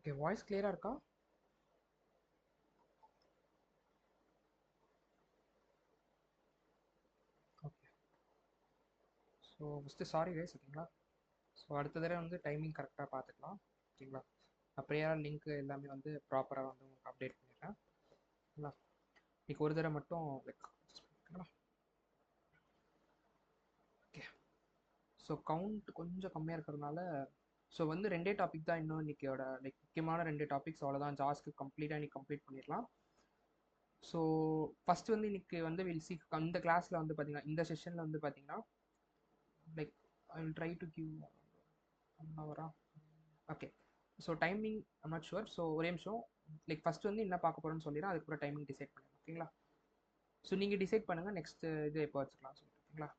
Okay, voice கிளியரா இருக்கா? Okay. So first sorry guys, ஓகேங்களா. ஸோ அடுத்த தடவை வந்து டைமிங் கரெக்டாக பார்த்துக்கலாம், ஓகேங்களா. நான் ப்ரேயர் லிங்க் எல்லாமே வந்து ப்ராப்பராக வந்து உங்களுக்கு அப்டேட் பண்ணிடுறேன், ஓகேங்களா. இன்னைக்கு ஒரு தடவை மட்டும் லைக் ஓகேங்களா. ஓகே. ஸோ கவுண்ட் கொஞ்சம் கம்மியாக இருக்கிறதுனால ஸோ வந்து ரெண்டே டாபிக் தான் இன்னும் இன்னைக்கோட லைக் முக்கியமான ரெண்டு டாபிக்ஸ் அவ்வளோதான். ஜாஸ்க்கு கம்ப்ளீட்டாக இன்னைக்கு கம்ப்ளீட் பண்ணிடலாம். ஸோ ஃபஸ்ட்டு வந்து இன்னைக்கு வந்து வில் சி இந்த கிளாஸில் வந்து பார்த்தீங்கன்னா, இந்த செஷனில் வந்து பார்த்தீங்கன்னா like I will try to give 1 ஹவரா. Okay. So timing I'm not sure. So ஒரே நிமிஷம், லைக் ஃபஸ்ட்டு வந்து என்ன பார்க்க போகிறோன்னு சொல்லிடுறேன், அதுக்கப்புறம் டைமிங் டிசைட் பண்ணுங்க, ஓகேங்களா. ஸோ நீங்கள் டிசைட் பண்ணுங்கள் நெக்ஸ்ட் இது எப்போ வச்சுக்கலாம் சொல்லிட்டு, ஓகேங்களா.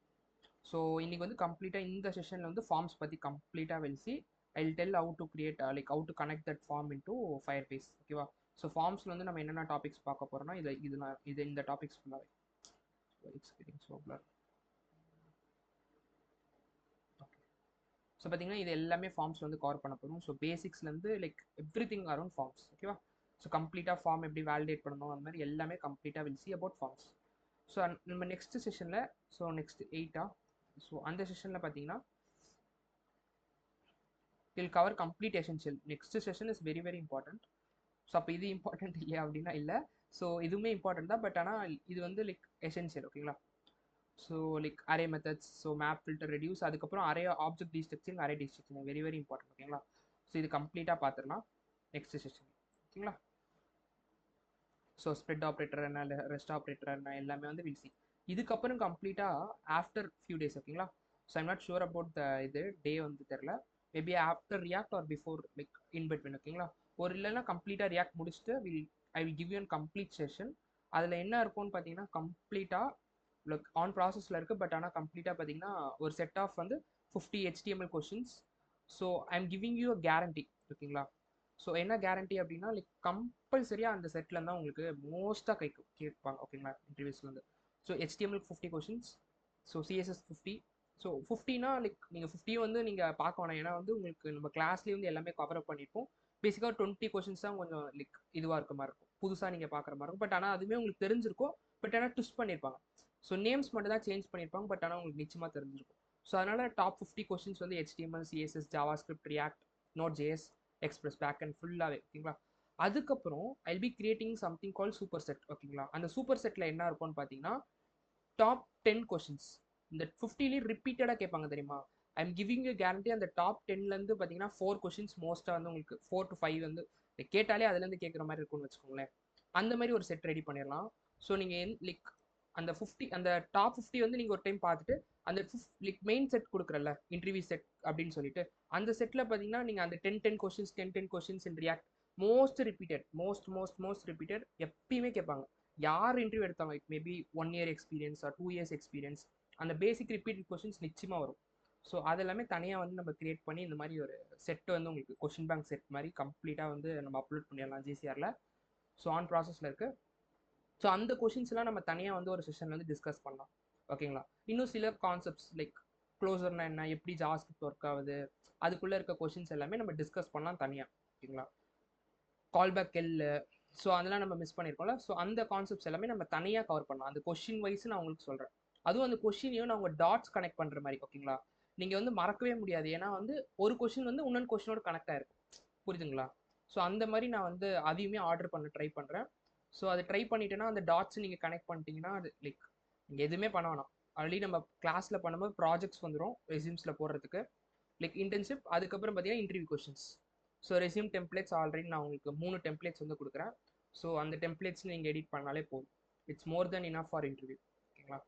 ஸோ இன்னைக்கு வந்து கம்ப்ளீட்டாக இந்த செஷனில் வந்து ஃபார்ம்ஸ் பற்றி கம்ப்ளீட்டாக வெல்சி I will tell how to create like how to connect that form into Firebase, ஓகேவா. ஸோ ஃபார்ம்ஸில் வந்து நம்ம என்னென்ன டாபிக்ஸ் பார்க்க போகிறோம்னா இது இந்த டாபிக்ஸ் ஃபுல்லாகவே it's getting so blur. Okay. So பார்த்தீங்கன்னா இது எல்லாமே ஃபார்ம்ஸ் வந்து கவர் பண்ண போகிறோம். ஸோ பேசிக்ஸ்லேருந்து like everything around forms, ஓகேவா. ஸோ கம்ப்ளீட்டாக ஃபார்ம் எப்படி வேலிடேட் பண்ணணும் அந்த மாதிரி எல்லாமே கம்ப்ளீட்டாக will see about forms. So நம்ம நெக்ஸ்ட் செஷனில் ஸோ நெக்ஸ்ட் 8 ஸோ அந்த செஷனில் பார்த்தீங்கன்னா will cover complete essential. Next session is very very important. So அப்போ இது இம்பார்ட்டன்ட் இல்லையா அப்படின்னா இல்லை. ஸோ இதுவுமே இம்பார்ட்டன்ட் தான், பட் ஆனால் இது வந்து லைக் எசென்ஷியல், ஓகேங்களா. So like array methods, so map filter reduce, அதுக்கப்புறம் array object destructuring, array destructuring very very important, ஓகேங்களா. ஸோ இது கம்ப்ளீட்டாக பார்த்துடலாம் நெக்ஸ்ட் செஷன், ஓகேங்களா. ஸோ ஸ்ப்ரெட் ஆப்ரேட்டர் என்ன, ரெஸ்ட் ஆப்ரேட்டர் என்ன, எல்லாமே வந்து வில் சி இதுக்கப்புறம் கம்ப்ளீட்டாக ஆஃப்டர் ஃபியூ டேஸ், ஓகேங்களா. So I'm not sure about the இது டே வந்து தெரில, maybe after react or before like in between, ஓகேங்களா. ஒரு இல்லைன்னா கம்ப்ளீட்டாக ரியாக்ட் முடிச்சுட்டு ஐ will give you an complete session. அதில் என்ன இருக்கும்னு பார்த்தீங்கன்னா கம்ப்ளீட்டாக லைக் ஆன் ப்ராசஸில் இருக்குது, பட் ஆனால் கம்ப்ளீட்டாக பார்த்தீங்கன்னா ஒரு செட் ஆஃப் வந்து 50 HTML questions. So I am giving you a guarantee, ஓகேங்களா. ஸோ என்ன கேரண்டி அப்படின்னா லைக் கம்பல்சரியாக அந்த செட்டில் தான் உங்களுக்கு மோஸ்ட்டாக கேட்பாங்க, ஓகேங்களா, இன்டர்வியூஸ்லேருந்து. So HTML 50 questions, so CSS 50. So 50னா லைக் நீங்கள் 50 வந்து நீங்கள் பார்க்க வேணாம், ஏன்னா வந்து உங்களுக்கு நம்ம கிளாஸ்லேயே வந்து எல்லாமே கவர் அப் பண்ணியிருப்போம். பேசிக்காக 20 கொஷின்ஸ் தான் கொஞ்சம் லைக் இதுவாக இருக்க மாதிரி இருக்கும், புதுசாக நீங்கள் பார்க்குற மாதிரி இருக்கும். பட் ஆனால் அதுவுமே உங்களுக்கு தெரிஞ்சிருக்கும், பட் ஆனால் ட்விஸ்ட் பண்ணியிருப்பாங்க. ஸோ நேம்ஸ் மட்டும் தான் சேஞ்ச் பண்ணியிருப்பாங்க, பட் ஆனால் உங்களுக்கு நிச்சயமாக தெரிஞ்சிருக்கும். ஸோ அதனால் டாப் 50 கொஷின்ஸ் வந்து HTML, CSS, JavaScript, React, Node.js, Express back and ஃபுல்லாகவே, ஓகேங்களா. அதுக்கப்புறம் I be creating something call super set, ஓகேங்களா. அந்த சூப்பர் செட்டில் என்ன இருக்கும்னு பார்த்தீங்கன்னா டாப் 10 கொஷின்ஸ் இந்த 50லேயே ரிப்பீட்டடாக கேட்பாங்க தெரியுமா. ஐ எம் கிவிங் யூ கேரண்டி அந்த டாப் 10லேருந்து பார்த்தீங்கன்னா 4 கொஷின்ஸ் மோஸ்ட்டாக வந்து உங்களுக்கு 4 to 5 வந்து கேட்டாலே அதுலேருந்து கேட்குற மாதிரி இருக்கும்னு வச்சுக்கோங்களேன். அந்த மாதிரி ஒரு செட் ரெடி பண்ணிடலாம். ஸோ நீங்கள் லைக் அந்த 50 அந்த டாப் 50 வந்து நீங்கள் ஒரு டைம் பார்த்துட்டு அந்த லைக் மெயின் செட் கொடுக்குறல்ல இன்டர்வியூ செட் அப்படின்னு சொல்லிட்டு அந்த செட்டில் பார்த்தீங்கன்னா நீங்கள் அந்த 10 questions 10 questions in react most repeated most repeated எப்பயுமே கேட்பாங்க. யார் இன்டர்வியூ எடுத்தாங்க, it maybe 1 year experience or 2 years experience, அந்த பேசிக் ரிப்பீட்டட் கொஷின்ஸ் நிச்சயமாக வரும். ஸோ அதெல்லாமே தனியாக வந்து நம்ம கிரியேட் பண்ணி இந்த மாதிரி ஒரு செட்டு வந்து உங்களுக்கு கொஷின் பேங்க் செட் மாதிரி கம்ப்ளீட்டாக வந்து நம்ம அப்லோட் பண்ணிடலாம் GCRல. ஸோ ஆன் ப்ராசஸில் இருக்குது. ஸோ அந்த கொஷின்ஸ்லாம் நம்ம தனியாக வந்து ஒரு செஷன் வந்து டிஸ்கஸ் பண்ணலாம், ஓகேங்களா. இன்னும் சில கான்செப்ட்ஸ் லைக் க்ளோசர்னா என்ன, எப்படி ஜாவாஸ்கிரிப்ட் ஒர்க் ஆகுது, அதுக்குள்ளே இருக்க கொஷின்ஸ் எல்லாமே நம்ம டிஸ்கஸ் பண்ணலாம் தனியாக, ஓகேங்களா. கால்பேக் எல்லு, ஸோ அதெல்லாம் நம்ம மிஸ் பண்ணியிருக்கோம்ல. ஸோ அந்த கான்செப்ட்ஸ் எல்லாமே நம்ம தனியாக கவர் பண்ணலாம். அந்த கொஷின் வைஸ் நான் உங்களுக்கு சொல்கிறேன். அதுவும் அந்த கொஷினையும் நான் உங்கள் டாட்ஸ் கனெக்ட் பண்ணுற மாதிரி, ஓகேங்களா. நீங்கள் வந்து மறக்கவே முடியாது, ஏன்னா வந்து ஒரு கொஷின் வந்து இன்னொன்று கொஷினோட கனெக்ட் ஆகிருக்கும், புரியுதுங்களா. ஸோ அந்த மாதிரி நான் வந்து அதையுமே ஆர்டர் பண்ண ட்ரை பண்ணுறேன். ஸோ அதை ட்ரை பண்ணிட்டேன்னா அந்த டாட்ஸ் நீங்கள் கனெக்ட் பண்ணிட்டீங்கன்னா அது லைக் நீங்கள் எதுவுமே பண்ண வேணாம். ஆல்ரெடி நம்ம கிளாஸில் பண்ணும்போது ப்ராஜெக்ட்ஸ் வந்துடும் ரெசியூம்ஸில் போடுறதுக்கு, லைக் இன்டர்ன்ஷிப், அதுக்கப்புறம் பார்த்தீங்கன்னா interview questions. So resume templates already நான் உங்களுக்கு 3 டெம்ப்ளேட்ஸ் வந்து கொடுக்குறேன். ஸோ அந்த டெம்ப்ளேட்ஸ் நீங்கள் எடிட் பண்ணாலே போதும், it's more then enough for interview, ஓகேங்களா.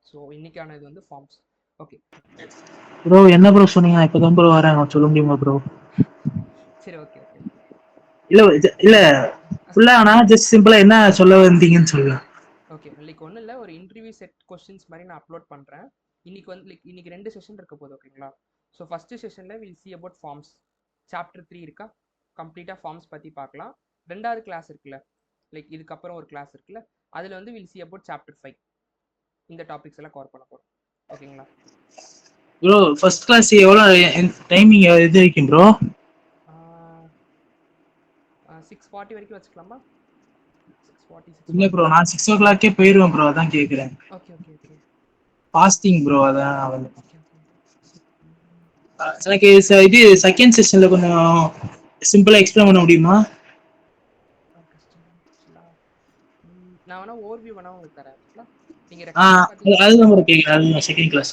ஸோ இன்னைக்கான இது வந்து ஃபார்ம்ஸ். ஓகே ப்ரோ என்ன ப்ரோ சொன்னீங்க, நான் இப்பதான் ப்ரோ வரேன், சொல்ல முடியுமா ப்ரோ? சரி ஓகே ஓகே. இல்ல இல்ல ஃபுல்லா ஆனா ஜஸ்ட் சிம்பிளா என்ன சொல்ல வந்தீங்கன்னு சொல்லுங்க. ஓகே லைக் ஒன்றும் இல்லை, ஒரு இன்டர்வியூ செட் கொஸ்டின்ஸ் மாதிரி நான் அப்லோட் பண்ணுறேன். இன்னைக்கு வந்து லைக் இன்னைக்கு 2 செஷன் இருக்க போகுது, ஓகேங்களா. ஸோ ஃபஸ்ட்டு செஷனில் will see about forms, chapter 3 இருக்கா, கம்ப்ளீட்டாக ஃபார்ம்ஸ் பற்றி பார்க்கலாம். 2வது கிளாஸ் இருக்குல்ல, லைக் இதுக்கப்புறம் ஒரு கிளாஸ் இருக்குல்ல, அதில் வந்து வில் சி அபவுட் சாப்டர் 5. இந்த டாபிக்ஸ் எல்லாம் கவர் பண்ண போகிறோம், ஓகேங்களா. ப்ரோ ஃபர்ஸ்ட் கிளாஸ் எவ்வளோ டைமிங் எது வரைக்கும் ப்ரோ? 6:40 வரைக்கும் வச்சுக்கலாமா? 6:40 இல்ல 6:40. ப்ரோ நான் 6 o'clock போயிருவேன் ப்ரோ, அதான் கேக்குறேன். Okay okay okay fasting bro, அதான் ஓகே ஓகே. எனக்கு இது செகண்ட் செஷன்ல கொஞ்சம் சிம்பிளா எக்ஸ்பிளைன் பண்ண முடியுமா? நான் வேணா ஓவர்வியூ வேணா உங்களுக்கு தரேன். ஓகேங்களா? நீங்க ஆ ரெக்கார்டிங் பார்த்தீங்கன்னா அதுதான் ப்ரோ கேக்குறேன், அதுதான் second class.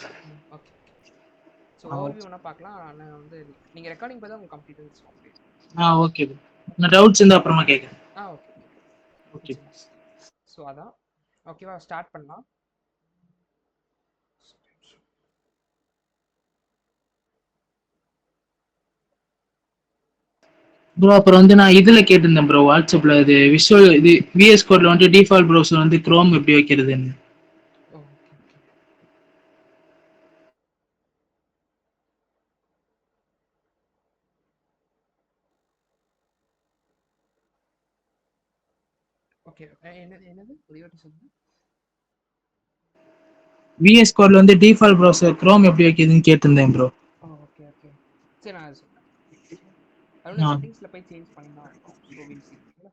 Okay okay. So overview வேணா பார்க்கலாம். நான் வந்து நீங்கள் ரெக்கார்டிங் பார்த்தா உங்களுக்கு கம்ப்ளீட்டாக இருந்துச்சு. ஓகே ஓகே ப்ரோ, நான் டவுட்ஸ் இருந்தா அப்புறமா கேக்குறேன். Okay okay. ஓகே. ஸோ அதான் ஓகேவா, ஸ்டார்ட் பண்ணலாம். ப்ரோ அப்புறம் வந்து நான் இதுல கேட்டிருந்தேன் ப்ரோ, வாட்ஸ்அப்ல இது விஷுவல் இது விஎஸ் கோட்ல வந்து டிஃபால்ட் ப்ரௌசர் வந்து குரோம் எப்படி வைக்கிறதுன்னு. Okay okay. ஓகே என்னது ஒரு வாட்டி சொல்லுங்க. விஎஸ் கோட்ல வந்து டிஃபால்ட் ப்ரௌசர் குரோம் எப்படி வைக்கிறதுன்னு கேட்டிருந்தேன் ப்ரோ. Okay okay. சரி நான் அது சொல்றேன். அதோட ஆ செட்டிங்ஸ்ல போய் சேஞ்ச் பண்ணி தான் இருக்கும். So will see. ஓகேங்களா?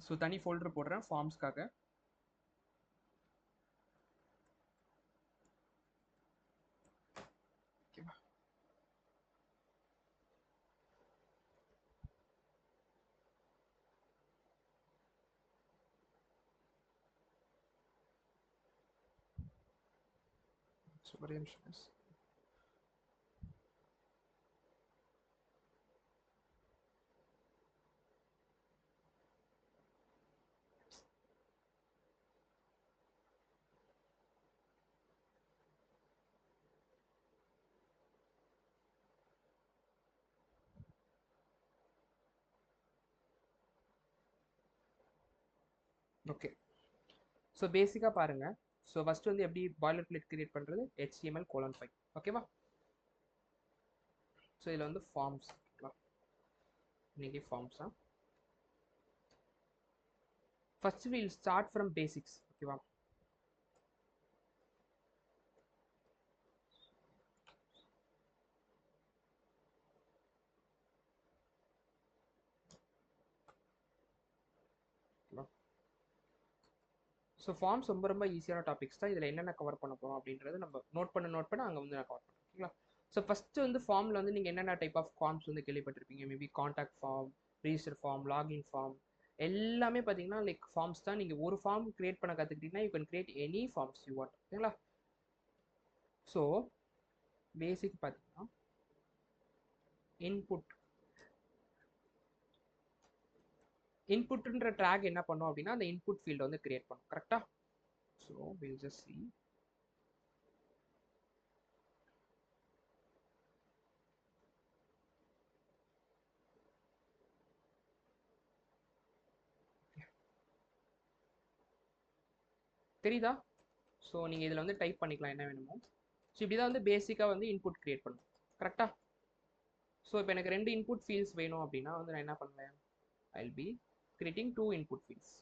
ஸோ தனி ஃபோல்டர் போடுறேன் ஃபார்ம்ஸ்க்காக. ஓகேவா? ஸோ ஒரே நிமிஷம். ஓகே. ஸோ பேசிக்காக பாருங்க. ஸோ ஃபர்ஸ்ட் வந்து எப்படி பாய்லர் பிளேட் கிரியேட் பண்ணுறது, HTML:5. ஓகேவா? ஸோ இதில் வந்து ஃபார்ம்ஸ். இன்னைக்கு ஃபார்ம்ஸா first will start from basics. ஓகேவா? ஸோ ஃபார்ம்ஸ் ரொம்ப ரொம்ப ஈஸியான டாபிக்ஸ் தான். இதில் என்னென்ன கவர் பண்ண போகிறோம் அப்படின்றது நம்ம நோட் பண்ண அங்கே வந்து நான் கவர் பண்ணுறேன். ஓகேங்களா? ஸோ ஃபஸ்ட்டு வந்து ஃபார்மில் வந்து நீங்கள் என்னென்ன டைப் ஆஃப் ஃபார்ம்ஸ் வந்து கேள்விப்பட்டிருப்பீங்க. Maybe contact form, register form, login form, எல்லாமே பார்த்தீங்கன்னா லைக் ஃபார்ம்ஸ் தான். நீங்கள் ஒரு ஃபார்ம் கிரியேட் பண்ண கற்றுக்கிட்டீங்கன்னா you can create any forms you want. ஓகேங்களா? ஸோ பேசிக் பார்த்தீங்கன்னா இன்புட்ன்ற ட்ராக் என்ன பண்ணும் அப்படின்னா அந்த இன்புட் ஃபீல்டு வந்து கிரியேட் பண்ணும். கரெக்டாக? So will just C. தெரியுதா? ஸோ நீங்கள் இதில் வந்து டைப் பண்ணிக்கலாம் என்ன வேணுமோ. ஸோ இப்படி தான் வந்து பேசிக்காக வந்து இன்புட் கிரியேட் பண்ணும். கரெக்டாக? ஸோ இப்போ எனக்கு 2 இன்புட் ஃபீல்ட்ஸ் வேணும் அப்படின்னா வந்து நான் என்ன பண்ணுவேன், I will be creating 2 input fields,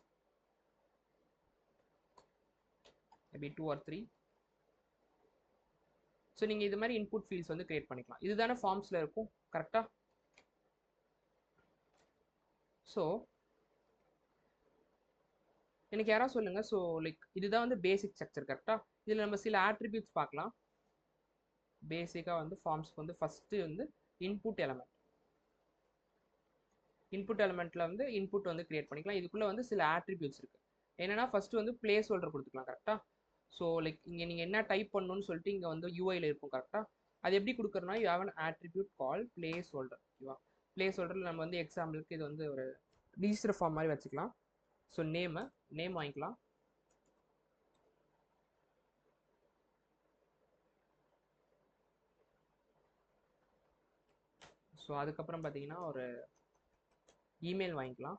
maybe 2 or 3. So நீங்கள் இது மாதிரி இன்புட் ஃபீல்ட்ஸ் வந்து கிரியேட் பண்ணிக்கலாம். இதுதானே ஃபார்ம்ஸில் இருக்கும். கரெக்டாக? ஸோ எனக்கு யாராவது சொல்லுங்கள். ஸோ லைக் இதுதான் வந்து பேசிக் ஸ்ட்ரக்சர். கரெக்டாக? இதில் நம்ம சில ஆட்ரிபியூட்ஸ் பார்க்கலாம். பேசிக்காக வந்து ஃபார்ம்ஸ்க்கு வந்து ஃபஸ்ட்டு வந்து இன்புட் எலமெண்ட்டில் வந்து இன்புட் வந்து கிரியேட் பண்ணிக்கலாம். இதுக்குள்ளே வந்து சில ஆட்ரிபியூட்ஸ் இருக்குது. என்னன்னா ஃபஸ்ட்டு வந்து பிளேஸ் ஹோல்டர் கொடுத்துக்கலாம். கரெக்டாக? ஸோ லைக் இங்கே நீங்கள் என்ன டைப் பண்ணணும்னு சொல்லிட்டு இங்கே வந்து யூஐயில் இருக்கும். கரெக்டாக? அது எப்படி கொடுக்குறோன்னா you have an attribute call placeholder. ஓகேவா? பிளேஸ் ஹோல்டரில் நம்ம வந்து எக்ஸாம்பிளுக்கு இது வந்து ஒரு ரிஜிஸ்டர் ஃபார்ம் மாதிரி வச்சுக்கலாம். ஸோ நேம் வாங்கிக்கலாம். ஸோ அதுக்கப்புறம் பார்த்தீங்கன்னா ஒரு இமெயில் வாங்கிக்கலாம்.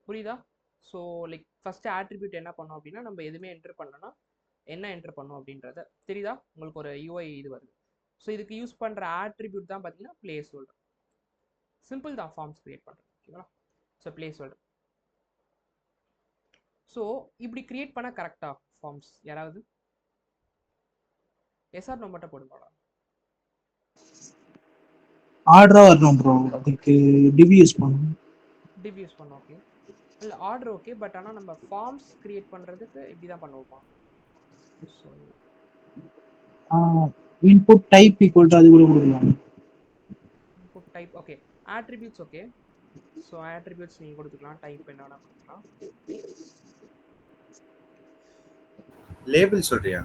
புரியுதா? ஸோ லைக் ஃபர்ஸ்ட் ஆட்ரிபியூட் என்ன பண்ணோம் அப்படின்னா நம்ம எதுவுமே என்டர் பண்ணலன்னா என்ன என்டர் பண்ணோம் அப்படின்றத தெரியுதா? உங்களுக்கு ஒரு யூஐ இது வருது. ஸோ இதுக்கு யூஸ் பண்ணுற ஆட்ரிபியூட் தான் பார்த்தீங்கன்னா பிளேஸ் ஹோல்டர். சிம்பிள் தான் ஃபார்ம்ஸ் கிரியேட் பண்ணுறது, ஓகேங்களா? So place holder. ஸோ இப்படி கிரியேட் பண்ண கரெக்டா ஃபார்ம்ஸ்? யாராவது எஸ்ஆர் நோ மட்டும் போடுங்களா? ஆர்டரா வரணும் ப்ரோ, அதுக்கு டிவி யூஸ் பண்ணணும். டிவ் யூஸ் பண்ணோம், ஓகே. இல்லை ஆர்டர் ஓகே, பட் ஆனால் நம்ம ஃபார்ம்ஸ் கிரியேட் பண்ணுறதுக்கு இப்படி தான் பண்ணுவோமா? So input type equal to அது கூட கொடுக்கலாம். Input type okay. Attributes okay. So attributes நீங்கள் கொடுத்துக்கலாம், டைப் என்ன வேணால் கொடுக்கலாம். லேபிள் சொல்றியா?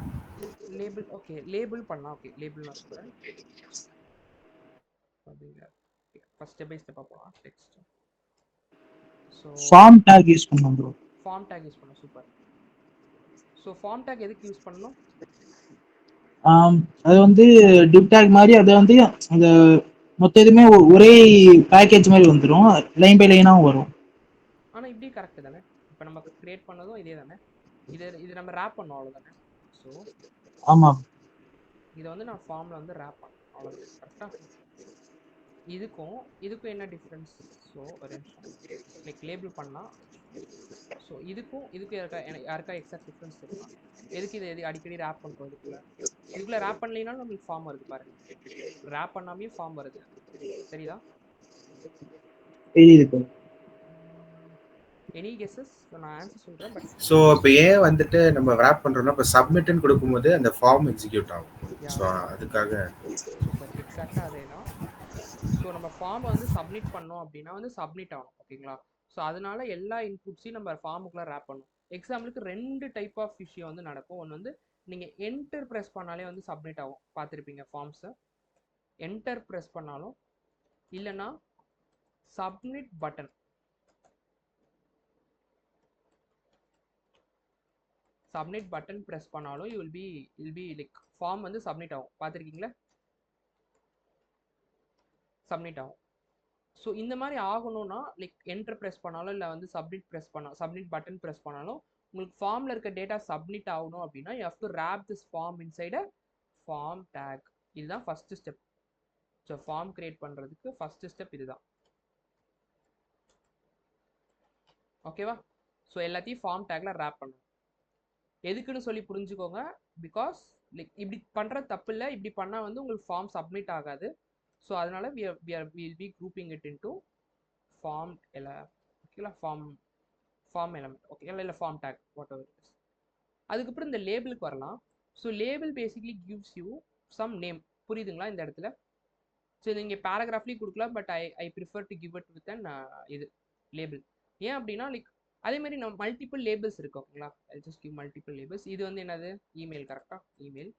லேபிள் ஓகே, லேபிள் பண்ணலாம். ஓகே லேபிள் நான் சொல்கிறேன். அப்படிங்க ஃபர்ஸ்ட் ஸ்டெப் பை ஸ்டெப்பாக போகலாம். Text. So form tag use பண்ணலாம் ப்ரோ. ஃபார்ம் டேக் யூஸ் பண்ணலாம், சூப்பர். ஸோ ஃபார்ம் டேக் எதுக்கு யூஸ் பண்ணணும்? அது வந்து டிவ் டேக் மாதிரி, அதை வந்து அந்த மொத்த இதுமே ஒரே பேக்கேஜ் மாதிரி வந்துடும், லைன் பை லைனாகவும் வரும். ஆனால் இப்படி கரெக்ட் தானே? இப்போ நம்ம கிரியேட் பண்ணதும் இதே தானே? இது நம்ம ரேப் பண்ணோம் அவ்வளோதானே? ஸோ ஆமாம், இதை வந்து நான் ஃபார்மில் வந்து ரேப் பண்ணேன் அவ்வளோதான். கரெக்டாக இதுக்கும் என்ன டிஃப்ரென்ஸ்? ஸோ ஒரு நிமிஷம் லைக் லேபிள் பண்ணால், ஸோ இதுக்கும் யாருக்கா எக்ஸாக்ட் டிஃப்ரென்ஸ் தெரியுமா? எதுக்கு இது அடிக்கடி ரேப் பண்ணுறோம்? இதுக்குள்ளே ரேப் பண்ணலைனாலும் நம்மளுக்கு ஃபார்ம் வருது பாருங்க. ரேப் பண்ணாமே ஃபார்ம் வருது, சரிதா? தெரியுது ப்ரோ. Any guesses? நான் ஆன்சர் சொல்கிறேன். பட் ஸோ இப்போ ஏன் வந்துட்டு நம்ம ரேப் பண்ணுறோம்னா, இப்போ சப்மிட்னு கொடுக்கும்போது அந்த ஃபார்ம் எக்ஸிக்யூட் ஆகும். ஸோ அதுக்காக சூப்பர், எக்ஸாக்டாக அதே தான். ஸோ நம்ம ஃபார்ம் வந்து சப்மிட் பண்ணோம் அப்படின்னா வந்து சப்மிட் ஆகணும், ஓகேங்களா? ஸோ அதனால எல்லா இன்புட்ஸையும் நம்ம ஃபார்முக்குள்ளே ரேப் பண்ணணும். எக்ஸாம்பிளுக்கு 2 டைப் ஆஃப் விஷயம் வந்து நடக்கும். ஒன்று வந்து நீங்கள் என்டர் ப்ரெஸ் பண்ணாலே வந்து சப்மிட் ஆகும், பார்த்துருப்பீங்க ஃபார்ம்ஸை. என்டர் ப்ரெஸ் பண்ணாலும் இல்லைன்னா சப்மிட் பட்டன் ப்ரெஸ் பண்ணாலும் வில் பி லைக் ஃபார்ம் வந்து சப்மிட் ஆகும், பார்த்துருக்கீங்களா? சப்மிட் ஆகும். ஸோ இந்த மாதிரி ஆகணும்னா லைக் என்டர் ப்ரெஸ் பண்ணாலும் இல்லை வந்து சப்மிட் பட்டன் ப்ரெஸ் பண்ணாலும் உங்களுக்கு ஃபார்மில் இருக்க டேட்டா சப்மிட் ஆகணும் அப்படின்னா you have to wrap this form inside a form tag. இதுதான் first step. So form create பண்ணுறதுக்கு ஃபர்ஸ்ட் ஸ்டெப் இதுதான், ஓகேவா? ஸோ எல்லாத்தையும் ஃபார்ம் டேக்ல ரேப் பண்ணணும். எதுக்குன்னு சொல்லி புரிஞ்சுக்கோங்க. பிகாஸ் லைக் இப்படி பண்ணுறது தப்பு இல்லை, இப்படி பண்ணால் வந்து உங்களுக்கு ஃபார்ம் சப்மிட் ஆகாது. ஸோ அதனால we'll be grouping it into form ஓகேங்களா? ஃபார்ம் எலமெண்ட், ஓகேங்களா? இல்லை form tag, whatever it is. அதுக்கப்புறம் இந்த லேபிளுக்கு வரலாம். So label basically gives you some name, புரியுதுங்களா இந்த இடத்துல? ஸோ நீங்கள் பேராகிராஃப்லேயும் கொடுக்கலாம், but I prefer to give it with an இது லேபிள். ஏன் அப்படின்னா லைக் அதே மாதிரி நம்ம மல்டிபிள் லேபிள்ஸ் இருக்கு, ஓகேங்களா? I just give multiple labels. இது வந்து என்னது? இமெயில், கரெக்டாக? இமெயில்.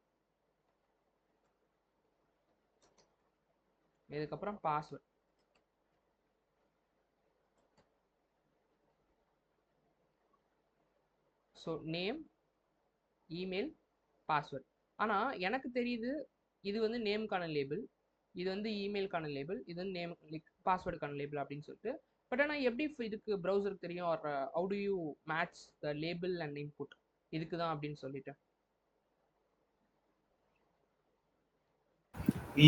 இதுக்கப்புறம் password. So name, email, password. ஆனால் எனக்கு தெரியுது இது வந்து நேமுக்கான லேபிள், இது வந்து இமெயிலுக்கான லேபிள், இது வந்து நேம் லைக் பாஸ்வேர்டுக்கான லேபிள் அப்படின்னு சொல்லிட்டு. பட் ஆனால் எப்படி இதுக்கு ப்ரௌசருக்கு தெரியும்? Or how do you match the label and input? இதுக்கு தான் அப்படின்னு சொல்லிட்டு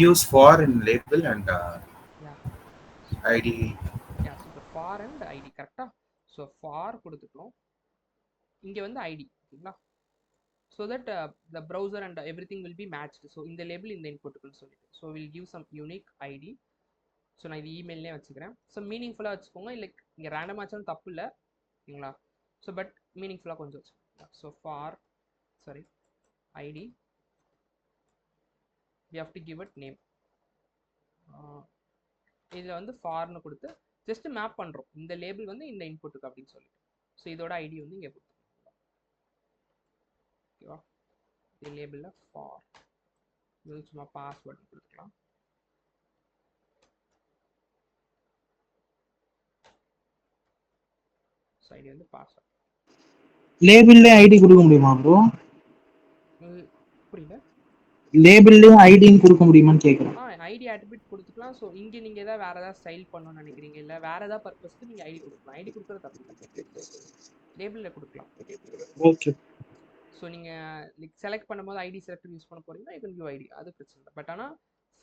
use for in label and id. Super, for and ID, கரெக்டா? ஸோ ஃபார் கொடுத்துட்டோம், இங்கே வந்து ஐடி, ஓகேங்களா? So that the browser and everything will be matched. So இந்த லேபிள் இந்த இன்புட்டுக்குன்னு சொல்லிட்டு so will give some unique ID. So நான் இது இமெயிலே வச்சுக்கிறேன். ஸோ மீனிங்ஃபுல்லாக வச்சுக்கோங்க, இல்லை இங்கே ரேண்டம் ஆச்சாலும் தப்பு இல்லை, ஓகேங்களா? ஸோ பட் மீனிங்ஃபுல்லாக கொஞ்சம் வச்சுக்கோங்க. So for ID we have to give it name. இதில் வந்து ஃபார்னு கொடுத்து ஜஸ்ட் மேப் பண்ணுறோம் இந்த லேபிள் வந்து இந்த இன்புட்டுக்கு அப்படின்னு சொல்லிட்டு. ஸோ இதோட ஐடி வந்து இங்கே கொடுத்துருக்கோம், ஓகேவா? இது லேபிளில் ஃபார், இது சும்மா பாஸ்வேர்டு கொடுத்துக்கலாம். ஸோ ஐடி வந்து பாஸ்வேர்ட். லேபிள்ல ஐடி கொடுக்க முடியுமா ப்ரோ? புரியல. லேபிள்லயும் ஐடின்னு கொடுக்க முடியுமான்னு கேட்குறேன். ஐடி ஆட்ரிபியூட் கொடுத்துக்கலாம், ஓகேங்களா. ஸோ இங்கே நீங்கள் ஏதாவது வேறு ஏதாவது ஸ்டைல் பண்ணணும்னு நினைக்கிறீங்க, இல்லை வேறு ஏதாவது பர்பஸ்க்கு நீங்கள் ஐடி கொடுக்கலாம். ஐடி கொடுக்குறது தப்பு இல்லை, லேபிளில் கொடுக்கலாம். ஓகே. ஸோ நீங்கள் செலக்ட் பண்ணும்போது ஐடி செலக்ட் யூஸ் பண்ண போகிறீங்கன்னா யூ கேன் கிவ் ஐடி, அது பிரச்சனை இல்லை. பட் ஆனால்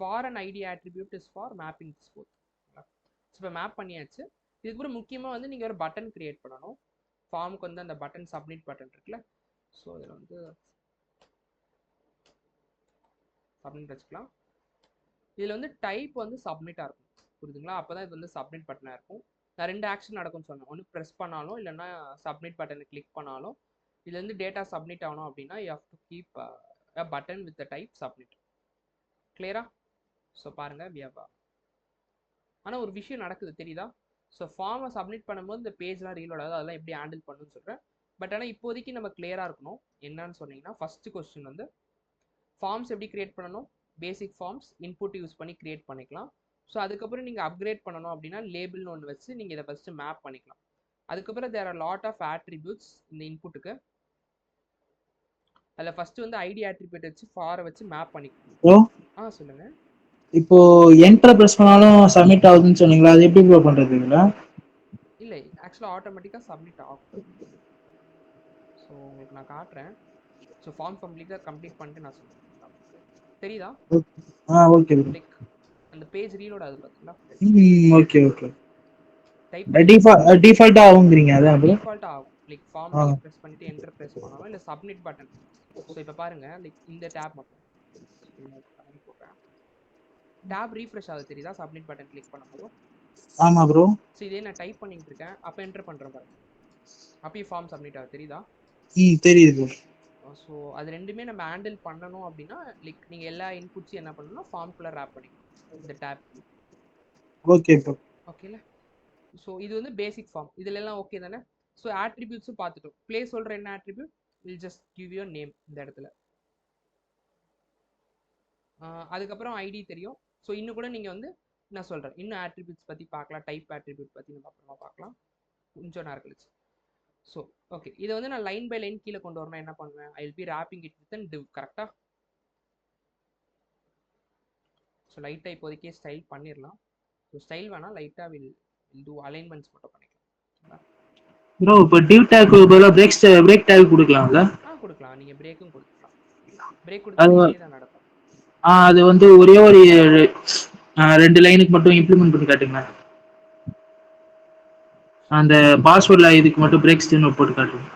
for an ID attribute is for mapping this both. So இப்போ மேப் பண்ணியாச்சு. இதுக்கப்புறம் முக்கியமாக வந்து நீங்கள் ஒரு பட்டன் கிரியேட் பண்ணணும். ஃபார்முக்கு வந்து அந்த பட்டன் சப்மிட் பட்டன் இருக்குல்ல, ஸோ இதில் வந்து சப்மிட் வச்சுக்கலாம். இதில் வந்து டைப் வந்து சப்மிட்டாக இருக்கும், புரியுதுங்களா? அப்போ தான் இது வந்து சப்மிட் பட்டனாக இருக்கும். நான் 2 ஆக்ஷன் நடக்கும்னு சொன்னேன். ஒன்று ப்ரெஸ் பண்ணாலும் இல்லைன்னா சப்மிட் பட்டனை கிளிக் பண்ணாலும். இதுல இருந்து டேட்டா சப்மிட் ஆகணும் அப்படின்னா you have to keep a button with the type submit. கிளியரா? ஸோ பாருங்க we have ஆனால் ஒரு விஷயம் நடக்குது தெரியுதா? ஸோ ஃபார்மை சப்மிட் பண்ணும்போது இந்த பேஜ்லாம் ரீலோட் ஆகுது, அதெல்லாம் எப்படி ஹேண்டில் பண்ணணும்னு சொல்கிறேன். பட் ஆனால் இப்போதைக்கு நம்ம கிளியராக இருக்கணும். என்னன்னு சொன்னீங்கன்னா ஃபர்ஸ்ட் கொஸ்டின் வந்து ஃபார்ம்ஸ் எப்படி கிரியேட் பண்ணணும், பேசிக் ஃபார்ம்ஸ் இன்புட் யூஸ் பண்ணி கிரியேட் பண்ணிக்கலாம். ஸோ அதுக்கப்புறம் நீங்கள் அப்கிரேட் பண்ணணும் அப்படின்னா லேபிள்னு ஒன்று வச்சு நீங்கள் இதை ஃபஸ்ட்டு மேப் பண்ணிக்கலாம். அதுக்கப்புறம் there are lot of attributes இந்த இன்புட்டுக்கு. அதில் ஃபர்ஸ்ட் வந்து ஐடி ஆட்ரிபியூட் வச்சு ஃபாரை வச்சு மேப் பண்ணிக்கலாம். சொல்லுங்க. இப்போ என்டர் பிரஸ் பண்ணாலும் சப்மிட் ஆகுதுன்னு சொன்னீங்களா, அது எப்படி ப்ரோ பண்றதுங்களா? இல்லை, ஆக்சுவலாக ஆட்டோமேட்டிக்காக சப்மிட் ஆகும். ஸோ உங்களுக்கு நான் காட்டுறேன். ஸோ ஃபார்ம் கம்ப்ளீட் பண்ணிட்டு நான் சொல்லுவேன். தெரியுதா? Okay bro. லைக் அந்த பேஜ் ரீலோட் ஆகுது பார்த்தீங்களா? Okay okay. டைப் டிஃபால்ட்டா ஆகும்ங்கறீங்க, அதான் ப்ரோ. டிஃபால்ட்டா ஆகும். லைக் ஃபார்ம் நீங்க பிரஸ் பண்ணிட்டு என்டர் பிரஸ் பண்ணாலும் இல்ல சப்மிட் பட்டன். ஸோ இப்போ பாருங்க, லைக் இந்த டேப் மட்டும் போடுறேன். டேப் ரீஃப்ரெஷ் ஆகுது தெரியுதா சப்மிட் பட்டன் கிளிக் பண்ணும்போது? ஆமா ப்ரோ. ஸோ இதே நான் டைப் பண்ணிட்டு இருக்கேன், அப்போ என்டர் பண்றேன் பாருங்க, அப்பயே ஃபார்ம் சப்மிட் ஆகுது தெரியுதா? தெரியுது ப்ரோ. ஸோ அது ரெண்டுமே நம்ம ஹேண்டில் பண்ணணும் அப்படின்னா லைக் நீங்கள் எல்லா இன்புட்ஸையும் என்ன பண்ணணும்னா ஃபார்ம்குள்ளே ரேப் பண்ணிக்கணும் இந்த டேப். Okay bro. ஓகேல. ஸோ இது வந்து பேசிக் ஃபார்ம். இதுல எல்லாம் ஓகே தானே? ஸோ ஆட்ரிபியூட்ஸும் பார்த்துட்டோம். பிளேஸ் ஹோல்டர் என்ன attribute, will just give your name இந்த இடத்துல. அதுக்கப்புறம் ஐடி தெரியும். ஸோ இன்னும் கூட நீங்கள் வந்து என்ன சொல்கிறேன், இன்னும் ஆட்ரிபியூட்ஸ் பற்றி பார்க்கலாம். டைப் ஆட்ரிபியூட் பற்றி நம்ம அப்புறமா பார்க்கலாம் கொஞ்சம் நேரம் கழிச்சு. ஸோ ஓகே, இதை வந்து நான் லைன் பை லைன் கீழே கொண்டு வரணும். என்ன பண்ணுவேன், I will be wrapping it with and div. கரெக்டாக? ஸோ லைட்டாக இப்போதைக்கே ஸ்டைல் பண்ணிடலாம். ஸோ ஸ்டைல் வேணால் லைட்டாக வில் டூ அலைன்மெண்ட்ஸ் மட்டும் பண்ணிக்கலாம். ப்ரோ இப்போ டிவ் டேக் பதிலா பிரேக் டேக் கொடுக்கலாம்ல? கொடுக்கலாம். நீங்க பிரேக்கும் கொடுக்கலாம். பிரேக் கொடுத்தா இதே தான் நடக்கும். அது வந்து ஒரே ஒரு 2 லைனுக்கு மட்டும் இம்ப்ளிமெண்ட் பண்ணி காட்டுங்க. அந்த பாஸ்வேர்ட்ல இதுக்கு மட்டும் பிரேக் ஸ்டேட்மென்ட் போட்டு காட்டுங்க.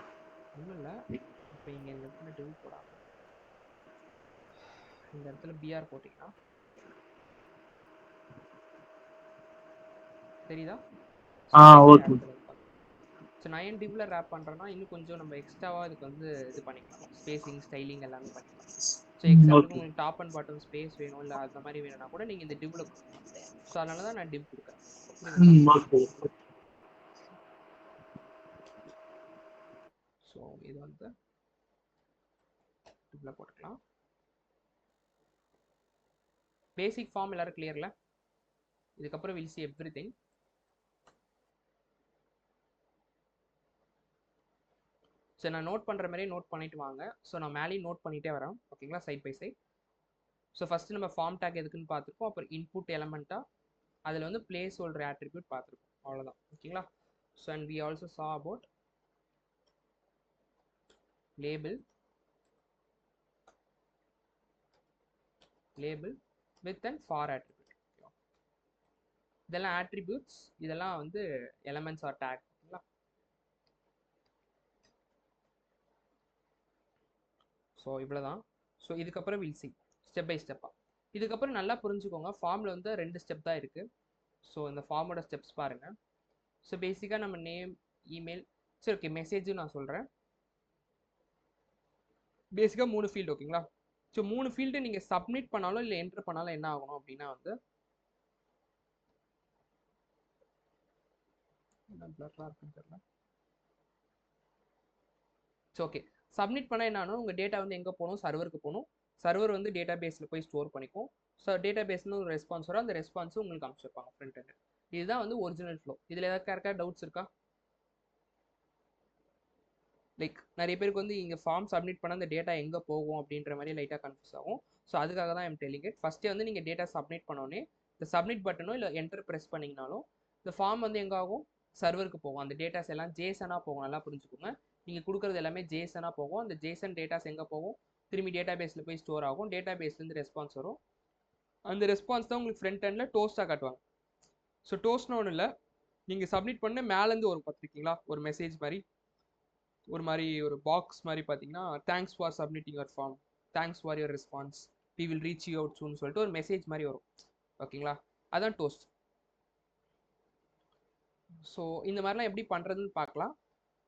ஒண்ணும் இல்ல, இப்போ இங்க இந்த இடத்துல டிவ் போடாம இந்த இடத்துல பிஆர் போட்டீங்கன்னா தெரியுதா? ஓகே. ஸோ நான் ஏன் டிவ்ல ரேப் பண்ணுறேன்னா இன்னும் கொஞ்சம் நம்ம எக்ஸ்ட்ராவாக இதுக்கு வந்து இது பண்ணிக்கலாம், ஸ்பேசிங் ஸ்டைலிங் எல்லாமே பண்ணிக்கலாம். ஸோ எக்ஸாம்பிளுக்கு உங்களுக்கு டாப் அண்ட் பாட்டம் ஸ்பேஸ் வேணும் இல்லை அந்த மாதிரி வேணும்னா கூட நீங்கள் இந்த டிவ்ல கொடுக்கலாம். ஸோ அதனால தான் நான் டிவ் கொடுக்குறேன். ஸோ இது வந்து டிவ்ல போட்டுக்கலாம். பேசிக் ஃபார்ம் எல்லாரும் கிளியர்ல? இதுக்கப்புறம் வில் சி எவ்ரிதிங். ஸோ நான் நோட் பண்ணுற மாதிரியே நோட் பண்ணிட்டு வாங்க. ஸோ நான் மேலேயும் நோட் பண்ணிகிட்டே வரேன், ஓகேங்களா, side by side. So first நம்ம ஃபார்ம் டேக் எதுக்குன்னு பார்த்துருப்போம். அப்புறம் இன்புட் எலமெண்ட்டாக அதில் வந்து பிளேஸ் ஹோல்டர் ஆட்ரிபியூட் பார்த்துருப்போம், அவ்வளோதான், ஓகேங்களா. So and we also saw about label with and for attribute. இதெல்லாம் ஆட்ரிபியூட்ஸ், இதெல்லாம் வந்து எலமெண்ட்ஸ் ஆர் டேக். ஸோ இவ்வளோதான். ஸோ இதுக்கப்புறம் வில் சி ஸ்டெப் பை ஸ்டெப்பாக. இதுக்கப்புறம் நல்லா புரிஞ்சுக்கோங்க, ஃபார்மில் வந்து 2 ஸ்டெப் தான் இருக்குது. ஸோ இந்த ஃபார்மோட ஸ்டெப்ஸ் பாருங்கள். ஸோ பேசிக்காக நம்ம நேம், இமெயில், சரி ஓகே, மெசேஜும் நான் சொல்கிறேன். பேசிக்காக 3 ஃபீல்டு, ஓகேங்களா. ஸோ 3 ஃபீல்டு நீங்கள் சப்மிட் பண்ணாலும் இல்லை என்டர் பண்ணாலும் என்ன ஆகணும் அப்படின்னா வந்து ஓகே, சப்மிட் பண்ணால் என்ன ஆகணும், உங்கள் டேட்டா வந்து எங்கே போகணும், சர்வருக்கு போகணும். சர்வர் வந்து டேட்டா பேஸில் போய் ஸ்டோர் பண்ணிக்கும். ஸோ டேட்டா பேஸ்னு ஒரு ரெஸ்பான்ஸ் வரும், அந்த ரெஸ்பான்ஸும் உங்களுக்கு அனுப்பிச்சிருப்பாங்க ஃப்ரண்ட் எண்ட். இதுதான் வந்து ஒரிஜினல் ஃப்ளோ. இதில் ஏதாவது டவுட்ஸ் இருக்கா? லைக் நிறைய பேருக்கு வந்து இங்கே ஃபார்ம் சப்மிட் பண்ண அந்த டேட்டா எங்கே போகும் அப்படின்ற மாதிரி லைட்டாக கன்ஃபியூஸ் ஆகும். ஸோ அதுக்காக தான் ஐம் டெல்லிங் இட். ஃபஸ்ட்டே வந்து நீங்கள் டேட்டா சப்மிட் பண்ணோன்னே இந்த சப்மிட் பட்டனோ இல்லை என்டர் ப்ரெஸ் பண்ணிங்கனாலும் இந்த ஃபார்ம் வந்து எங்கே ஆகும், சர்வருக்கு போகும். அந்த டேட்டாஸ் எல்லாம் ஜேசனாக போகும். நல்லா புரிஞ்சுக்கோங்க, நீங்கள் கொடுக்குறது எல்லாமே ஜேசனாக போகும். அந்த ஜேசன் டேட்டாஸ் எங்கே போகும், திரும்பி டேட்டா பேஸில் போய் ஸ்டோர் ஆகும். டேட்டா பேஸ்லேருந்து ரெஸ்பான்ஸ் வரும். அந்த ரெஸ்பான்ஸ் தான் உங்களுக்கு ஃப்ரண்ட் எண்டில் டோஸ்ட்டாக காட்டுவாங்க. ஸோ டோஸ்ட்னு ஒன்றும் இல்லை, நீங்கள் சப்மிட் பண்ண மேலேருந்து ஒரு பார்த்துருக்கீங்களா, ஒரு மெசேஜ் மாதிரி, ஒரு பாக்ஸ் மாதிரி பார்த்தீங்கன்னா, thanks for submitting your form, thanks for your response, we will reach you out soon சொல்லிட்டு ஒரு மெசேஜ் மாதிரி வரும். ஓகேங்களா, அதான் டோஸ்ட். ஸோ இந்த மாதிரிலாம் எப்படி பண்ணுறதுன்னு பார்க்கலாம்.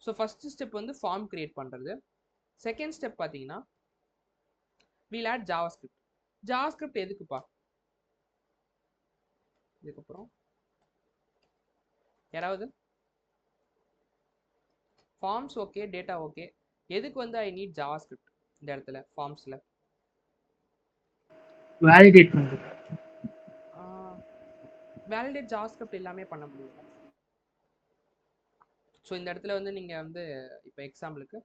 ஸோ ஃபஸ்ட்டு ஸ்டெப் வந்து ஃபார்ம் கிரியேட் பண்ணுறது. செகண்ட் ஸ்டெப் பார்த்தீங்கன்னா வீல் ஆட் ஜாவாஸ்கிரிப்ட். ஜாவாஸ்கிரிப்ட் எதுக்குப்பா? இதுக்கப்புறம் யாராவது ஃபார்ம்ஸ் ஓகே, டேட்டா ஓகே, எதுக்கு வந்து ஐ நீட் ஜாவாஸ்கிரிப்ட் இந்த இடத்துல ஃபார்ம்ஸில்? வேலிடேட் பண்ணுறது. வேலிடேட் ஜாவாஸ்கிரிப்ட் எல்லாமே பண்ண முடியும். ஸோ இந்த இடத்துல வந்து நீங்கள் வந்து இப்போ எக்ஸாம்பிளுக்கு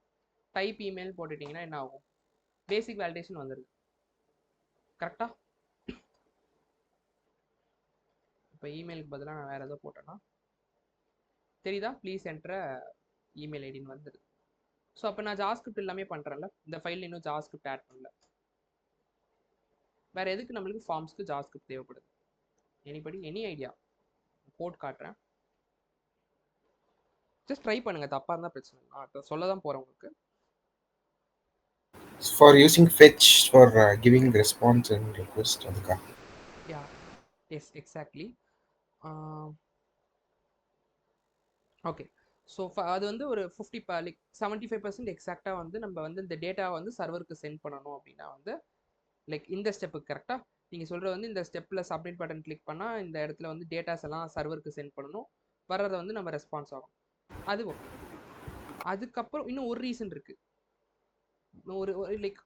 டைப் இமெயில் போட்டுட்டிங்கன்னா என்ன ஆகும், பேசிக் வேலிடேஷன் வந்துடுது. கரெக்டாக இப்போ இமெயிலுக்கு பதிலாக நான் வேறு எதோ போட்டேன்னா தெரியுதா, ப்ளீஸ் என்ட்ர இமெயில் ஐடின்னு வந்துடுது. ஸோ அப்போ நான் ஜாவாஸ்கிரிப்ட் எல்லாமே பண்ணுறேன்ல, இந்த ஃபைலில் இன்னும் ஜாவாஸ்கிரிப்ட் ஆட் பண்ணல. வேறு எதுக்கு நம்மளுக்கு ஃபார்ம்ஸ்க்கு ஜாவாஸ்கிரிப்ட் தேவைப்படுது? Any idea? கோட் காட்டுறேன், ஜஸ்ட் ட்ரை பண்ணுங்க, தப்பா இருந்தா பிரச்சனை இல்லை. நான் இப்போ சொல்ல தான் போறேன் உங்களுக்கு. For using fetch for giving response and request அதுக்கா? Yeah, yes, exactly. Okay, so அது வந்து ஒரு 75% எக்ஸாக்டாக வந்து நம்ம வந்து இந்த டேட்டா வந்து சர்வருக்கு சென்ட் பண்ணணும் அப்படின்னா வந்து லைக் இந்த ஸ்டெப்புக்கு கரெக்டாக நீங்கள் சொல்கிற வந்து இந்த ஸ்டெப்பில் சப்மிட் பட்டன் கிளிக் பண்ணால் இந்த இடத்துல வந்து டேட்டாஸ் எல்லாம் சர்வருக்கு சென்ட் பண்ணணும், வர்றதை வந்து நம்ம ரெஸ்பான்ஸ் ஆகும். அது ஓகே. அதுக்கப்புறம் இன்னும் ஒரு ரீசன் இருக்குது, ஒரு லைக்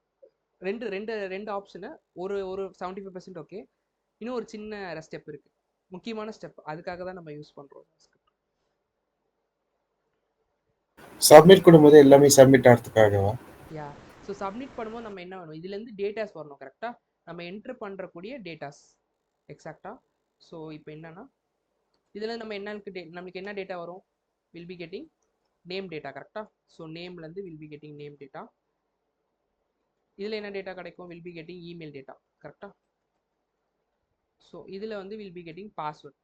ரெண்டு ஆப்ஷனு, ஒரு 75% ஓகே, இன்னும் ஒரு சின்ன ஸ்டெப் இருக்குது, முக்கியமான ஸ்டெப், அதுக்காக தான் நம்ம யூஸ் பண்ணுறோம். சப்மிட் பண்ணும்போது எல்லாமே சப்மிட் ஆகிறதுக்காகவா? யா, ஸோ சப்மிட் பண்ணும்போது நம்ம என்ன வேணும், இதுலேருந்து டேட்டாஸ் வரணும் கரெக்டாக, நம்ம என்ட்ரு பண்ணுறக்கூடிய டேட்டாஸ் எக்ஸாக்டாக. ஸோ இப்போ என்னன்னா இதில் நம்ம நம்மளுக்கு என்ன டேட்டா வரும், will be getting name data கரெக்டாக. ஸோ நேம்லேருந்து will be getting name data. இதில் என்ன டேட்டா கிடைக்கும், will be getting email data கரெக்டாக. ஸோ இதில் வந்து will be getting password.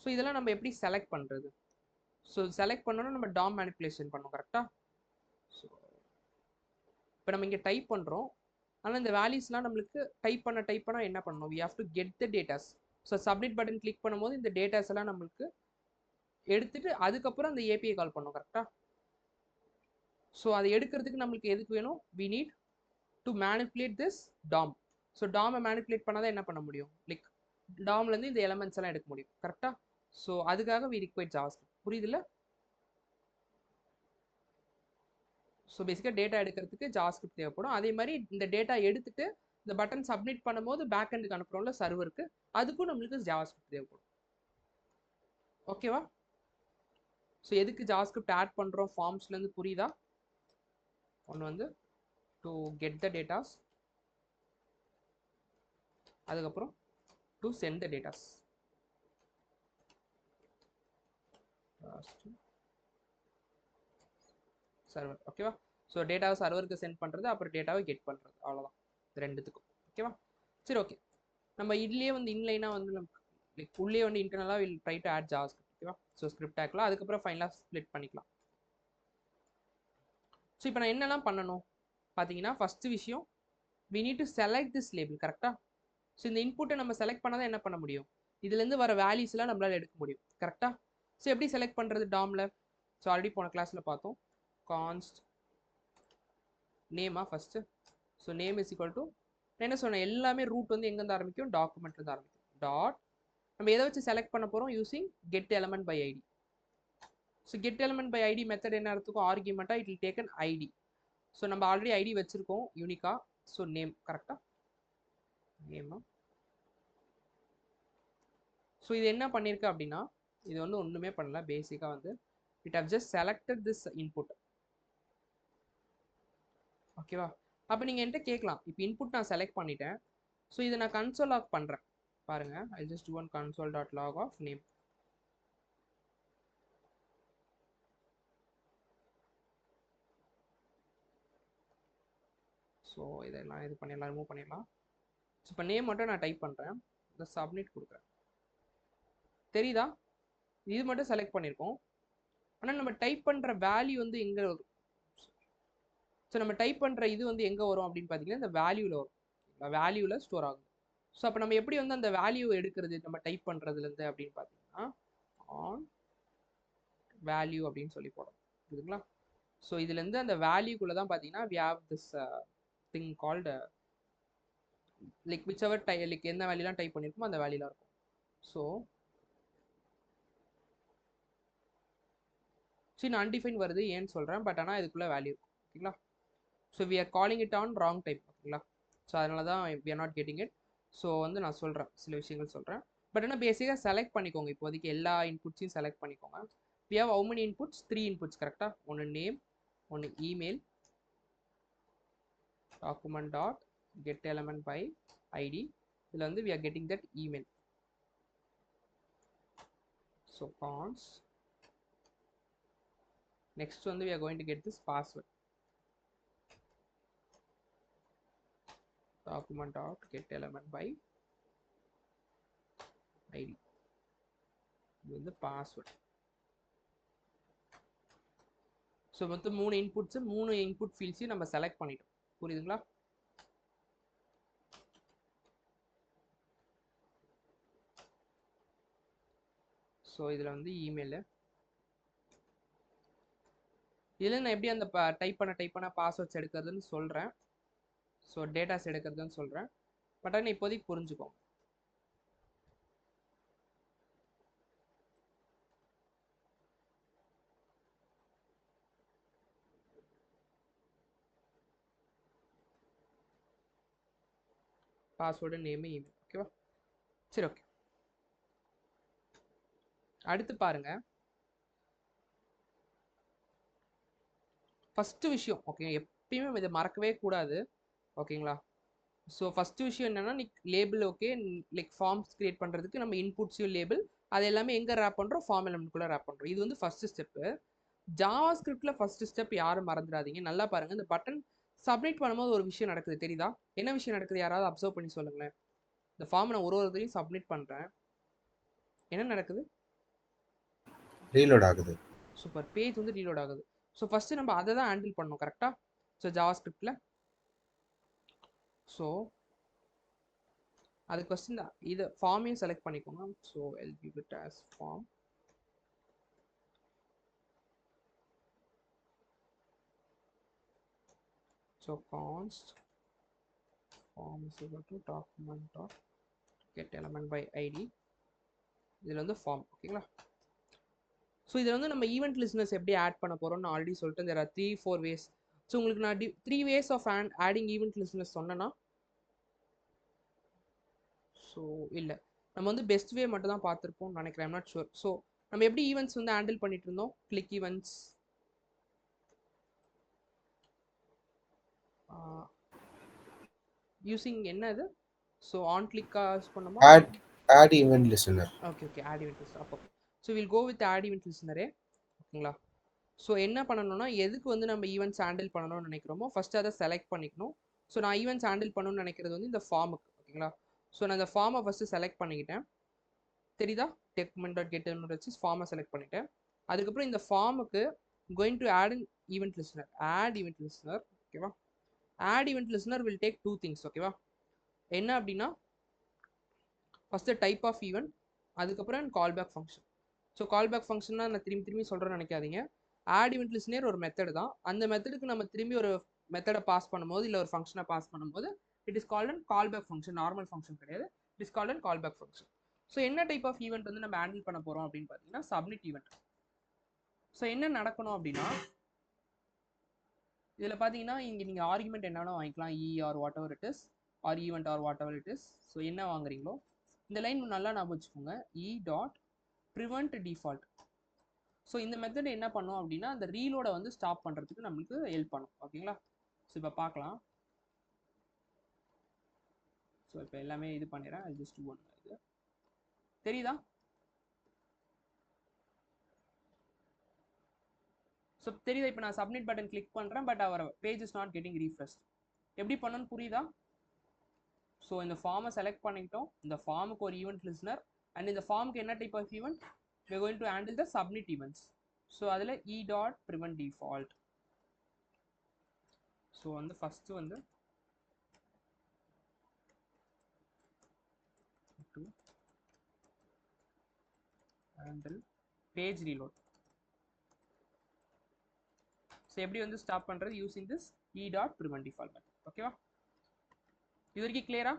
So இதெல்லாம் நம்ம எப்படி செலக்ட் பண்ணுறது? ஸோ செலக்ட் பண்ணோன்னா நம்ம டாம் மேனிப்புலேஷன் பண்ணோம் கரெக்டாக. ஸோ இப்போ நம்ம இங்கே டைப் பண்ணுறோம், ஆனால் இந்த வேல்யூஸ்லாம் நம்மளுக்கு டைப் பண்ண என்ன பண்ணணும், we have to get the datas. So submit button click பண்ணும்போது இந்த டேட்டாஸ் எல்லாம் நம்மளுக்கு எடுத்துட்டு அதுக்கப்புறம் அந்த ஏபிஐ கால் பண்ணோம் கரெக்டாக. ஸோ அதை எடுக்கிறதுக்கு நம்மளுக்கு எதுக்கு வேணும், we need to manipulate this DOM. So டாமை மேனிப்புலேட் பண்ணாதான் என்ன பண்ண முடியும், லைக் டாம்லேருந்து இந்த எலமெண்ட்ஸ் எல்லாம் எடுக்க முடியும் கரெக்டாக. ஸோ அதுக்காக வி ரிக்வயர் ஜாவாஸ்கிரிப்ட். புரியுதுல்ல? ஸோ பேசிக்காக டேட்டா எடுக்கிறதுக்கு ஜாவாஸ்கிரிப்ட் தேவைப்படும். அதே மாதிரி இந்த டேட்டா எடுத்துட்டு இந்த பட்டன் சப்மிட் பண்ணும்போது பேக் எண்டுக்கு அனுப்புறோம்ல சர்வருக்கு, அதுக்கும் நம்மளுக்கு ஜாவாஸ்கிரிப்ட் தேவைப்படும். ஓகேவா? ஸோ எதுக்கு ஜாவாஸ்கிரிப்ட் ஆட் பண்ணுறோம் ஃபார்ம்ஸ்லேருந்து புரியுதா? ஒன்று வந்து டு கெட் த டேட்டாஸ், அதுக்கப்புறம் to send the datas. Server. ஓகேவா? ஸோ டேட்டாவை சர்வருக்கு சென்ட் பண்ணுறது, அப்புறம் டேட்டாவை கெட் பண்ணுறது, அவ்வளோதான் ரெண்டுத்துக்கும். ஓகேவா? சரி, ஓகே. நம்ம இதுலேயே வந்து இன்லைனாக வந்து நமக்கு லைக் உள்ளே வந்து இன்டர்னலாக will try to add JavaScript. ஓகேவா? ஸோ ஸ்கிரிப்ட் ஆக்கலாம், அதுக்கப்புறம் ஃபைனலாக ஸ்ப்ளிட் பண்ணிக்கலாம். ஸோ இப்போ நான் என்னெல்லாம் பண்ணணும் பார்த்தீங்கன்னா, ஃபஸ்ட்டு விஷயம் we need to select this label கரெக்டாக. ஸோ இந்த இன்புட்டை நம்ம செலக்ட் பண்ணாதான் என்ன பண்ண முடியும், இதுலேருந்து வர வேல்யூஸ்லாம் நம்மளால் எடுக்க முடியும் கரெக்டாக. ஸோ எப்படி செலக்ட் பண்ணுறது டாமில்? ஸோ ஆல்ரெடி போன கிளாஸில் பார்த்தோம், கான்ஸ்ட் நேமா first. So name is equal to என்ன சொன்னேன், எல்லாமே ரூட் வந்து எங்கேருந்து ஆரம்பிக்கும், டாக்குமெண்ட்லேருந்து ஆரம்பிக்கும். டாட் நம்ம எதை வச்சு செலக்ட் பண்ண போகிறோம், using get element by ID. So get element by ID method என்ன எடுத்துக்கும், ஆர்கியூமெண்ட்டாக it will take an ID. So நம்ம ஆல்ரெடி ஐடி வச்சுருக்கோம் யூனிக்கா. ஸோ நேம் கரெக்டாக நேமா. ஸோ இது என்ன பண்ணியிருக்கு அப்படின்னா, இது வந்து ஒன்றுமே பண்ணல, பேசிக்காக வந்து it have just selected this input. ஓகேவா? அப்போ நீங்கள் என்கிட்ட கேட்கலாம், இப்போ இன்புட் நான் செலக்ட் பண்ணிட்டேன், ஸோ இதை நான் கன்சோல் லாக் பண்ணுறேன் பாருங்க. I just one console dot log of name. So இதெல்லாம் இது பண்ணிடலாம், ரிமூவ் பண்ணிடலாம். ஸோ இப்போ நேம் மட்டும் நான் டைப் பண்ணுறேன், இந்த சப்மிட் கொடுக்குறேன். தெரியுதா? இது மட்டும் செலக்ட் பண்ணியிருக்கோம். ஆனால் நம்ம டைப் பண்ணுற வேல்யூ வந்து எங்கே வரும்? ஸோ நம்ம டைப் பண்ணுற இது வந்து எங்கே வரும் அப்படின்னு பார்த்தீங்கன்னா இந்த வேல்யூவில் வரும். வேல்யூவில் ஸ்டோர் ஆகும். ஸோ அப்போ நம்ம எப்படி வந்து அந்த வேல்யூ எடுக்கிறது நம்ம டைப் பண்ணுறதுலேருந்து அப்படின்னு பார்த்தீங்கன்னா ஆன் வேல்யூ அப்படின்னு சொல்லி போடணும். புரியுதுங்களா? ஸோ இதுலேருந்து அந்த வேல்யூக்குள்ளே தான் பார்த்தீங்கன்னா we have this thing called like whichever like எந்த வேல்யூலாம் டைப் பண்ணியிருக்கோமோ அந்த வேல்யூலாம் இருக்கும். ஸோ நான் அன்டிஃபைன் வருது ஏன்னு சொல்கிறேன், பட் ஆனால் இதுக்குள்ளே வேல்யூ இருக்கும். ஓகேங்களா? So we are calling it on wrong type. ஓகேங்களா? ஸோ அதனால தான் we are not getting it. So வந்து நான் சொல்கிறேன், சில விஷயங்கள் சொல்கிறேன். பட் ஆனால் பேசிக்காக செலக்ட் பண்ணிக்கோங்க. இப்போதைக்கு எல்லா இன்புட்ஸையும் செலக்ட் பண்ணிக்கோங்க. we have how many inputs? 3 inputs கரெக்டாக. ஒன்று நேம், ஒன்று email, document dot get element by id. இதில் வந்து we are getting that email. so cons next வந்து we are going to get this password. document dot get element by id. இது வந்து password. So மொத்தம் 3 inputs, 3 input ஃபீல்ட்ஸையும் நம்ம select பண்ணிட்டோம். புரியுதுங்களா? So இதில் வந்து இமெயிலு, இதில் நான் எப்படி அந்த டைப் பண்ண பாஸ்வேர்ட்ஸ் எடுக்கிறதுன்னு சொல்கிறேன். ஸோ டேட்டாஸ் எடுக்கிறதுன்னு சொல்கிறேன். பட் ஆனால் இப்போதைக்கு புரிஞ்சுக்கோங்க. Password, name, email. ஓகேவா? சரி, ஓகே. அடுத்து பாருங்க, ஃபஸ்ட்டு விஷயம் ஓகே, எப்பயுமே இதை மறக்கவே கூடாது. ஓகேங்களா? ஸோ ஃபஸ்ட்டு விஷயம் என்னென்னா label. Okay, like forms create பண்ணுறதுக்கு நம்ம இன்புட்ஸையும் லேபிள் அது எல்லாமே எங்கே ரேப் பண்ணுறோம்? ஃபார்ம் எலிமெண்ட்குள்ளே ரேப் பண்ணுறோம். இது வந்து ஃபஸ்ட்டு ஸ்டெப்பு. ஜாவா ஸ்கிரிப்டில் ஃபஸ்ட்டு ஸ்டெப் யாரும் மறந்துடாதீங்க. நல்லா பாருங்கள், இந்த பட்டன் சப்மிட் பண்ணும்போது ஒரு விஷயம் நடக்குது தெரியுதா? என்ன விஷயம் நடக்குது? யாராவது அப்சர்வ் பண்ணி சொல்லுங்களேன். இந்த ஃபார்ம் நான் ஒரு ஒருத்தையும் சப்மிட் பண்ணுறேன், என்ன நடக்குது? ரீலோட் ஆகுது. சூப்பர், பேஜ் வந்து ரீலோட் ஆகுது. ஸோ ஃபஸ்ட்டு நம்ம அதை தான் ஹேண்டில் பண்ணணும் கரெக்டாக. ஸோ ஜாவா ஸ்கிரிப்டில் ஸோ அதுக்கு ஃபஸ்ட்டு இந்த இதை ஃபார்மையும் செலக்ட் பண்ணிக்கோங்க. So I'll give it as form. So const form is equal to document dot get element by id. இதில் வந்து ஃபார்ம். ஓகேங்களா? ஸோ இதில் வந்து நம்ம ஈவெண்ட் லிஸ்னஸ் எப்படி ஆட் பண்ண போகிறோம்னு ஆல்ரெடி சொல்லிட்டு there are 3-4 ways. ஸோ உங்களுக்கு நான் 3 ways of adding event listeners சொன்னேன்னா, ஸோ இல்லை நம்ம வந்து பெஸ்ட் வே மட்டும் தான் பார்த்துருப்போம் நினைக்கிறேன். Not sure. ஸோ நம்ம எப்படி ஈவெண்ட்ஸ் வந்து ஹேண்டில் பண்ணிட்டு இருந்தோம்? கிளிக் ஈவெண்ட்ஸ், யூசிங் என்னது? ஸோ ஆன் கிளிக்காக பண்ணுமா? Add event listener. Okay, add event listener. அப்போ so will go with add event லிஸ்னரே. ஓகேங்களா? ஸோ என்ன பண்ணணும்னா, எதுக்கு வந்து நம்ம ஈவெண்ட்ஸ் ஹேண்டில் பண்ணணும்னு நினைக்கிறோமோ ஃபஸ்ட்டு அதை செலக்ட் பண்ணிக்கணும். ஸோ நான் ஈவெண்ட்ஸ் ஹேண்டில் பண்ணணும்னு நினைக்கிறது வந்து இந்த ஃபார்முக்கு. ஓகேங்களா? ஸோ நான் இந்த ஃபார்மை ஃபஸ்ட்டு செலக்ட் பண்ணிக்கிட்டேன். தெரியுதா? document dot get element வச்சு ஃபார்மை செலக்ட் பண்ணிட்டேன். அதுக்கப்புறம் இந்த ஃபார்முக்கு going to add event listener. Add event listener. ஓகேவா? Add event listener will take 2 things. ஓகேவா? என்ன அப்படின்னா, ஃபஸ்ட்டு டைப் ஆஃப் ஈவெண்ட், அதுக்கப்புறம் call back function. So call back ஃபங்க்ஷன்னா நான் திரும்பி சொல்கிறேன்னு நினைக்காதீங்க. ஆட் ஈவெண்ட் லிஸ்னர் ஒரு மெத்தட் தான். அந்த மெத்தடுக்கு நம்ம திரும்பி ஒரு மெத்தடை பாஸ் பண்ணும்போது இல்லை ஒரு ஃபங்க்ஷனை பாஸ் பண்ணும்போது it is called and call back function. Normal function கிடையாது, it is called and call back function. So என்ன டைப் ஆஃப் ஈவெண்ட் வந்து நம்ம ஹேண்டில் பண்ண போகிறோம் அப்படின்னு பார்த்தீங்கன்னா சப்மிட் ஈவெண்ட். ஸோ என்ன நடக்கணும் அப்படின்னா, இதில் பார்த்தீங்கன்னா இங்கே நீங்கள் ஆர்குமெண்ட் என்னென்னா வாங்கிக்கலாம், e or whatever it is, or event or whatever it is. So என்ன வாங்குறீங்களோ இந்த லைன் நல்லா ஞாபகம் வச்சுக்கோங்க. E dot prevent default. So இந்த மெத்தட் என்ன பண்ணும் அப்படின்னா அந்த ரீலோட வந்து ஸ்டாப் பண்ணுறதுக்கு நம்மளுக்கு ஹெல்ப் பண்ணும். ஓகேங்களா? ஸோ இப்போ பார்க்கலாம். ஸோ இப்போ எல்லாமே இது பண்ணிடுறேன். அது ஜஸ்ட் ஒன் இது தெரியுதா? ஸோ தெரியுதா? இப்போ நான் சப்மிட் பட்டன் கிளிக் பண்ணுறேன், but our page is not getting refresh. எப்படி பண்ணணும்னு புரியுதா? ஸோ இந்த ஃபார்மை செலக்ட் பண்ணிக்கிட்டோம். இந்த ஃபார்முக்கு ஒரு ஈவெண்ட் லிஸ்னர், அண்ட் இந்த ஃபார்முக்கு என்ன type of event? we are going to handle the submit events. So அதில் e.prevent default. ஸோ வந்து ஃபஸ்ட்டு வந்து to handle page reload. So எப்படி வந்து ஸ்டாப் பண்ணுறது? Using this e.prevent default method. ஓகேவா? இது வரைக்கும் கிளியரா?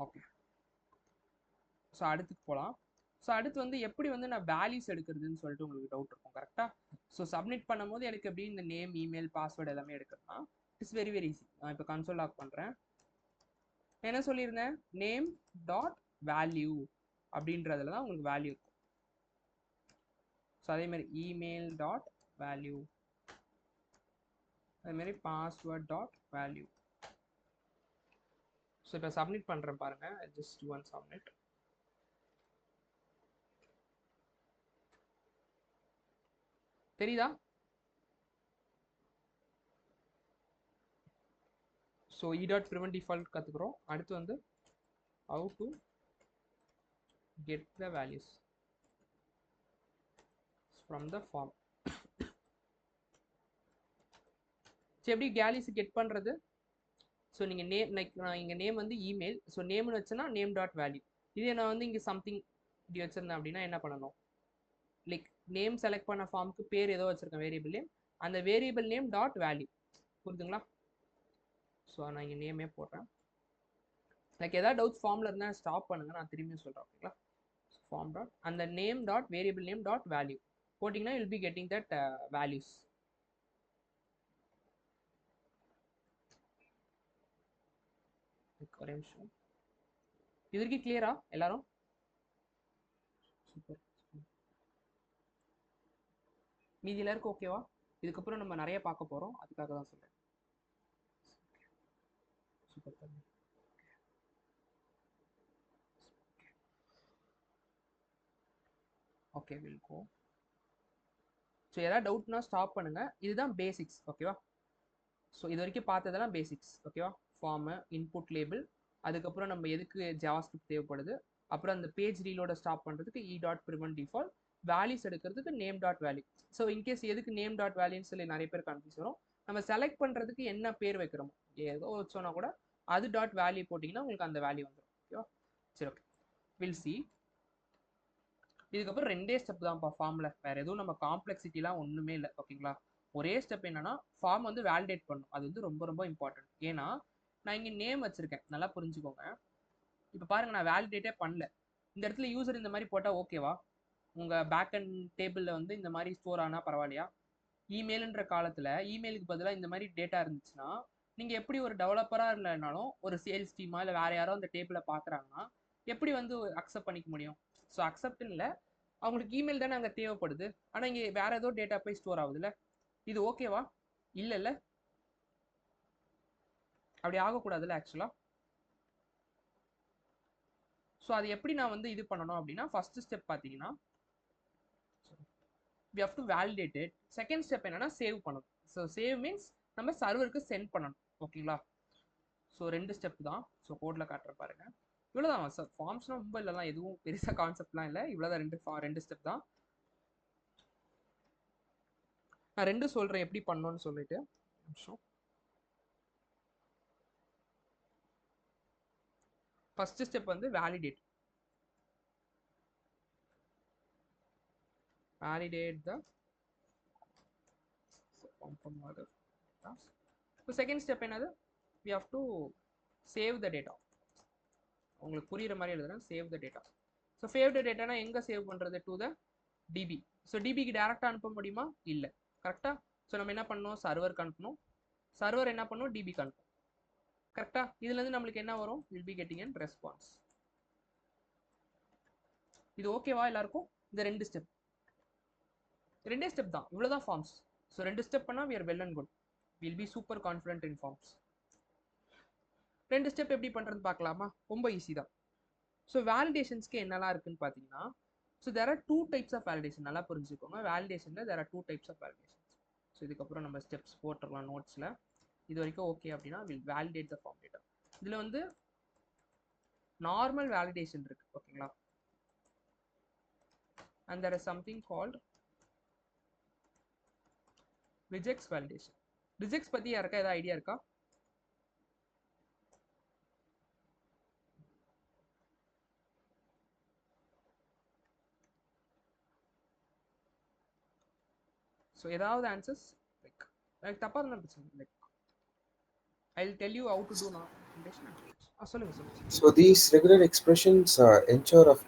ஓகே. ஸோ அடுத்துக்கு போகலாம். ஸோ அடுத்து வந்து எப்படி வந்து நான் வேல்யூஸ் எடுக்கிறதுன்னு சொல்லிட்டு உங்களுக்கு டவுட் இருக்கும், கரெக்டாக? ஸோ சப்மிட் பண்ணும்போது எனக்கு எப்படி இந்த நேம், இமெயில், பாஸ்வேர்டு எல்லாமே எடுக்கணும்னா இட்ஸ் வெரி ஈஸி. நான் இப்போ கன்சோல் லாக் பண்ணுறேன். என்ன சொல்லியிருந்தேன்? நேம் டாட் வேல்யூ அப்படின்றதுல தான் உங்களுக்கு வேல்யூ இருக்கும். ஸோ அதேமாதிரி இமெயில் டாட் வேல்யூ, அதேமாதிரி பாஸ்வேர்ட் டாட் வேல்யூ. ஸோ இப்போ சப்மிட் பண்ணுறேன் பாருங்கள். Just one submit. தெரியுதா? ஸோ e.prevent default கற்றுக்குறோம். அடுத்து வந்து how to get the values from the form. So எப்படி வேல்யூஸ் கெட் பண்ணுறது? ஸோ நீங்கள் நேம், லைக் நான் இங்கே நேம் வந்து இமெயில், ஸோ நேம்னு வச்சேன்னா நேம் டாட் வேல்யூ. இதே நான் வந்து இங்கே சம்திங் இப்படி வச்சுருந்தேன் அப்படின்னா என்ன பண்ணணும்? லைக் நேம் செலக்ட் பண்ண ஃபார்முக்கு பேர் ஏதோ வச்சுருக்கேன், வேரியபிள் நேம், அந்த வேரியபிள் நேம் டாட் வேல்யூ. புரியுதுங்களா? ஸோ நான் இங்கே நேமே போடுறேன். லைக் ஏதாவது டவுட்ஸ் ஃபார்மில் இருந்தால் ஸ்டாப் பண்ணுங்கள், நான் திரும்பியும் சொல்கிறேன். ஓகேங்களா? ஃபார்ம் டாட் அந்த name dot variable name dot value போட்டிங்கன்னா will be getting that values. ஒரே நிமிஷம். இது வரைக்கும் கிளியரா எல்லாரும்? சூப்பர். மீதி எல்லாருக்கும் ஓகேவா? இதுக்கப்புறம் நம்ம நிறைய பார்க்க போகிறோம், அதுக்காக தான் சொல்கிறேன். Super. Okay, will go. So ஏதாவது டவுட்னா ஸ்டாப் பண்ணுங்கள். இதுதான் பேசிக்ஸ், ஓகேவா? ஸோ இது வரைக்கும் பார்த்ததெல்லாம் பேசிக்ஸ், ஓகேவா? ஃபார்மு, இன்புட் லேபிள், அதுக்கப்புறம் நம்ம எதுக்கு ஜாவாஸ்கிரிப்ட் தேவைப்படுது, அப்புறம் அந்த பேஜ் ரீலோட ஸ்டாப் பண்ணுறதுக்கு e.prevent default, வேல்யூஸ் எடுக்கிறதுக்கு name dot value. So in case எதுக்கு நேம் டாட் வேல்யூன்னு சொல்லி நிறைய பேர் கன்ஃபியூஸ் வரும். நம்ம செலக்ட் பண்ணுறதுக்கு என்ன பேர் வைக்கிறோமோ, ஏதோ வச்சோன்னா கூட அது டாட் வேல்யூ போட்டிங்கன்னா உங்களுக்கு அந்த வேல்யூ வந்துடும். ஓகேவா? சரி, ஓகே, வில் சி. இதுக்கப்புறம் ரெண்டே ஸ்டெப் தான்ப்பா ஃபார்மில், வேறு எதுவும் நம்ம காம்ப்ளெக்சிட்டிலாம் ஒன்றுமே இல்லை. ஓகேங்களா? ஒரே ஸ்டெப் என்னன்னா, ஃபார்ம் வந்து வேலிடேட் பண்ணணும். அது வந்து ரொம்ப ரொம்ப இம்பார்ட்டன்ட். ஏன்னா நான் இங்கே நேம் வச்சுருக்கேன், நல்லா புரிஞ்சுக்கோங்க. இப்போ பாருங்கள், நான் வேலிடேட்டே பண்ணல. இந்த இடத்துல யூசர் இந்த மாதிரி போட்டால் ஓகேவா? உங்கள் பேக் அண்ட் டேபிளில் வந்து இந்த மாதிரி ஸ்டோர் ஆனால் பரவாயில்லையா? இமெயிலுன்ற காலத்தில் இமெயிலுக்கு பதிலாக இந்த மாதிரி டேட்டா இருந்துச்சுன்னா, நீங்கள் எப்படி ஒரு டெவலப்பராக இல்லைனாலும் ஒரு சேல்ஸ் டீமா இல்லை வேறு யாரோ அந்த டேபிளை பார்க்குறாங்கன்னா எப்படி வந்து அக்செப்ட் பண்ணிக்க முடியும்? ஸோ அக்செப்ட்னு இல்லை, அவங்களுக்கு இமெயில் தானே அங்கே தேவைப்படுது. ஆனால் இங்கே வேறு ஏதோ டேட்டா போய் ஸ்டோர் ஆகுதுல்ல, இது ஓகேவா? இல்லைல்ல, அப்படி ஆகக்கூடாதுல்ல ஆக்சுவலாக. ஸோ அது எப்படி நான் வந்து இது பண்ணணும் அப்படின்னா, ஃபர்ஸ்ட் ஸ்டெப் பார்த்தீங்கன்னா we have to validate it. Second step என்னன்னா சேவ் பண்ணணும். ஸோ சேவ் மீன்ஸ் நம்ம சர்வருக்கு சென்ட் பண்ணணும். ஓகேங்களா? ஸோ ரெண்டு ஸ்டெப் தான். ஸோ கோடில் காட்டுற பாருங்க. இவ்வளோதான் சார். ஃபார்ம்ஸ்னால் ரொம்ப இல்லைலாம், எதுவும் பெருசாக கான்செப்ட்லாம் இல்லை. இவ்வளோதான், ரெண்டு ஸ்டெப் தான். நான் ரெண்டு சொல்கிறேன் எப்படி பண்ணணும்னு சொல்லிட்டு. நிமிஷம். ஃபர்ஸ்ட் ஸ்டெப் வந்து validate the so second step என்னது? we have to save the data. உங்களுக்கு புரியுற மாதிரி எழுதுறேன், save the data. So save the data எங்கே சேவ் பண்ணுறது? to the db. ஸோ டிபிக்கு டேரெக்டாக அனுப்ப முடியுமா? இல்லை, கரெக்டாக. ஸோ நம்ம என்ன பண்ணணும்? சர்வருக்கு அனுப்பணும். சர்வர் என்ன பண்ணணும்? டிபிக்கு அனுப்பணும். கரெக்டாக. இதுலேருந்து நம்மளுக்கு என்ன வரும்? will be getting an response. இது ஓகேவா எல்லாருக்கும்? இந்த ரெண்டு ஸ்டெப். 2 ஸ்டெப் தான், இவ்வளவுதான் ஃபார்ம்ஸ். ஸோ 2 ஸ்டெப் பண்ணா we are well and good, we'll be super confident in forms. 2 step எப்படி பண்றது பார்க்கலாமா? ரொம்ப ஈஸி தான். ஸோ வேலிடேஷன்ஸ்க்கு என்னெல்லாம் இருக்குன்னு பார்த்தீங்கன்னா, so there are 2 types of validation. நல்லா புரிஞ்சுக்கோங்க, வேலிடேஷன்ல there are 2 types of validations. So இதுக்கப்புறம் நம்ம ஸ்டெப்ஸ் போட்டுடலாம் நோட்ஸில். இது வரைக்கும் ஓகே அப்படின்னா will validate the form data. இதில் வந்து நார்மல் வேலிடேஷன் இருக்கு, ஓகேங்களா? and there is something called regex validation. regex பத்தி யாருக்கா ஏதாவது ஐடியா இருக்கா? ஸோ ஏதாவது ஆன்சர்ஸ் லைக் தப்பா இருந்தா பிரச்சனை like I'll tell you how to do now. சொல்லுங்க சொல்லுங்க. So these regular expressions ensure of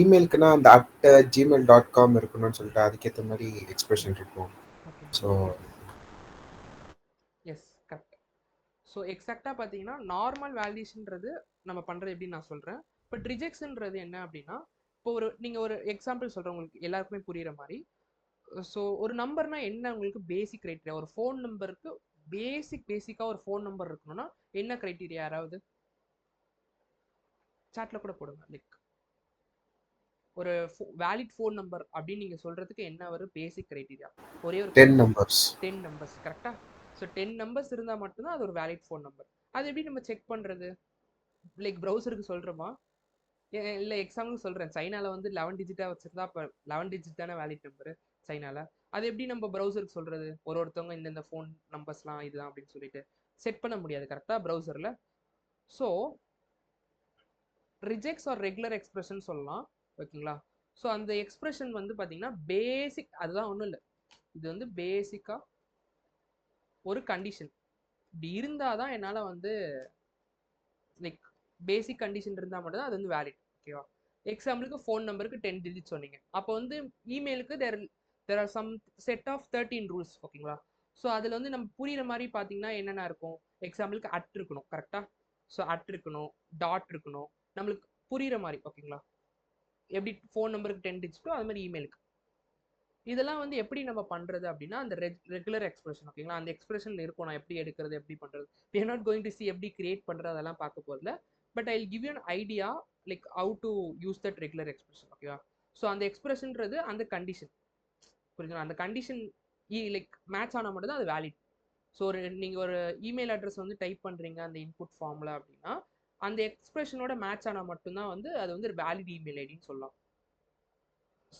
emailக்குனா அந்த @gmail.com இருக்கணும்னு சொல்லிட்டு அதுக்கேற்ற மாதிரி எக்ஸ்பிரஷன் இருக்கும். So yes correct. ஸோ எக்ஸாக்டாக பார்த்தீங்கன்னா நார்மல் வேலிடேஷன்றது நம்ம பண்ணுறது எப்படின்னு நான் சொல்கிறேன். பட் ரிஜெக்ஷன்றது என்ன அப்படின்னா, இப்போ நீங்கள் ஒரு எக்ஸாம்பிள் சொல்கிறேன் உங்களுக்கு எல்லாருக்குமே புரியுற மாதிரி. ஸோ ஒரு நம்பர்னா என்ன உங்களுக்கு பேசிக் க்ரைட்டீரியா? ஒரு ஃபோன் நம்பருக்கு பேசிக்காக ஒரு ஃபோன் நம்பர் இருக்கணும்னா என்ன க்ரைட்டீரியா? யாராவது சாட்ல கூட போடுங்க. லைக் ஒரு வேலிட் ஃபோன் நம்பர் அப்படின்னு நீங்கள் சொல்கிறதுக்கு என்ன ஒரு பேசிக் க்ரைட்டீரியா? ஒரே ஒரு 10 நம்பர்ஸ் கரெக்டாக. ஸோ 10 நம்பர்ஸ் இருந்தால் மட்டும்தான் அது ஒரு வேலிட் ஃபோன் நம்பர். அது எப்படி நம்ம செக் பண்ணுறது? லைக் ப்ரௌசருக்கு சொல்கிறோமா? இல்லை எக்ஸாம்பிள் சொல்கிறேன், சைனாவில் வந்து 11 டிஜிட்டாக வச்சுருந்தா அப்போ 11 டிஜிட் தானே வேலிட் நம்பரு சைனாவில். அது எப்படி நம்ம ப்ரௌசருக்கு சொல்கிறது? ஒருத்தவங்க இந்தந்த ஃபோன் நம்பர்ஸ்லாம் இதுதான் அப்படின்னு சொல்லிட்டு செட் பண்ண முடியாது கரெக்டாக ப்ரௌசரில். So regex or regular expression சொல்லலாம், ஓகேங்களா? ஸோ அந்த எக்ஸ்பிரஷன் வந்து பார்த்தீங்கன்னா பேசிக், அதுதான் ஒன்றும் இல்லை, இது வந்து பேசிக்காக ஒரு கண்டிஷன். இப்படி இருந்தால் தான் என்னால் வந்து லைக் பேசிக் கண்டிஷன் இருந்தால் மட்டும்தான் அது வந்து வேலிட், ஓகேவா? எக்ஸாம்பிளுக்கு ஃபோன் நம்பருக்கு 10 டிஜிட் சொன்னீங்க, அப்போ வந்து இமெயிலுக்கு there are some set of 13 rules, ஓகேங்களா? ஸோ அதில் வந்து நம்ம புரியுற மாதிரி பார்த்தீங்கன்னா என்னென்ன இருக்கும்? எக்ஸாம்பிளுக்கு அட் இருக்கணும் கரெக்டாக. ஸோ அட் இருக்கணும், டாட் இருக்கணும், நம்மளுக்கு புரியுற மாதிரி, ஓகேங்களா? எப்படி ஃபோன் நம்பருக்கு 10 டிஜிட்டோ அது மாதிரி இமெயிலுக்கு. இதெல்லாம் வந்து எப்படி நம்ம பண்ணுறது அப்படின்னா அந்த ரெகுலர் எக்ஸ்பிரஷன், ஓகேங்களா? அந்த எக்ஸ்பிரஷன் இருக்கும், நான் எப்படி எடுக்கிறது எப்படி பண்ணுறது. we are not going to see எப்படி கிரியேட் பண்ணுறது அதெல்லாம் பார்க்க போகிறதுல. But I will give you an idea like how to use that regular expression, ஓகேவா? ஸோ அந்த எக்ஸ்பிரஷன்றது அந்த கண்டிஷன், புரியுதுங்களா? அந்த கண்டிஷன் லைக் மேட்ச் ஆனால் மட்டும் தான் அது வேலிட். ஸோ நீங்கள் ஒரு இமெயில் அட்ரஸ் வந்து டைப் பண்ணுறீங்க அந்த இன்புட் ஃபார்மில் அப்படின்னா அந்த எக்ஸ்பிரஷனோட மேட்ச் ஆனால் மட்டும்தான் வந்து அது வந்து வேலிட் இமெயில் ஐடின்னு சொல்லலாம்.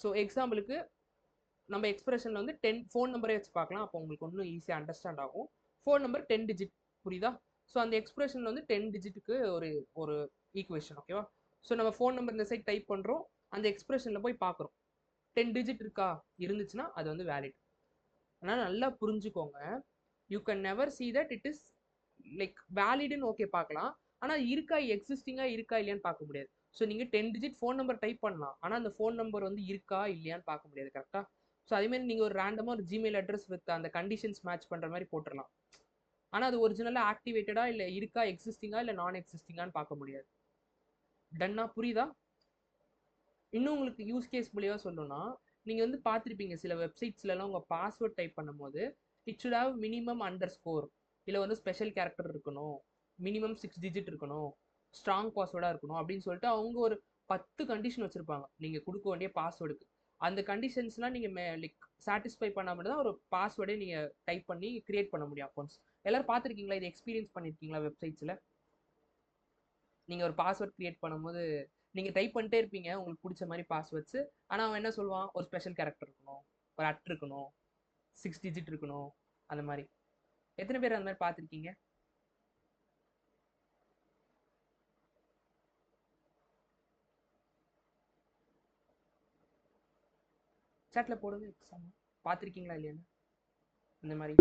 ஸோ எக்ஸாம்பிளுக்கு நம்ம எக்ஸ்பிரஷனில் வந்து 10 ஃபோன் நம்பரே வச்சு பார்க்கலாம், அப்போ உங்களுக்கு இன்னும் ஈஸியாக அண்டர்ஸ்டாண்ட் ஆகும். ஃபோன் நம்பர் 10 டிஜிட், புரியுதா? ஸோ அந்த எக்ஸ்பிரஷனில் வந்து 10 டிஜிட்டுக்கு ஒரு ஈக்குவேஷன், ஓகேவா? ஸோ நம்ம ஃபோன் நம்பர் இந்த சைட் டைப் பண்ணுறோம், அந்த எக்ஸ்பிரஷனில் போய் பார்க்குறோம் 10 டிஜிட் இருக்கா, இருந்துச்சுன்னா அது வந்து வேலிட். ஆனால் நல்லா புரிஞ்சுக்கோங்க, you can never see that it is like வேலிடுன்னு ஓகே பார்க்கலாம், ஆனால் இருக்கா எக்ஸிஸ்டிங்காக இருக்கா இல்லையான்னு பார்க்க முடியாது. ஸோ நீங்கள் 10 டிஜிட் ஃபோன் நம்பர் டைப் பண்ணலாம், ஆனால் அந்த ஃபோன் நம்பர் வந்து இருக்கா இல்லையான்னு பார்க்க முடியாது, கரெக்டாக? ஸோ அதேமாதிரி நீங்கள் ஒரு ரேண்டமாக ஒரு ஜிமெயில் அட்ரஸ் வித் அந்த கண்டிஷன்ஸ் மேட்ச் பண்ணுற மாதிரி போட்டுடலாம், ஆனால் அது ஒரிஜினலாக ஆக்டிவேட்டடா இல்லை இருக்கா எக்ஸிஸ்டிங்கா இல்லை நான் எக்ஸிஸ்டிங்கான்னு பார்க்க முடியாது. டன்னா, புரியுதா? இன்னும் உங்களுக்கு யூஸ் கேஸ் மூலியமாக சொல்லணும்னா, நீங்கள் வந்து பார்த்துருப்பீங்க சில வெப்சைட்ஸ்லாம் உங்கள் பாஸ்வேர்ட் டைப் பண்ணும்போது it should have minimum underscore, இல்லை வந்து ஸ்பெஷல் கேரக்டர் இருக்கணும், மினிமம் 6 டிஜிட் இருக்கணும், ஸ்ட்ராங் பாஸ்வேர்டாக இருக்கணும் அப்படின்னு சொல்லிட்டு அவங்க ஒரு 10 கண்டிஷன் வச்சுருப்பாங்க நீங்கள் கொடுக்க வேண்டிய பாஸ்வேர்டுக்கு. அந்த கண்டிஷன்ஸ்லாம் நீங்கள் லைக் சாட்டிஸ்ஃபை பண்ணால் மட்டும் தான் ஒரு பாஸ்வேர்டே நீங்கள் டைப் பண்ணி கிரியேட் பண்ண முடியும் அக்கௌண்ட்ஸ். எல்லாரும் பார்த்துருக்கீங்களா? இது எக்ஸ்பீரியன்ஸ் பண்ணியிருக்கீங்களா வெப்சைட்ஸில்? நீங்கள் ஒரு பாஸ்வேர்ட் கிரியேட் பண்ணும்போது நீங்கள் டைப் பண்ணிட்டே இருப்பீங்க உங்களுக்கு பிடிச்ச மாதிரி பாஸ்வேர்ட்ஸு, ஆனால் அவன் என்ன சொல்லுவான், ஒரு ஸ்பெஷல் கேரக்டர் இருக்கணும், ஒரு அட் இருக்கணும், 6 டிஜிட் இருக்கணும், அந்த மாதிரி. எத்தனை பேர் அந்த மாதிரி பார்த்துருக்கீங்க? சாட்டில் போடுங்க எக்ஸாம், பார்த்துருக்கீங்களா இல்லையான்னு இந்த மாதிரி.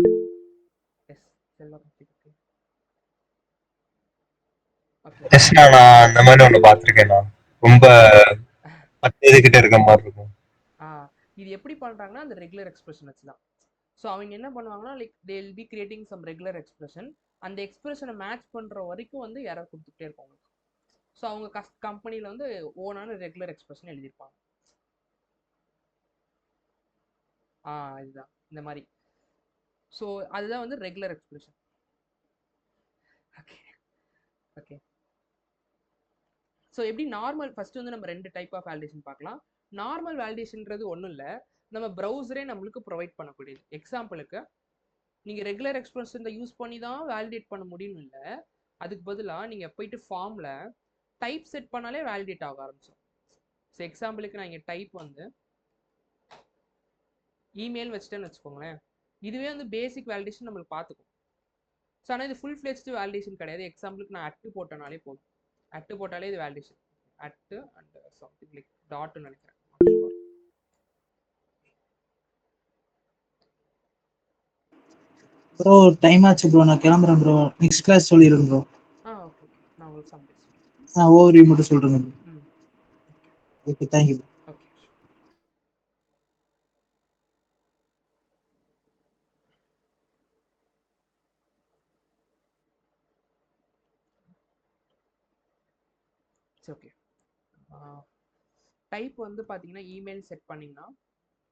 எஸ் செல்வா பார்த்துருக்கு. நான் அந்த மாதிரி ஒண்ணு பாத்திருக்கேன், ரொம்ப 10 இதுகிட்ட இருக்க மாதிரி இருக்கும். இது எப்படி பண்றாங்கன்னா அந்த ரெகுலர் எக்ஸ்பிரஷன் வச்சு தான். ஸோ அவங்க என்ன பண்ணுவாங்கன்னா like they will be creating some regular expression, அந்த எக்ஸ்பிரஷனை மேட்ச் பண்ற வரைக்கும் வந்து எரர் கொடுத்துட்டே இருக்கும் உங்களுக்கு. ஸோ அவங்க கம்பெனியில் வந்து ஓனான ரெகுலர் எக்ஸ்பிரஷன் எழுதியிருப்பாங்க. இதுதான் இந்த மாதிரி. ஸோ அதுதான் வந்து regular expression. Okay okay. So எப்படி நார்மல் ஃபர்ஸ்ட் வந்து நம்ம 2 டைப் ஆஃப் வேலிடேஷன் பார்க்கலாம். நார்மல் வேலிடேஷன்ன்றது ஒன்றும் இல்லை, நம்ம ப்ரௌசரே நம்மளுக்கு ப்ரொவைட் பண்ணக்கூடியது. எக்ஸாம்பிளுக்கு நீங்கள் ரெகுலர் எக்ஸ்பிரஷன் யூஸ் பண்ணி தான் வேலிடேட் பண்ண முடியும் இல்லை, அதுக்கு பதிலாக நீங்கள் போயிட்டு ஃபார்மில் டைப் செட் பண்ணாலே வேலிடேட் ஆக ஆரம்பிச்சோம். ஸோ எக்ஸாம்பிளுக்கு நான் இங்கே டைப் வந்து இமெயில் வச்சுட்டேன்னு வச்சுக்கோங்களேன், இதுவே வந்து பேசிக் வேலிடேஷன் நம்மளுக்கு பார்த்துக்கும். ஸோ ஆனால் இது ஃபுல் ஃப்ளெஜ்டு வேலிடேஷன் கிடையாது. எக்ஸாம்பிளுக்கு நான் அட்டு போட்டனாலே போதும், அட்டு போட்டாலே இது வேலிடேஷன். அட்டு அண்ட் சம்திங் லைக் டாட்னு நினைக்கிறேன். ப்ரோ டைம் ஆச்சு ப்ரோ, நான் கிளம்புறேன் ப்ரோ. நெக்ஸ்ட் கிளாஸ் சொல்லிடுங்க ப்ரோ. ஓகே நான் உங்களுக்கு சம்டைம்ஸ் ஓவர்வியூ மட்டும் சொல்றேன் bro. Okay thank you. Okay. Okay. Type வந்து பார்த்தீங்கன்னா இமெயில் செட் பண்ணிங்கன்னா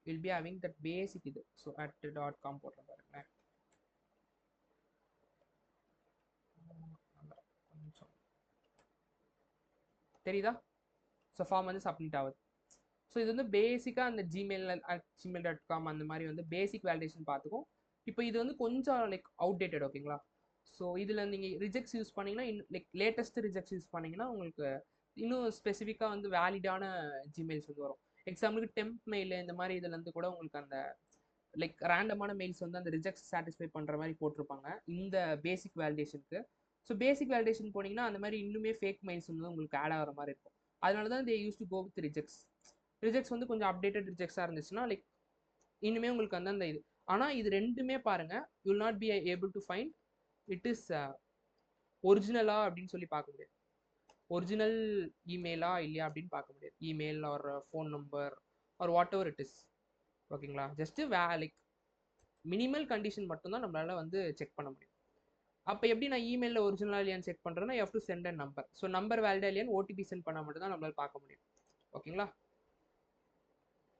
will be having that basic இது. ஸோ @.com போடுற பாருங்களேன். தெரியுதா? ஸோ ஃபார்ம் வந்து சப்மிட் ஆகுது. ஸோ இது வந்து பேசிக்காக அந்த gmail.com அந்த மாதிரி வந்து பேசிக் வேலிடேஷன் பார்த்துக்கும். இப்போ இது வந்து கொஞ்சம் லைக் அவுடேட்டட், ஓகேங்களா? ஸோ இதில் நீங்கள் ரிஜெக்ட்ஸ் யூஸ் பண்ணிங்கன்னா லைக் லேட்டஸ்ட் ரிஜெக்ட்ஸ் யூஸ் பண்ணிங்கன்னா உங்களுக்கு இன்னும் ஸ்பெசிஃபிக்காக வந்து வேலிடான ஜிமெயில்ஸ் வந்து வரும். எக்ஸாம்பிளுக்கு டெம்ப் மெயில் இந்த மாதிரி இதுலேருந்து கூட உங்களுக்கு அந்த லைக் ரேண்டமான மெயில்ஸ் வந்து அந்த ரிஜெக்ட்ஸ் சாட்டிஸ்ஃபை பண்ணுற மாதிரி போட்டிருப்பாங்க இந்த பேசிக் வேலிடேஷனுக்கு. ஸோ பேசிக் வேலிடேஷன் போனீங்கன்னா அந்த மாதிரி இன்னுமே ஃபேக் மெயில்ஸ் வந்து உங்களுக்கு ஆட் ஆகிற மாதிரி இருக்கும். அதனால தான் they use to go with regex வந்து கொஞ்சம் அப்டேட்டட் ரிஜெக்ட்ஸாக இருந்துச்சுன்னா லைக் இனிமே உங்களுக்கு வந்து அந்த இது. ஆனால் இது ரெண்டுமே பாருங்க, you will not be able to find it is ஒரிஜினலா அப்படின்னு சொல்லி பார்க்க முடியாது. ஒரிஜினல் இமெயிலா இல்லையா அப்படின்னு பார்க்க முடியாது. Email or phone number or whatever it is, ஓகேங்களா? ஜஸ்ட்டு லைக் மினிமல் கண்டிஷன் மட்டும்தான் நம்மளால வந்து செக் பண்ண முடியும். அப்போ எப்படி நான் இமெயிலில் ஒரிஜினலா இல்லையான்னு செக் பண்ணுறேன்னா, you have to send a number. So number வேலிடா இல்லையான்னு ஓடிபி சென்ட் பண்ணால் மட்டும் தான் நம்மளால பார்க்க முடியும், ஓகேங்களா?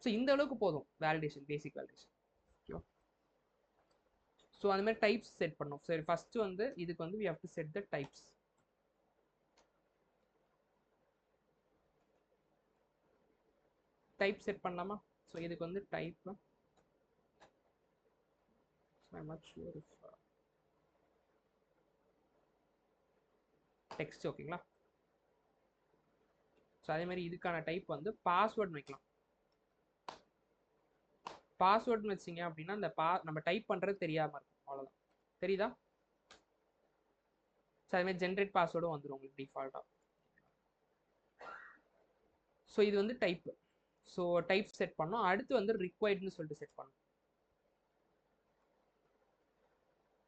ஸோ இந்த அளவுக்கு போதும் வேலிடேஷன், பேசிக் வேலிடேஷன். ஓகேவா? ஸோ அந்த மாதிரி டைப்ஸ் செட் பண்ணோம். சரி, ஃபர்ஸ்ட் வந்து இதுக்கு வந்து we have to set the types. Type set பண்ணலாமா? ஸோ இதுக்கு வந்து type I'm not sure if text, ஓகேங்களா? ஸோ அதே மாதிரி இதுக்கான டைப் வந்து பாஸ்வேர்ட் வைக்கலாம். பாஸ்வேர்ட் வச்சிங்க அப்படின்னா அந்த நம்ம டைப் பண்ணுறது தெரியாமல் இருக்கும், அவ்வளோதான். தெரியுதா? ஸோ அதே மாதிரி ஜென்ரேட் பாஸ்வேர்டும் வந்துடும் உங்களுக்கு டிஃபால்ட்டாக. ஸோ இது வந்து டைப். ஸோ டைப் செட் பண்ணோம். அடுத்து வந்து ரிக்வைர்டுன்னு சொல்லிட்டு செட் பண்ணோம்.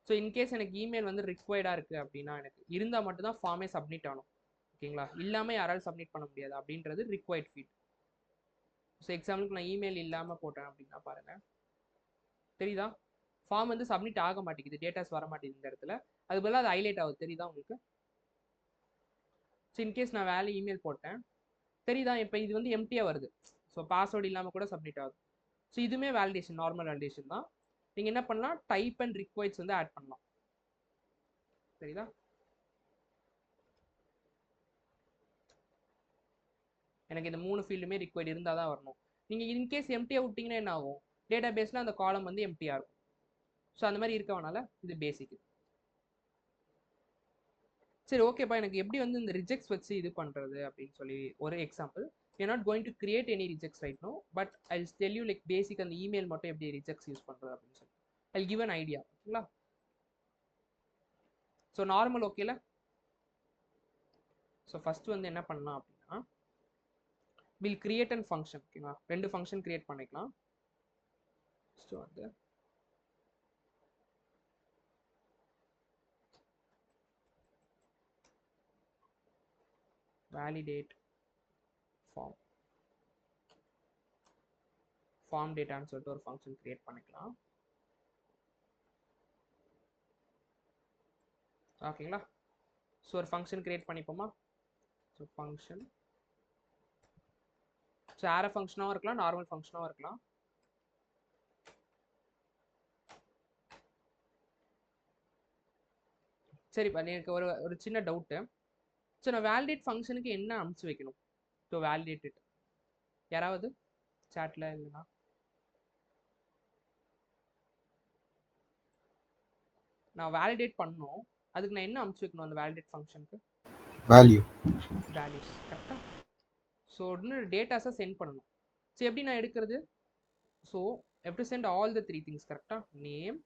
ஸோ இன்கேஸ் எனக்கு இமெயில் வந்து ரிக்வைர்டாக இருக்குது அப்படின்னா எனக்கு இருந்தால் மட்டும்தான் ஃபார்மே சப்மிட் ஆகணும், ஓகேங்களா? இல்லாமல் யாராலும் சப்மிட் பண்ண முடியாது அப்படின்றது ரிக்வைர்ட் ஃபீல்ட். ஸோ எக்ஸாம்பிளுக்கு நான் இமெயில் இல்லாமல் போட்டேன் அப்படின்னா பாருங்கள், தெரியுதா? ஃபார்ம் வந்து சப்மிட் ஆக மாட்டேங்குது, டேட்டாஸ் வர மாட்டேங்குது இந்த இடத்துல. அது பதிலாக அது ஹைலைட் ஆகுது, தெரியுதா உங்களுக்கு? ஸோ இன்கேஸ் நான் வேலை இமெயில் போட்டேன், தெரியுதா? இப்போ இது வந்து எம்டியாக வருது. ஸோ பாஸ்வேர்டு இல்லாமல் கூட சப்மிட் ஆகுது. ஸோ இதுவுமே வேலிடேஷன், நார்மல் வேலிடேஷன் தான். நீங்கள் என்ன பண்ணலாம், டைப் அண்ட் ரிக்வைர்ட்ஸ் வந்து ஆட் பண்ணலாம், சரிதா? எனக்கு இந்த 3 ஃபீல்டுமே ரிக்வைர்ட் இருந்தால் தான் வரணும். நீங்கள் இன்கேஸ் எம்டியாக விட்டிங்கன்னா என்ன ஆகும், டேட்டா பேஸில் அந்த காலம் வந்து எம்டியாக இருக்கும். ஸோ அந்த மாதிரி இருக்கவனால இது பேசிக். சரி, ஓகேப்பா, எனக்கு எப்படி வந்து இந்த ரிஜெக்ட்ஸ் வச்சு இது பண்ணுறது அப்படின்னு சொல்லி ஒரு எக்ஸாம்பிள். You not going to create any regex right no, but I will tell you like basic அந்த இமெயில் மட்டும் எப்படி ரிஜெக்ட்ஸ் யூஸ் பண்ணுறது அப்படின்னு சொல்லி I will give an idea, ஓகேங்களா? ஸோ நார்மல் ஓகேல. ஸோ ஃபர்ஸ்ட் வந்து என்ன பண்ணலாம் அப்படின்னா, வில் கிரியேட் அண்ட் ஃபங்க்ஷன், ஓகேங்களா? 2 ஃபங்க்ஷன் கிரியேட் பண்ணிக்கலாம். ஃபர்ஸ்ட் வந்து validate form dataன்னு சொல்லிட்டு ஒரு ஃபங்க்ஷன் கிரியேட் பண்ணிக்கலாம், ஓகேங்களா? ஸோ ஒரு ஃபங்க்ஷன் கிரியேட் பண்ணிப்போமா? ஸோ ஃபங்க்ஷன் ஸோ ஆர ஃபங்க்ஷனாகவும் இருக்கலாம், நார்மல் ஃபங்க்ஷனாகவும் இருக்கலாம். சரிப்பா, எனக்கு ஒரு ஒரு சின்ன டவுட்டு. ஸோ நான் வேலிடேட் ஃபங்க்ஷனுக்கு என்ன அனுப்பிச்சு வைக்கணும் டு வேலிடேட் இட்? யாராவது சாட்டில் இல்லைனா நான் வேலிடேட் பண்ணணும், அதுக்கு நான் என்ன அனுப்பிச்சு வைக்கணும் அந்த வேலிடேட் ஃபங்க்ஷனுக்கு? வேல்யூ. வேல்யூஸ் கரெக்டாக. ஸோ இன்னும் டேட்டாஸை சென்ட் பண்ணணும். ஸோ எப்படி நான் எடுக்கிறது? So have to send all the 3 things கரெக்டாக. Name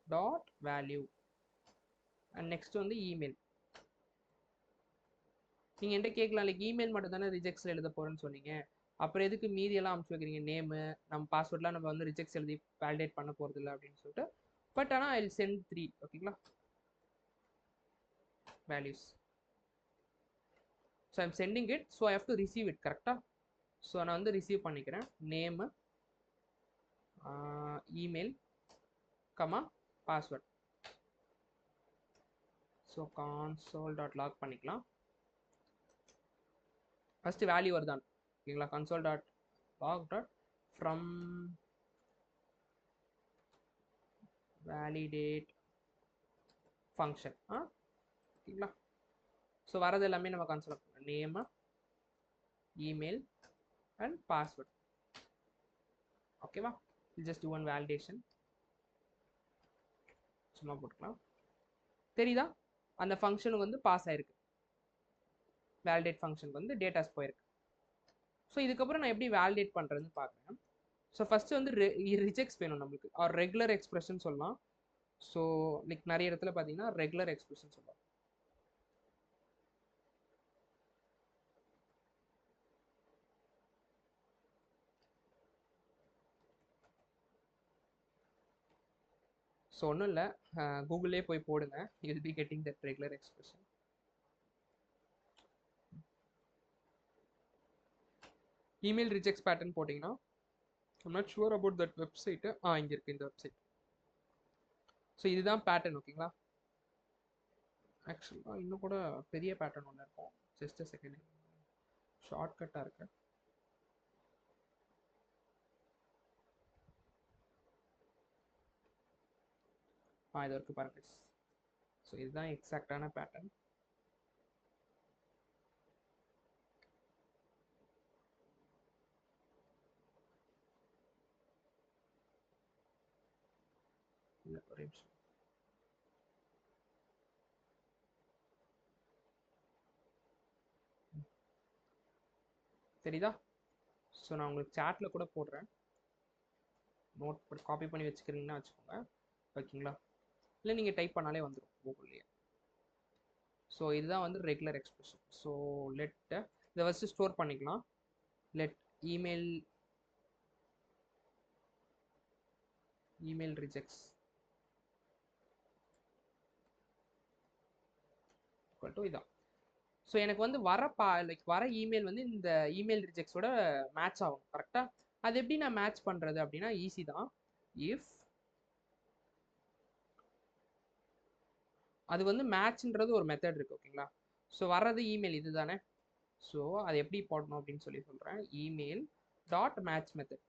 dot value and next வந்து இமெயில். நீங்கள் என்கிட்ட கேட்கலாம், லைக் இமெயில் மட்டும் தானே ரிஜெக்ட்ஸில் எழுத போகிறேன்னு சொன்னீங்க, அப்புறம் எதுக்கு மீதியெல்லாம் அனுப்பிச்சு வைக்கிறீங்க? நேமு நம்ம பாஸ்வேர்ட்லாம் நம்ம வந்து ரிஜெக்ட்ஸ் எழுதி வேலிடேட் பண்ண போகிறது இல்லை அப்படின்னு சொல்லிட்டு. பட் ஆனால் ஐ வில் சென்ட் 3. ஓகேங்களா, values. So I'm sending it. So I have to receive it கரெக்டாக. ஸோ நான் வந்து ரிசீவ் பண்ணிக்கிறேன். Name, email, comma password. So console.log பண்ணிக்கலாம். ஃபஸ்ட்டு வேல்யூ வருதான் ஓகேங்களா. console.log from validate function ஓகேங்களா. ஸோ வரது எல்லாமே நம்ம console name, email and password. ஓகேவா, ஜஸ்ட் do one validation. சும்மா போட்டுக்கலாம். தெரியுதா, அந்த ஃபங்க்ஷனுக்கு வந்து பாஸ் ஆயிருக்கு, வேலிடேட் ஃபங்க்ஷனுக்கு வந்து டேட்டாஸ் போயிருக்கு. ஸோ இதுக்கப்புறம் நான் எப்படி வேலிடேட் பண்ணுறதுன்னு பார்க்குறேன். ஸோ ஃபஸ்ட்டு வந்து ரிஜெக்ட்ஸ் வேணும் நம்மளுக்கு, ஆர் ரெகுலர் எக்ஸ்பிரஷன் சொல்லலாம். ஸோ லைக் நிறைய இடத்துல பார்த்தீங்கன்னா ரெகுலர் எக்ஸ்பிரஷன் சொல்லலாம். ஸோ ஒன்றும் இல்லை, கூகுள்லேயே போய் போடுங்க, you will be getting that regular expression. Email regex pattern போட்டிங்கன்னா I'm not sure about that website. இங்கே இருக்குது இந்த வெப்சைட். ஸோ இதுதான் பேட்டர்ன் ஓகேங்களா. ஆக்சுவலாக இன்னும் கூட பெரிய பேட்டர்ன் ஒன்று இருக்கும். ஜஸ்ட் அ செகண்ட், ஷார்ட்கட்டாக இருக்கு. இது வரைக்கும் பாருங்க. ஸோ இதுதான் எக்ஸாக்டான பேட்டர்ன். ஒரு நிமிஷம். தெரியுதா? ஸோ நான் உங்களுக்கு சாட்டில் கூட போடுறேன், நோட் காப்பி பண்ணி வச்சுக்கிறீங்கன்னா வச்சுக்கோங்க ஓகேங்களா. இல்லை நீங்கள் டைப் பண்ணாலே வந்துடும் கூகுள்லேயே. ஸோ இதுதான் வந்து ரெகுலர் எக்ஸ்பிரஷன். ஸோ லெட் இதை ஃபஸ்ட்டு ஸ்டோர் பண்ணிக்கலாம். லெட் இமெயில் ரிஜெக்ட்ஸ் இதான். ஸோ எனக்கு வந்து வர இமெயில் வந்து இந்த இமெயில் ரிஜெக்ட்ஸோட மேட்ச் ஆகும் கரெக்டாக. அது எப்படி நான் மேட்ச் பண்ணுறது அப்படின்னா ஈஸி தான். இஃப் அது வந்து மேட்ச்ன்றது ஒரு மெத்தட் இருக்குது ஓகேங்களா. ஸோ வர்றது இமெயில் இது தானே. ஸோ அது எப்படி போடணும் அப்படின்னு சொல்லி சொல்கிறேன். இமெயில் டாட் மேட்ச் மெத்தட்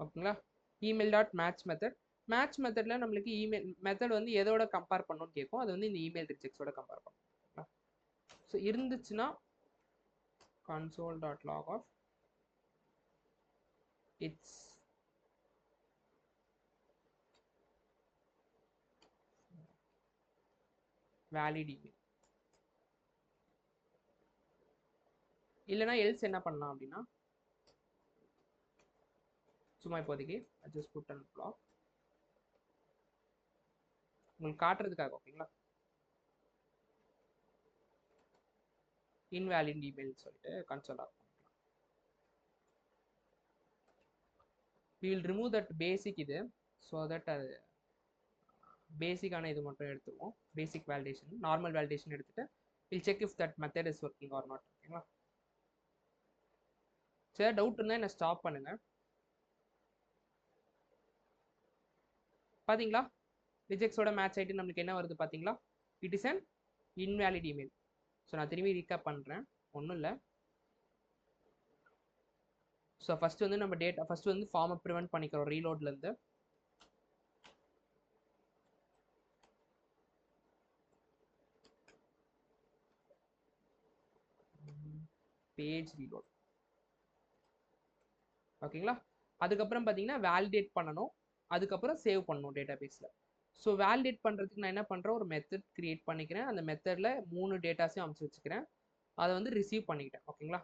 ஓகேங்களா. Email dot match method. Match மெத்தடில் நம்மளுக்கு இமெயில் மெத்தட் வந்து எதோட கம்பேர் பண்ணணும்னு கேட்கும். அது வந்து இந்த இமெயில் ரிஜெக்ட்ஸோட கம்பேர் பண்ணணும். ஸோ இருந்துச்சுன்னா console.log of its valid email. இல்லைனா எல்ஸ் என்ன பண்ணலாம் அப்படின்னா சும்மா இப்போதைக்கு ஜஸ்ட் புட் அண்ட் பிளாக் உங்களுக்கு காட்டுறதுக்காக ஓகேங்களா. இன்வேலிட் இமெயில் சொல்லிட்டு கன்சோல் ஆஃப் பண்ணிக்கலாம். we will remove that basic இது, so that அது பேசிக்கான இது மட்டும் எடுத்துருவோம். பேசிக் வேலிடேஷன், நார்மல் வேலிடேஷன் எடுத்துட்டு we'll check if that method is working or not ஓகேங்களா. சரி, டவுட் இருந்தால் என்ன ஸ்டாப் பண்ணுங்க. பார்த்தீங்களா ரிஜெக்ட்ஸோட மேட்ச் ஆகிட்டு நம்மளுக்கு என்ன வருது பார்த்தீங்களா. It is an invalid email. So நான் திரும்பி ரீகேப் பண்ணுறேன், ஒன்றும் இல்லை. ஸோ ஃபஸ்ட்டு வந்து நம்ம ஃபஸ்ட்டு வந்து ஃபார்மை ப்ரிவென்ட் பண்ணிக்கிறோம் ரீலோட்லேருந்து. Page reload. ஓகேங்களா? அதுக்கப்புறம் பார்த்தீங்கன்னா வேலிடேட் பண்ணணும், அதுக்கப்புறம் சேவ் பண்ணணும் டேட்டாபேஸில். ஸோ வேலிடேட் பண்ணுறதுக்கு நான் என்ன பண்ணுறேன், ஒரு மெத்தட் கிரியேட் பண்ணிக்கிறேன். அந்த மெத்தடில் 3 டேட்டாஸையும் அமைச்சு வச்சுக்கிறேன். அதை வந்து ரிசீவ் பண்ணிக்கிட்டேன். ஓகேங்களா?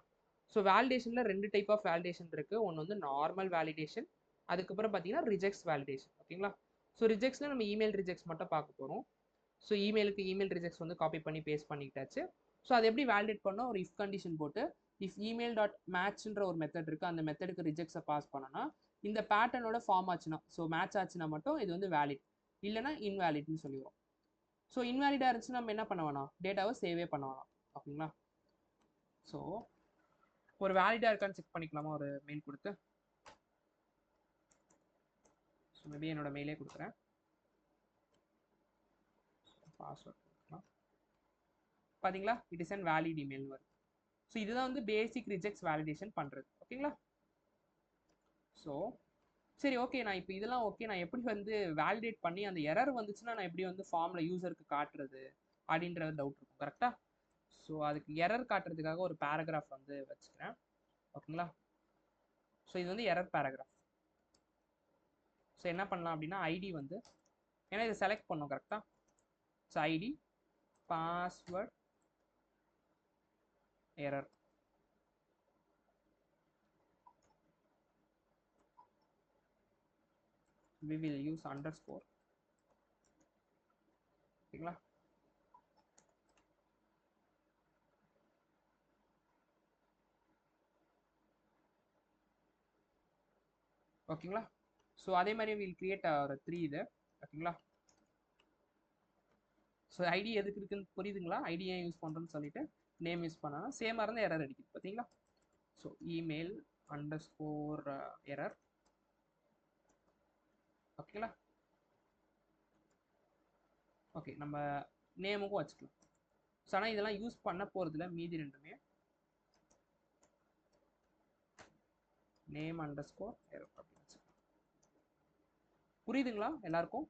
ஸோ வேலிடேஷனில் 2 டைப் ஆஃப் வேலிடேஷன் இருக்குது. ஒன்று வந்து நார்மல் வேலிடேஷன், அதுக்கப்புறம் பார்த்தீங்கன்னா ரிஜெக்ட்ஸ் வேலிடேஷன். ஓகேங்களா? ஸோ ரிஜெக்ட்ஸில் நம்ம இமெயில் ரிஜெக்ட்ஸ் மட்டும் பார்க்க போகிறோம். ஸோ இமெயிலுக்கு இமெயில் ரிஜெக்ட்ஸ் வந்து காப்பி பண்ணி பேஸ்ட் பண்ணிக்கிட்டாச்சு. ஸோ அது எப்படி வேலிடேட் பண்ணோம், ஒரு இஃப் கண்டிஷன் போட்டு இஃப் இமெயில் டாட் மேட்ச்ன்ற ஒரு மெத்தட் இருக்குது, அந்த மெத்தடுக்கு ரிஜெக்ட்ஸை பாஸ் பண்ணோன்னா இந்த பேட்டர்னோட ஃபார்ம் ஆச்சுன்னா, ஸோ மேட்ச் ஆச்சுன்னா மட்டும் இது வந்து வேலிட், இல்லைனா இன்வேலிட்னு சொல்லிடுவோம். ஸோ இன்வேலிடாக இருந்துச்சுன்னா நம்ம என்ன பண்ண வேணாம், டேட்டாவை சேவே பண்ண வேணாம். ஓகேங்களா? ஸோ ஒரு வேலிடாக இருக்கான்னு செக் பண்ணிக்கலாமா, ஒரு மெயில் கொடுத்து. ஸோ மேபி என்னோட மெயிலே கொடுக்குறேன், பாஸ்வேர்ட் கொடுக்கலாம். பார்த்தீங்களா, it is and valid email வருது. ஸோ இதுதான் வந்து பேசிக் ரிஜெக்ட்ஸ் வேலிடேஷன் பண்ணுறது. ஓகேங்களா? ஸோ சரி, ஓகே, நான் இப்போ இதெல்லாம் ஓகே, நான் எப்படி வந்து வேலிடேட் பண்ணி அந்த எரர் வந்துச்சுன்னா நான் எப்படி வந்து ஃபார்மில் யூசருக்கு காட்டுறது அப்படின்ற டவுட் இருக்கும். கரெக்டாக? ஸோ அதுக்கு எரர் காட்டுறதுக்காக ஒரு பேராகிராஃப் வந்து வச்சுக்கிறேன். ஓகேங்களா? ஸோ இது வந்து எரர் பேராகிராஃப். ஸோ என்ன பண்ணலாம் அப்படின்னா ஐடி வந்து, ஏன்னா இதை செலக்ட் பண்ணோம் கரெக்டாக. So ID password error. we will use underscore. ஓகேங்களா? ஓகேங்களா? ஸோ அதே மாதிரி வில் கிரியேட் ஒரு 3 இது. ஓகேங்களா? ஸோ ஐடி எதுக்கு இருக்குன்னு புரியுதுங்களா? ஐடி ஏன் யூஸ் பண்ணுறோன்னு சொல்லிட்டு நேம் யூஸ் பண்ணால் சேமாக இருந்தால் எரர் அடிக்குது. பார்த்தீங்களா? So email underscore error. ஓகேங்களா? ஓகே, நம்ம நேமுக்கும் வச்சுக்கலாம். ஸோ ஆனால் இதெல்லாம் யூஸ் பண்ண போகிறதுல மீதி ரெண்டுமே நேம் அண்டர்ஸ்கோர் எரர் அப்படின்னு வச்சுக்கலாம். புரியுதுங்களா எல்லாருக்கும்?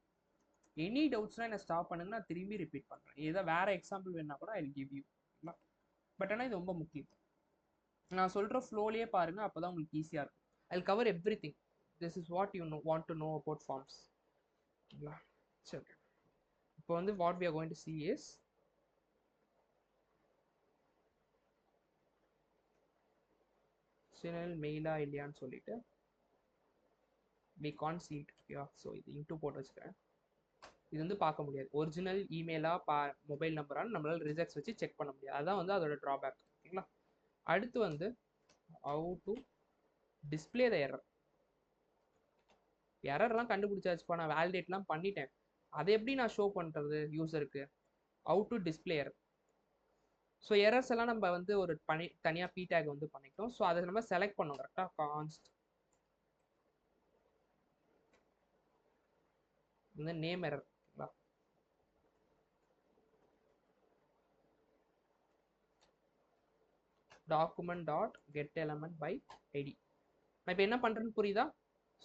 எனி டவுட்ஸ்னால் என்ன ஸ்டாப் பண்ணுங்க, நான் திரும்பி ரிப்பீட் பண்ணுறேன். ஏதாவது வேறு எக்ஸாம்பிள் வேணா கூட ஐ வில் கிவ் யூ. பட் ஆனால் இது ரொம்ப முக்கியம். நான் சொல்கிற ஃப்ளோலேயே பாருங்கள், அப்போ தான் உங்களுக்கு ஈஸியாக இருக்கும். I will cover everything. This is what you want to know about forms. ஓகேங்களா? சரி, ஓகே. இப்போ வந்து what we are going to see is சினல் மெயிலா இல்லையான்னு சொல்லிட்டு we can't see it. ஓகேவா? ஸோ இது இன்டூ போட்டு வச்சுக்கிறேன். இது வந்து பார்க்க முடியாது, ஒரிஜினல் இமெயிலாக மொபைல் நம்பரானு நம்மளால் ரிஜெக்ட்ஸ் வச்சு செக் பண்ண முடியாது. அதுதான் வந்து அதோட ட்ராபேக். ஓகேங்களா? அடுத்து வந்து how to display the error. எரர்லாம் கண்டுபிடிச்சாச்சுப்பா, நான் வேலிடேட்லாம் பண்ணிட்டேன், அதை எப்படி நான் ஷோ பண்ணுறது யூசருக்கு? how to display error. So errors எல்லாம் நம்ம வந்து ஒரு தனியாக பி டேக் வந்து பண்ணிட்டோம். ஸோ அதை நம்ம செலக்ட் பண்ணோம் கரெக்டாக. கான்ஸ்ட் இந்த நேம் எரர். ஓகேங்களா? Document dot get element by ID. நான் இப்போ என்ன பண்ணுறேன்னு புரியுதா?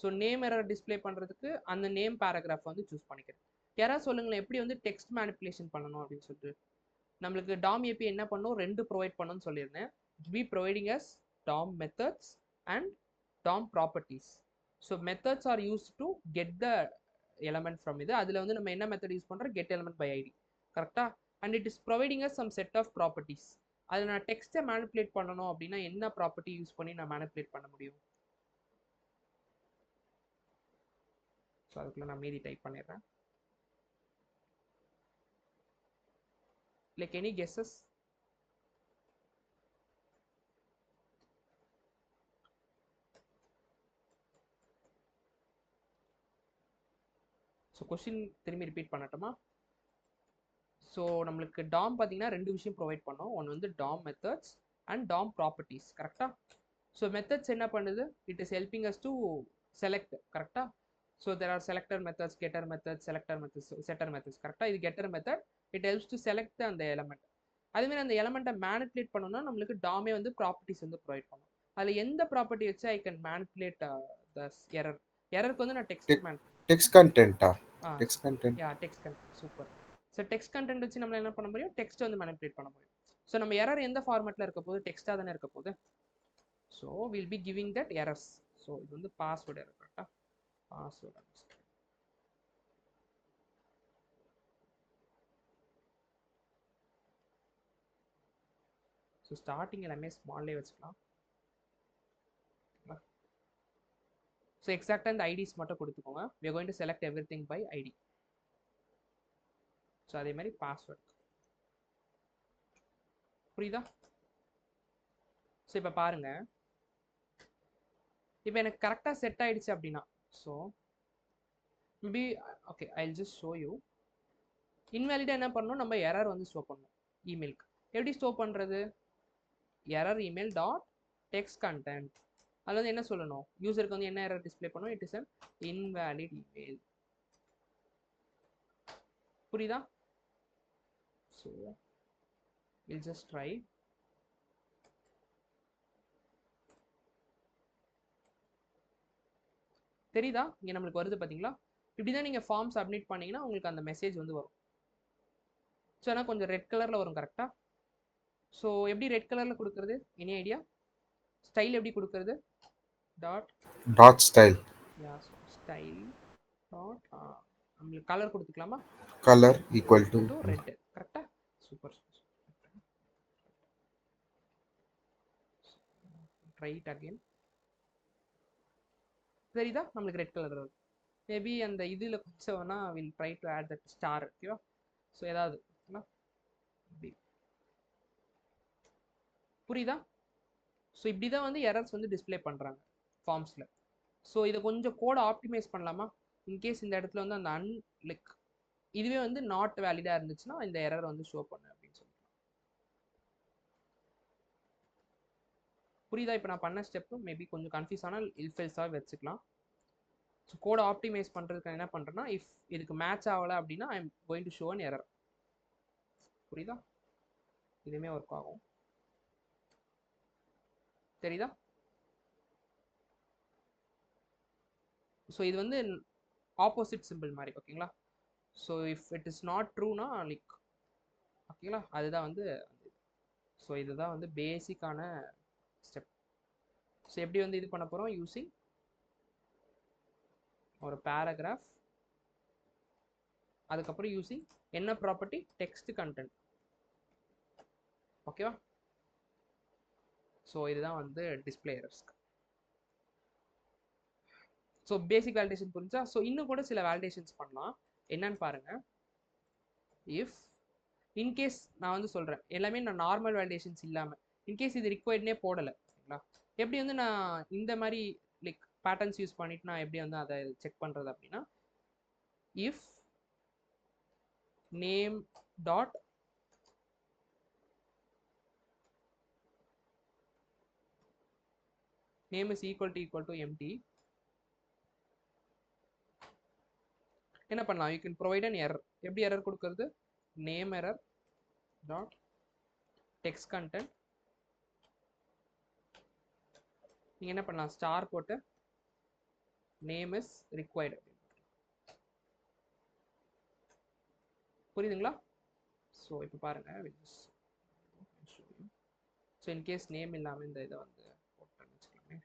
ஸோ நேம் எரர் டிஸ்பிளே பண்ணுறதுக்கு அந்த நேம் பேராகிராஃப் வந்து சூஸ் பண்ணிக்கிறேன். யாராவது சொல்லுங்களேன் எப்படி வந்து டெக்ஸ்ட் மேனிப்புலேஷன் பண்ணணும் அப்படின்னு சொல்லிட்டு. நம்மளுக்கு டாம் ஏபி என்ன பண்ணும், 2 ப்ரொவைட் பண்ணணும்னு சொல்லியிருந்தேன். Be providing us DOM methods and DOM properties. So methods are use to get the element from இது. அதில் வந்து நம்ம என்ன மெத்தட் யூஸ் பண்ணுறோம், கெட் எலமெண்ட் பை ஐடி. கரெக்டாக? And it is providing us some set of properties. அதில் நான் டெக்ஸ்ட்டை மேனிப்புலேட் பண்ணணும் அப்படின்னா என்ன ப்ராப்பர்ட்டி யூஸ் பண்ணி நான் மேனிப்புலேட் பண்ண முடியும்? ஸோ அதுக்குள்ளே நான் மீதி டைப் பண்ணிடுறேன். like any guesses? ஸோ கொஸ்டின் திரும்பி ரிப்பீட் பண்ணட்டுமா? ஸோ நம்மளுக்கு டாம் பார்த்தீங்கன்னா 2 விஷயம் ப்ரொவைட் பண்ணோம். ஒன்று வந்து DOM methods and DOM properties. கரெக்டாக? ஸோ மெத்தட்ஸ் என்ன பண்ணுது, it is helping us to select. கரெக்டாக? So there are selector methods, getter methods, selector methods, setter methods. கரெக்டாக? இது getter method. It helps to select அந்த எலமெண்ட். அதுமாதிரி அந்த எலமெண்ட்டை manipulate பண்ணணும்னா நம்மளுக்கு டாமே வந்து ப்ராப்பர்ட்டிஸ் வந்து ப்ரொவைட் பண்ணும். அதில் எந்த ப்ராப்பர்ட்டி வச்சு I can manipulate the error? எரருக்கு வந்து நான் டெக்ஸ்ட் கண்டென்ட்டா? Text content. Yeah, text content. Super. So text content வச்சு நம்ம என்ன பண்ண முடியும், டெக்ஸ்ட் வந்து மேனிப்புலேட் பண்ண முடியும். ஸோ நம்ம எரர் எந்த ஃபார்மேட்டில் இருக்க போகுது, டெக்ஸ்ட்டாக தானே இருக்க போகுது. So will be giving that errors. So இது வந்து பாஸ்வேர்டு எரர் கரெக்டாக, பாஸ்வேர்டு. ஸோ ஸ்டார்டிங் எல்லாமே ஸ்மால்லே வச்சுக்கலாம். ஸோ எக்ஸாக்டாக இந்த ஐடிஸ் மட்டும் கொடுத்துக்கோங்க. we are going to select everything by ID. So அதே மாதிரி பாஸ்வேர்டு. புரியுதா? ஸோ இப்போ பாருங்க, இப்போ எனக்கு கரெக்டாக செட் ஆயிடுச்சு அப்படின்னா, so maybe okay I will just show you. இன்வேலிடாக என்ன பண்ணணும், நம்ம எரர் வந்து ஸ்டோர் பண்ணணும் இமெயிலுக்கு. எப்படி ஸ்டோர் பண்ணுறது, error email dot text content. அதில் வந்து என்ன சொல்லணும், யூசருக்கு வந்து என்ன எரர் டிஸ்பிளே பண்ணணும், it is an invalid email. புரியுதா? So will just try. தெரியுதா? இங்கே நம்மளுக்கு வருது பார்த்தீங்களா? இப்படி தான் நீங்கள் ஃபார்ம் சப்மிட் பண்ணீங்கன்னா உங்களுக்கு அந்த மெசேஜ் வந்து வரும். ஸோ ஆனால் கொஞ்சம் ரெட் கலரில் வரும் கரெக்டாக. ஸோ எப்படி ரெட் கலரில் கொடுக்குறது, எனி ஐடியா? ஸ்டைல் எப்படி கொடுக்குறது, டாட் ஸ்டைல். ஸ்டைல் டாட் நம்மளுக்கு கலர் கொடுத்துக்கலாமா, கலர் ஈக்குவல் டு ரெட். கரெக்டாக, சூப்பர். Try it again. தெரியுதா நம்மளுக்கு ரெட் கலர் வருது. மேபி அந்த இதில் கொஞ்சம் வேணா will try to add that star. ஓகேவா? ஸோ ஏதாவது புரியுதா? ஸோ இப்படி தான் வந்து எரர்ஸ் வந்து டிஸ்பிளே பண்ணுறாங்க ஃபார்ம்ஸில். ஸோ இதை கொஞ்சம் கோடை ஆப்டிமைஸ் பண்ணலாமா, இன்கேஸ் இந்த இடத்துல வந்து அந்த லைக் இதுவே வந்து நாட் வேலிடாக இருந்துச்சுன்னா இந்த எரர் வந்து ஷோ பண்ணு அப்படின்னு சொல்லிக்கலாம். புரியுதா? இப்போ நான் பண்ண ஸ்டெப்பு மேபி கொஞ்சம் கன்ஃபியூஸ் ஆனால் இல்ஃபெல்ஸாக வச்சுக்கலாம். ஸோ கோடை ஆப்டிமைஸ் பண்ணுறதுக்கு என்ன பண்ணுறேன்னா, இஃப் இதுக்கு மேட்ச் ஆகலை அப்படின்னா I am going to show an error. புரியுதா? இதுவுமே ஒர்க் ஆகும். தெரியுதா? ஸோ இது வந்து ஆப்போசிட் சிம்பிள் மாதிரி. ஓகேங்களா? So if it is not ட்ரூனா லைக் ஓகேங்களா, அதுதான் வந்து. ஸோ இதுதான் வந்து பேசிக்கான ஸ்டெப். ஸோ எப்படி வந்து இது பண்ண போகிறோம், யூஸிங் ஒரு பேராகிராஃப், அதுக்கப்புறம் யூஸிங் என்ன ப்ராப்பர்ட்டி, டெக்ஸ்ட் கண்டென்ட். ஓகேவா? ஸோ இதுதான் வந்து டிஸ்பிளே எரர்ஸ்க்கு. ஸோ பேசிக் வேலிடேஷன் புரிஞ்சா? ஸோ இன்னும் கூட சில வேலிடேஷன்ஸ் பண்ணலாம். என்னன்னு பாருங்க. இஃப் இன்கேஸ் நான் வந்து சொல்கிறேன் எல்லாமே நான் நார்மல் வேலிடேஷன்ஸ் இல்லாமல், இன்கேஸ் இது ரிக்வயர்ட்னே போடலை. ஓகேங்களா? எப்படி வந்து நான் இந்த மாதிரி லைக் பேட்டர்ன்ஸ் யூஸ் பண்ணிட்டு நான் எப்படி வந்து அதை செக் பண்ணுறது அப்படின்னா, if name dot name is equal to empty, என்ன பண்ணலாம், you can provide an error. எப்படி எரர் கொடுக்கறது, name error dot text content. நீங்கள் என்ன பண்ணலாம், ஸ்டார் போட்டு நேம் இஸ் ரிக்வயர்டு. புரியுதுங்களா? ஸோ இப்போ பாருங்க, ஸோ இன்கேஸ் நேம் இல்லாமல் இந்த இதை வந்து போட்டேன்னு வச்சுக்கலாமே,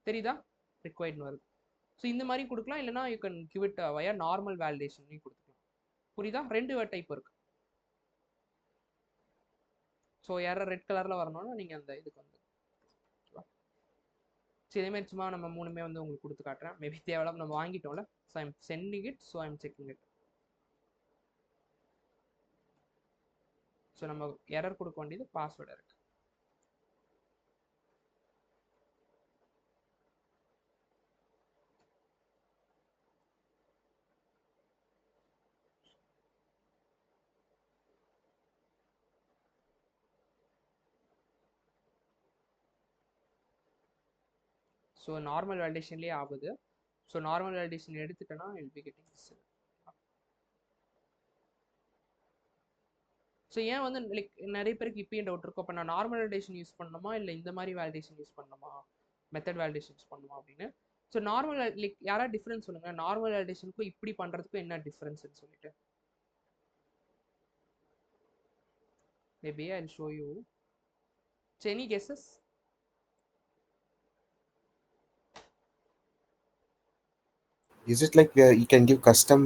தெரியுதா ரிக்வயர்ட்னு வருது. ஸோ இந்த மாதிரி கொடுக்கலாம், இல்லைனா you can give it via normal validation கொடுத்துக்கலாம். புரியுதா? ரெண்டு டைப் இருக்கு. ஸோ எரர் ரெட் கலரில் வரணும்னா நீங்கள் அந்த இதுக்கு வந்து ஸோ இதேமாதிரி சும்மா நம்ம மூணுமே வந்து உங்களுக்கு கொடுத்து காட்டுறேன். மேபி தேவையில்லாம நம்ம வாங்கிட்டோம்ல. So I'm sending it, so I'm checking it. So நம்ம எரர் கொடுக்க வேண்டியது பாஸ்வேர்டு இருக்கு. ஸோ நார்மல் வேலிடேஷன்லேயே ஆகுது. ஸோ நார்மல் வேலிடேஷன் எடுத்துட்டேன்னா I'll be getting this. So ஏன் வந்து லைக் நிறைய பேருக்கு இப்பயும் டவுட் இருக்கும், இப்போ நான் நார்மல் வேலிடேஷன் யூஸ் பண்ணணுமா இல்லை இந்த மாதிரி வேலிடேஷன் யூஸ் பண்ணணுமா, மெத்தட் வேலிடேஷன் யூஸ் பண்ணணுமா அப்படின்னு. ஸோ நார்மல் லைக் யாராவது டிஃப்ரென்ஸ் சொல்லுங்க, நார்மல் வேலிடேஷனுக்கும் இப்படி பண்ணுறதுக்கும் என்ன டிஃப்ரென்ஸ்னு சொல்லிட்டு. maybe I'll show you. So any guesses? Is it like where you can give custom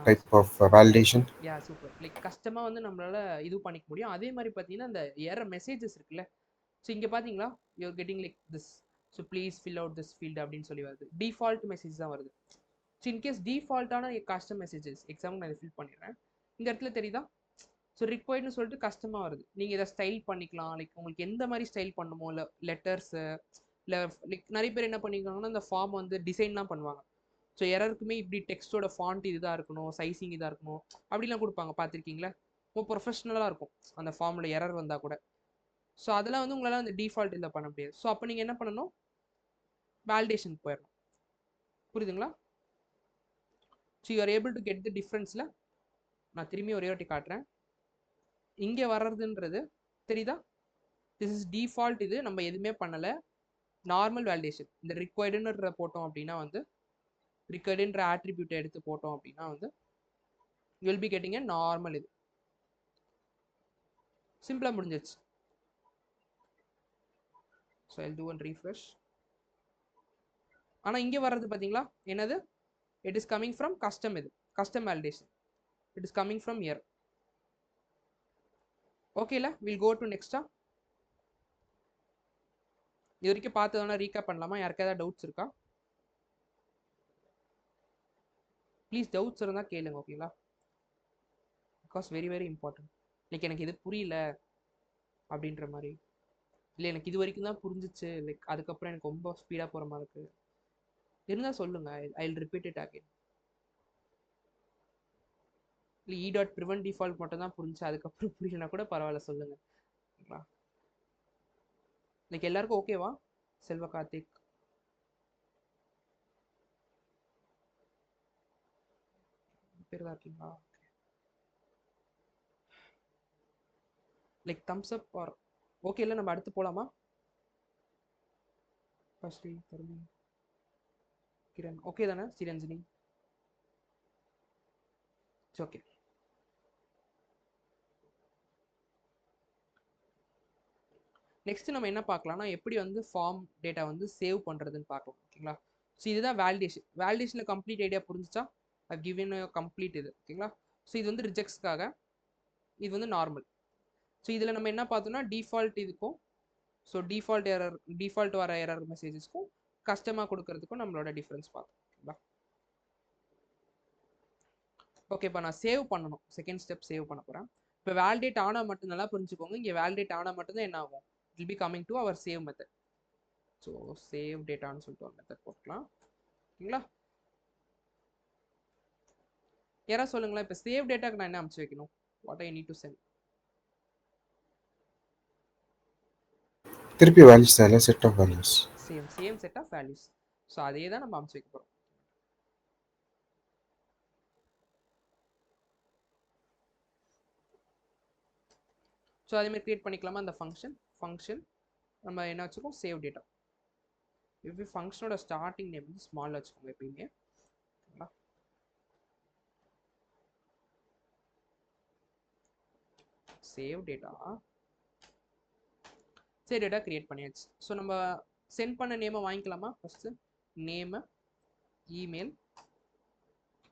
type of validation? Yeah, super. Like கஸ்டமா வந்து நம்மளால இது பண்ணிக்க முடியும். அதே மாதிரி பார்த்தீங்கன்னா அந்த எரர் மெசேஜஸ் இருக்குல்ல, ஸோ இங்கே பார்த்தீங்களா you're getting like this, so please fill out this field அப்படின்னு சொல்லி வருது. டிஃபால்ட் மெசேஜ் தான் வருது. ஸோ இன்கேஸ் டிஃபால்ட்டான கஸ்டம் மெசேஜஸ் எக்ஸாம்பிள் நான் இதை ஃபில் பண்ணிடுறேன். இந்த இடத்துல தெரியுதா, ஸோ ரிக்வயர்ட்னு சொல்லிட்டு கஸ்டமாக வருது. நீங்கள் இதை ஸ்டைல் பண்ணிக்கலாம், லைக் உங்களுக்கு எந்த மாதிரி ஸ்டைல் பண்ணுமோ, இல்லை லெட்டர்ஸு, இல்லை லைக் நிறைய பேர் என்ன பண்ணிக்கிறாங்கன்னா இந்த ஃபார்ம் வந்து டிசைன்லாம் பண்ணுவாங்க. ஸோ எரருக்குமே இப்படி டெக்ஸ்ட்டோட ஃபாண்ட் இதுதான் இருக்கணும், சைஸிங் இதாக இருக்கணும் அப்படிலாம் கொடுப்பாங்க, பார்த்துருக்கீங்களா? ரொம்ப ப்ரொஃபஷ்னலாக இருக்கும் அந்த ஃபார்மில் எரர் வந்தால் கூட. ஸோ அதெல்லாம் வந்து உங்களால் அந்த டிஃபால்ட் இதில் பண்ண முடியாது. ஸோ அப்போ நீங்கள் என்ன பண்ணணும், வேலிடேஷன் போயிடணும். புரியுதுங்களா? So you are able to get the டிஃப்ரென்ஸில். நான் திரும்பி ஒரே வாட்டி காட்டுறேன். இங்கே வர்றதுன்றது தெரியுதா, திஸ் இஸ் டிஃபால்ட். இது நம்ம எதுவுமே பண்ணலை, நார்மல் வேலிடேஷன். இந்த ரிக்வயர்டுன்ற போட்டோம் அப்படின்னா வந்து ரிக்வயர்டுன்ற ஆட்ரிபியூட்டை எடுத்து போட்டோம் அப்படின்னா வந்து you will be getting a normal. இது சிம்பிளாக முடிஞ்சிருச்சு. So I'll do one refresh. ஆனால் இங்கே வர்றது பார்த்தீங்களா என்னது, it is coming from custom. இது custom validation, it is coming from here. ஓகேல, வில் கோ டு நெக்ஸ்டா. இது வரைக்கும் பார்த்ததுனா ரீகேப் பண்ணலாமா? யாருக்கு ஏதாவது டவுட்ஸ் இருக்கா? ப்ளீஸ் டவுட்ஸ் இருந்தால் கேளுங்க, ஓகேங்களா? Because very very important. Like எனக்கு இது புரியல அப்படின்ற மாதிரி, இல்லை எனக்கு இது வரைக்கும் தான் புரிஞ்சிச்சு, லைக் அதுக்கப்புறம் எனக்கு ரொம்ப ஸ்பீடாக போகிற மாதிரி இருக்குது இருந்தால் சொல்லுங்கள், I will repeat it again. இல்லை இ டாட் ப்ரிவென்ட் டிஃபால்ட் மட்டும் தான் புரிஞ்சு, அதுக்கப்புறம் புரியலனா கூட பரவாயில்ல சொல்லுங்கள், ஓகேங்களா? லைக் எல்லாருக்கும் ஓகேவா? செல்வ கார்த்திக், பேர் தான் இருக்கீங்களா? Like thumbs up or okay. இல்லை நம்ம அடுத்து போகலாமா? ஃபர்ஸ்ட் தருணி கிரண் ஓகே தானே? சிரஞ்சனி ஓகே. நெக்ஸ்ட் நம்ம என்ன பார்க்கலாம்னா எப்படி வந்து ஃபார்ம் டேட்டா வந்து சேவ் பண்ணுறதுன்னு பார்க்கலாம், ஓகேங்களா? ஸோ இதுதான் வேலிடேஷன். வேலிடேஷனில் கம்ப்ளீட் ஐடியா புரிஞ்சிச்சா? அது கிவன் கம்ப்ளீட் இது, ஓகேங்களா? ஸோ இது வந்து ரிஜெக்ட்ஸ்க்காக, இது வந்து நார்மல். ஸோ இதில் நம்ம என்ன பார்த்தோம்னா டிஃபால்ட் இதுக்கும், ஸோ டிஃபால்ட் எரர், டிஃபால்ட் வர எரர் மெசேஜஸ்க்கும் கஸ்டமாக கொடுக்கறதுக்கும் நம்மளோட டிஃப்ரென்ஸ் பார்த்தோம், ஓகேங்களா? ஓகே, இப்போ நான் சேவ் பண்ணணும், செகண்ட் ஸ்டெப் சேவ் பண்ண போகிறேன். இப்போ வேலிடேட் ஆனால் மட்டும் நல்லா புரிஞ்சுக்கோங்க, இங்கே வேலிடேட் ஆனால் மட்டும்தான் என்ன ஆகும், it will be coming to our save method. So save டேட்டான்னு சொல்லிட்டு ஒரு மெத்தட் போட்டுக்கலாம், ஓகேங்களா? யாராவது சொல்லுங்களேன், இப்போ சேவ் டேட்டாக்கு நான் என்ன அனுப்பிச்சு வைக்கணும், what I need to send? திருப்பி வேல்யூஸ் தான், set of values, same set of values. So அதே தான் நம்ம அனுப்பிச்சு வைக்க போகிறோம். ஸோ அதேமாதிரி கிரியேட் பண்ணிக்கலாமா அந்த ஃபங்க்ஷன் நம்ம என்ன வச்சுக்கோம், சேவ் டேட்டா. இப்போ ஃபங்க்ஷனோட ஸ்டார்டிங் நேம் வந்து ஸ்மால் வச்சுக்கோங்க எப்பயுமே, ஓகேங்களா? Save data, save data create பண்ணியாச்சு. ஸோ நம்ம சென்ட் பண்ண நேமை வாங்கிக்கலாமா? First name, email,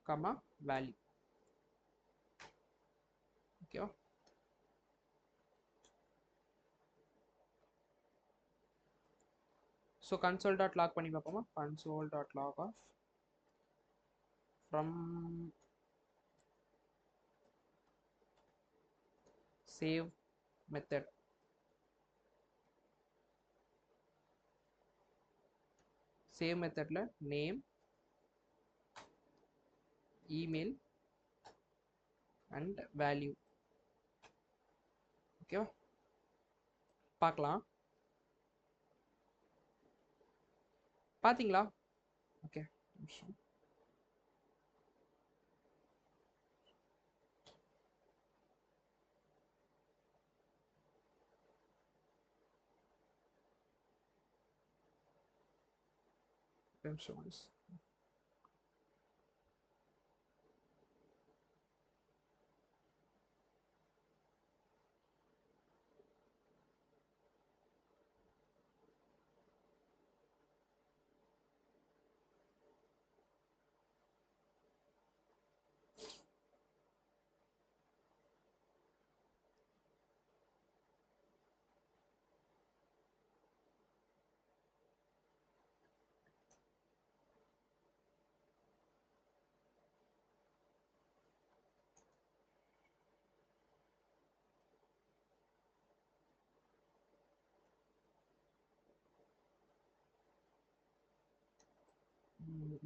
comma value, ஓகேவா? ஸோ console.log பண்ணி பார்ப்போமா? console.log of from save method, save மெத்தட்ல நேம், இமெயில் அண்ட் வேல்யூ, ஓகேவா? பார்க்கலாம், பார்த்தீங்களா? ஓகே, நிமிஷம்.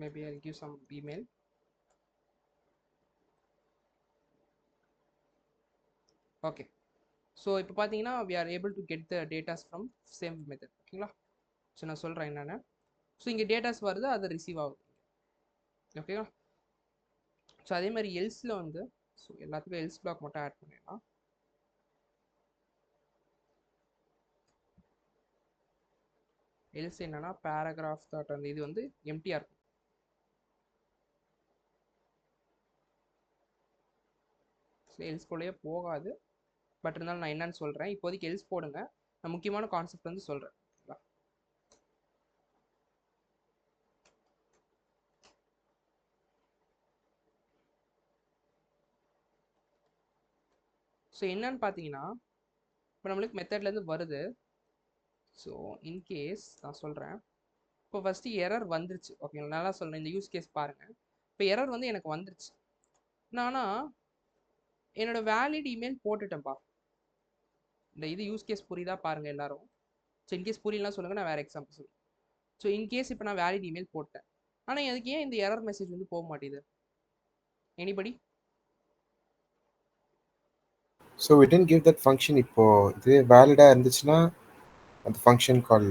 Maybe I'll give some email. Okay. So இப்போ பார்த்தீங்கன்னா we are able to get the datas from same method. ஓகேங்களா? ஸோ நான் சொல்கிறேன் என்னென்ன. ஸோ இங்கே டேட்டாஸ் வருது, அது ரிசீவ் ஆகுது. ஓகேவா? ஸோ அதே மாதிரி எல்ஸில் வந்து ஸோ எல்லாத்துக்கும் எல்ஸ் பிளாக் மட்டும் ஆட் பண்ணிடலாம். எல்ஸ் என்னன்னா பேராகிராஃப் டாட் அந்த இது வந்து எம்டிஆர் இருக்கும். எல்ஸ் போலயே போகாது, பட் இருந்தாலும் நான் என்னன்னு சொல்கிறேன். இப்போதைக்கு எல்ஸ் போடுங்க, நான் முக்கியமான கான்செப்ட் வந்து சொல்கிறேன். ஸோ என்னன்னு பார்த்தீங்கன்னா இப்போ நம்மளுக்கு மெத்தட்லேருந்து வருது. ஸோ இன்கேஸ் நான் சொல்கிறேன், இப்போ ஃபஸ்ட்டு எரர் வந்துருச்சு. ஓகேங்களா? நல்லா சொல்கிறேன், இந்த யூஸ் கேஸ் பாருங்கள். இப்போ எரர் வந்து எனக்கு வந்துருச்சு. நானா என்னோட வேலிட் இமெயில் போட்டுட்டேன்ப்பா. இந்த இது யூஸ் கேஸ் புரியுதா பாருங்கள் எல்லாரும். ஸோ இன்கேஸ் புரியலாம் சொல்லுங்கள், நான் வேறு எக்ஸாம்பிள் சொல்லுவேன். ஸோ இன்கேஸ் இப்போ நான் வேலிட் இமெயில் போட்டேன், ஆனால் எனக்கு ஏன் இந்த எரர் மெசேஜ் வந்து போக மாட்டேது? Anybody? So we didn't give that function. இப்போ இது வேலிடாக இருந்துச்சுன்னா அந்த ஃபங்க்ஷன் கால்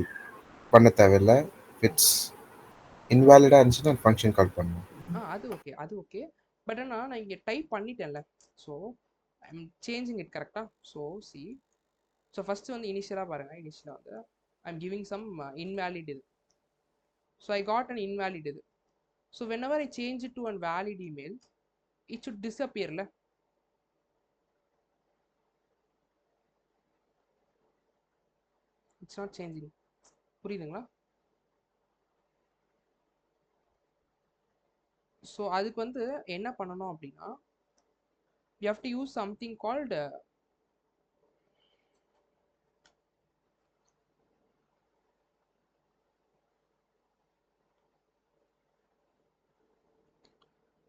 பண்ண தேவையில்லை. இட்ஸ் இன்வேலிடாக இருந்துச்சுன்னா அந்த ஃபங்க்ஷன் கால் பண்ணணும். அது ஓகே, அது ஓகே. பட் ஆனால் நான் இங்கே டைப் பண்ணிட்டேன்ல, so I am changing it கரெக்டாக. ஸோ சி, ஸோ ஃபஸ்ட்டு வந்து இனிஷியலாக பாருங்கள். இனிஷியலாக வந்து I am giving some invalid இது. So I got an invalid இது. So whenever I change it to an valid email, it should டிஸ்அப்பியர்ல. It's not changing. புரியுதுங்களா? ஸோ அதுக்கு வந்து என்ன பண்ணணும் அப்படின்னா, you have to use something called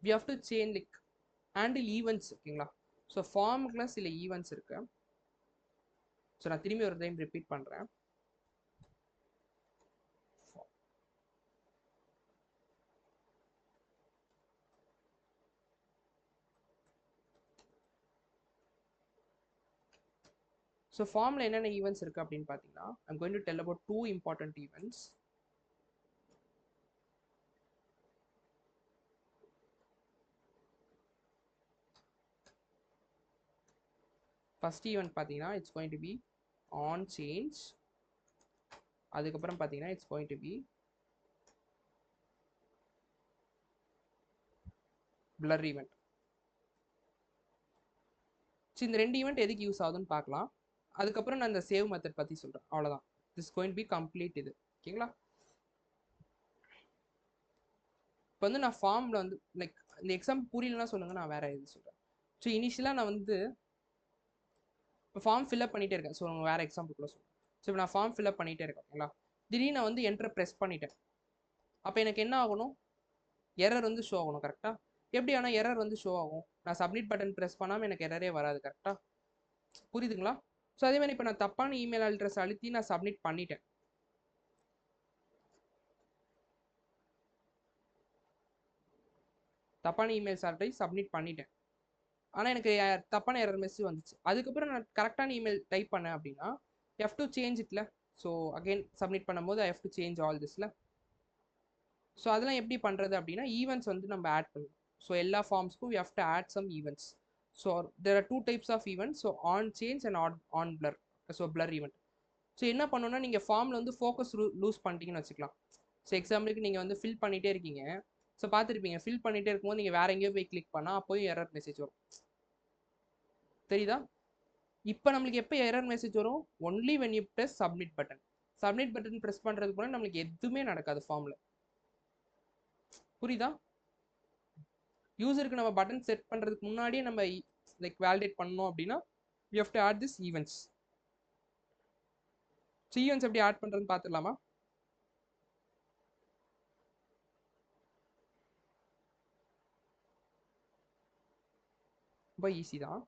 we have to change like handle events. ஓகேங்களா? So ஃபார்முக்குள்ள சில ஈவெண்ட்ஸ் இருக்கு. ஸோ நான் திரும்பி ஒரு டைம் ரிப்பீட் பண்ணுறேன். ஸோ ஃபார்மில் என்னென்ன ஈவெண்ட்ஸ் இருக்குது அப்படின்னு பார்த்தீங்கன்னா, I'm going to tell about 2 important events. First event பார்த்தீங்கன்னா it's going to be on change. அதுக்கப்புறம் பார்த்தீங்கன்னா it's going to be blur event. So இந்த 2 ஈவெண்ட் எதுக்கு யூஸ் ஆகுதுன்னு பார்க்கலாம். அதுக்கப்புறம் நான் இந்த சேவ் மெத்தட் பற்றி சொல்கிறேன். அவ்வளோதான். This going to be complete இது. ஓகேங்களா? இப்போ வந்து நான் ஃபார்மில் வந்து லைக் இந்த எக்ஸாம்பிள் புரியலன்னா சொல்லுங்கள், நான் வேறு எது சொல்கிறேன். ஸோ இனிஷியலாக நான் வந்து இப்போ ஃபார்ம் ஃபில்அப் பண்ணிகிட்டே இருக்கேன். ஸோ வேறு எக்ஸாம்பிள் கூட சொல்லுங்கள். ஸோ இப்போ நான் ஃபார்ம் ஃபில்அப் பண்ணிகிட்டே இருக்கேன். ஓகேங்களா? திடீர்னு நான் வந்து என்டர் ப்ரெஸ் பண்ணிட்டேன். அப்போ எனக்கு என்ன ஆகணும்? எரர் வந்து ஷோ ஆகணும். கரெக்டாக? எப்படி ஆனால் எரர் வந்து ஷோ ஆகும்? நான் சப்மிட் பட்டன் ப்ரெஸ் பண்ணாமல் எனக்கு எரரே வராது. கரெக்டாக? புரியுதுங்களா? ஸோ அதே மாதிரி இப்போ நான் தப்பான இமெயில் அட்ரஸ் அழுத்தி நான் சப்மிட் பண்ணிட்டேன். தப்பான இமெயில்ஸ் அட்ரஸ் சப்மிட் பண்ணிட்டேன், ஆனால் எனக்கு தப்பான எரர் மெசேஜ் வந்துச்சு. அதுக்கப்புறம் நான் கரெக்டான இமெயில் டைப் பண்ணேன் அப்படின்னா எஃப் டு சேஞ்ச் இட்ல. ஸோ அகெயின் சப்மிட் பண்ணும்போது I have to change all திஸ்ல. ஸோ அதெல்லாம் எப்படி பண்ணுறது அப்படின்னா, ஈவெண்ட்ஸ் வந்து நம்ம ஆட் பண்ணணும். ஸோ எல்லா ஃபார்ம்ஸ்க்கும் we have to add some events. So there are 2 types of events. So on change and on blur. So blur event. So என்ன பண்ணணும்னா, நீங்கள் ஃபார்மில் வந்து ஃபோக்கஸ் லூஸ் பண்ணிட்டீங்கன்னு வச்சுக்கலாம். ஸோ எக்ஸாம்பிளுக்கு நீங்கள் வந்து ஃபில் பண்ணிகிட்டே இருக்கீங்க. ஸோ பார்த்துருப்பீங்க, ஃபில் பண்ணிகிட்டே இருக்கும்போது நீங்கள் வேறு எங்கேயோ போய் கிளிக் பண்ணால் அப்போயும் எரர் மெசேஜ் வரும். தெரியுதா? இப்போ நம்மளுக்கு எப்போ எரர் மெசேஜ் வரும்? Only when you press submit button. Submit button press பண்ணுறதுக்கு கூட நம்மளுக்கு எதுவுமே நடக்காது ஃபார்மில். புரியுதா? யூசருக்கு நம்ம பட்டன் செட் பண்ணுறதுக்கு முன்னாடியே நம்ம லைக் வேலிடேட் பண்ணணும் அப்படின்னா we have to add this events. So events எப்படி ஆட் பண்ணுறதுன்னு பார்த்துடலாமா? ரொம்ப ஈஸி தான்.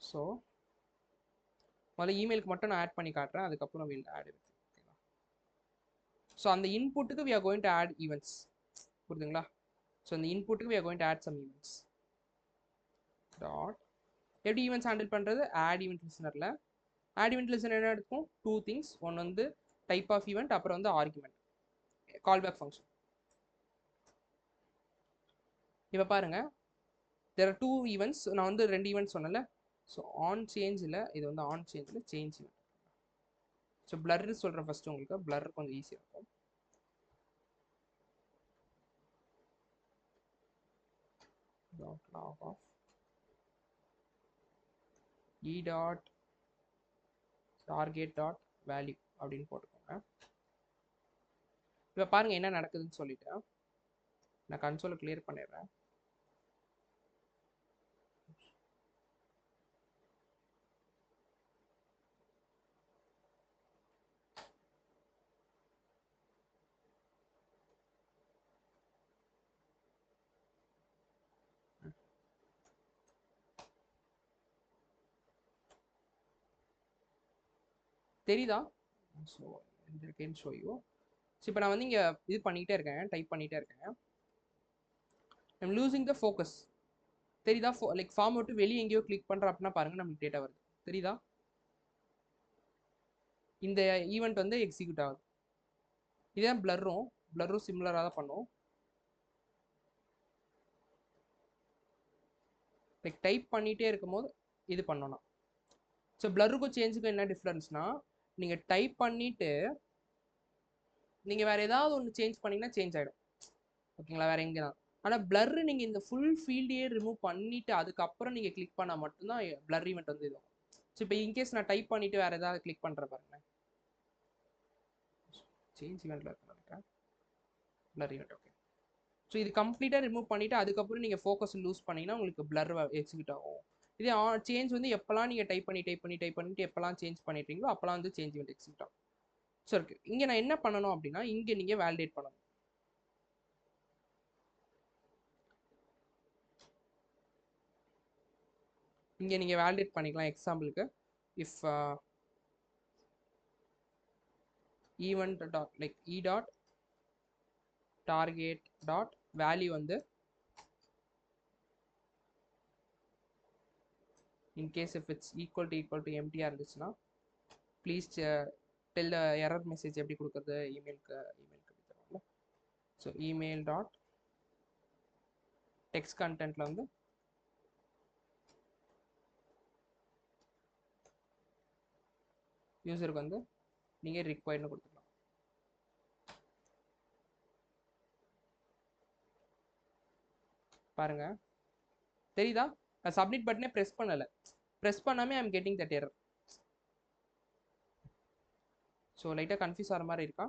ஸோ முதல்ல இமெயிலுக்கு மட்டும் நான் ஆட் பண்ணி காட்டுறேன், அதுக்கப்புறம் வில் ஆட். ஸோ அந்த இன்புட்டுக்கு we are going to add events. புரியுதுங்களா? ஸோ அந்த இன்புட்டுக்கு we are going to add some events. That எப்படி ஈவெண்ட்ஸ் ஹேண்டில் பண்ணுறது? ஆட் ஈவெண்ட் லிசனரில் ஆட் ஈவெண்ட் லிசனர் என்ன எடுக்கும்? 2 things. ஒன்று வந்து டைப் ஆஃப் ஈவெண்ட், அப்புறம் வந்து ஆர்குமெண்ட், கால்பேக் ஃபங்க்ஷன். இப்போ பாருங்க, there are 2 events. நான் வந்து 2 ஈவெண்ட்ஸ் சொன்னல. ஸோ ஆன் சேஞ்சில் இது வந்து ஆன் சேஞ்சில் சேஞ்ச் ஈவெண்ட். ஸோ பிளர் சொல்கிறேன் ஃபர்ஸ்ட், உங்களுக்கு பிளர் கொஞ்சம் ஈஸியாக இருக்கும். Dot log of e dot target dot value அப்படின்னு போட்டுக்கோங்க. இப்போ பாருங்க என்ன நடக்குதுன்னு சொல்லிட்டு நான் கன்சோலை கிளியர் பண்ணிடுறேன். தெரியுதா? So can show you. So இப்போ நான் வந்து இங்கே இது பண்ணிகிட்டே இருக்கேன், டைப் பண்ணிகிட்டே இருக்கேன். I'm losing the focus. தெரியுதா? லைக் ஃபார்ம் விட்டு வெளியே எங்கேயோ கிளிக் பண்ணுறேன் அப்படின்னா பாருங்கள் நமக்கு டேட்டா வருது. தெரியுதா? இந்த ஈவெண்ட் வந்து எக்ஸிக்யூட் ஆகுது. இதே பிளர்ரும் சிமிலராக தான் பண்ணும். லைக் டைப் பண்ணிகிட்டே இருக்கும் போது இது பண்ணணும். ஸோ பிளருக்கும் சேஞ்சுக்கும் என்ன டிஃப்ரென்ஸ்னா, நீங்கள் டைப் பண்ணிவிட்டு நீங்கள் வேறு ஏதாவது ஒன்று சேஞ்ச் பண்ணிங்கன்னா சேஞ்ச் ஆகிடும். ஓகேங்களா? வேறு எங்கே தான். ஆனால் பிளர் நீங்கள் இந்த ஃபுல் ஃபீல்டையே ரிமூவ் பண்ணிவிட்டு அதுக்கப்புறம் நீங்கள் கிளிக் பண்ணால் மட்டும்தான் பிளர் ஈவெண்ட் வந்து இதுவும். ஸோ இப்போ இன்கேஸ் நான் டைப் பண்ணிவிட்டு வேறு ஏதாவது கிளிக் பண்ணுறேன் பாருங்களேன், சேஞ்ச் ஈவெண்ட்டில் இருக்கு நினைக்கிறேன், பிளர் ஈவெண்ட். ஓகே. ஸோ இது கம்ப்ளீட்டாக ரிமூவ் பண்ணிவிட்டு அதுக்கப்புறம் நீங்கள் ஃபோக்கஸ் லூஸ் பண்ணிங்கன்னா உங்களுக்கு பிளர் எக்ஸிக்யூட் ஆகும். இதே சேஞ்ச் வந்து எப்போல்லாம் நீங்கள் டைப் பண்ணிட்டு எப்போல்லாம் சேஞ்ச் பண்ணிட்டீங்களோ அப்போல்லாம் வந்து சேஞ்ச் ஈவெண்ட் எக்ஸிக்யூட் ஆகும். ஸோ இருக்கு. இங்கே நான் என்ன பண்ணணும் அப்படின்னா, இங்கே நீங்கள் வேலிடேட் பண்ணணும். இங்கே நீங்கள் வேலிடேட் பண்ணிக்கலாம். எக்ஸாம்பிளுக்கு if event dot like e dot target dot value வந்து in case if it's equal to எம்டிஆர் இருந்துச்சுன்னா please tell the error message எப்படி கொடுக்குறது இமெயிலுக்கு தருவாங்கல்ல. ஸோ இமெயில் டாட் டெக்ஸ்ட் கண்டென்ட்ல வந்து யூசருக்கு வந்து நீங்கள் ரிக்வயர்னு கொடுத்துக்கலாம். பாருங்க தெரியுதா? நான் சப்மிட் பட்டனே ப்ரெஸ் பண்ணலை, ப்ரெஸ் பண்ணாமே I am getting that error. So லைட்டாக கன்ஃபியூஸ் ஆகிற மாதிரி இருக்கா?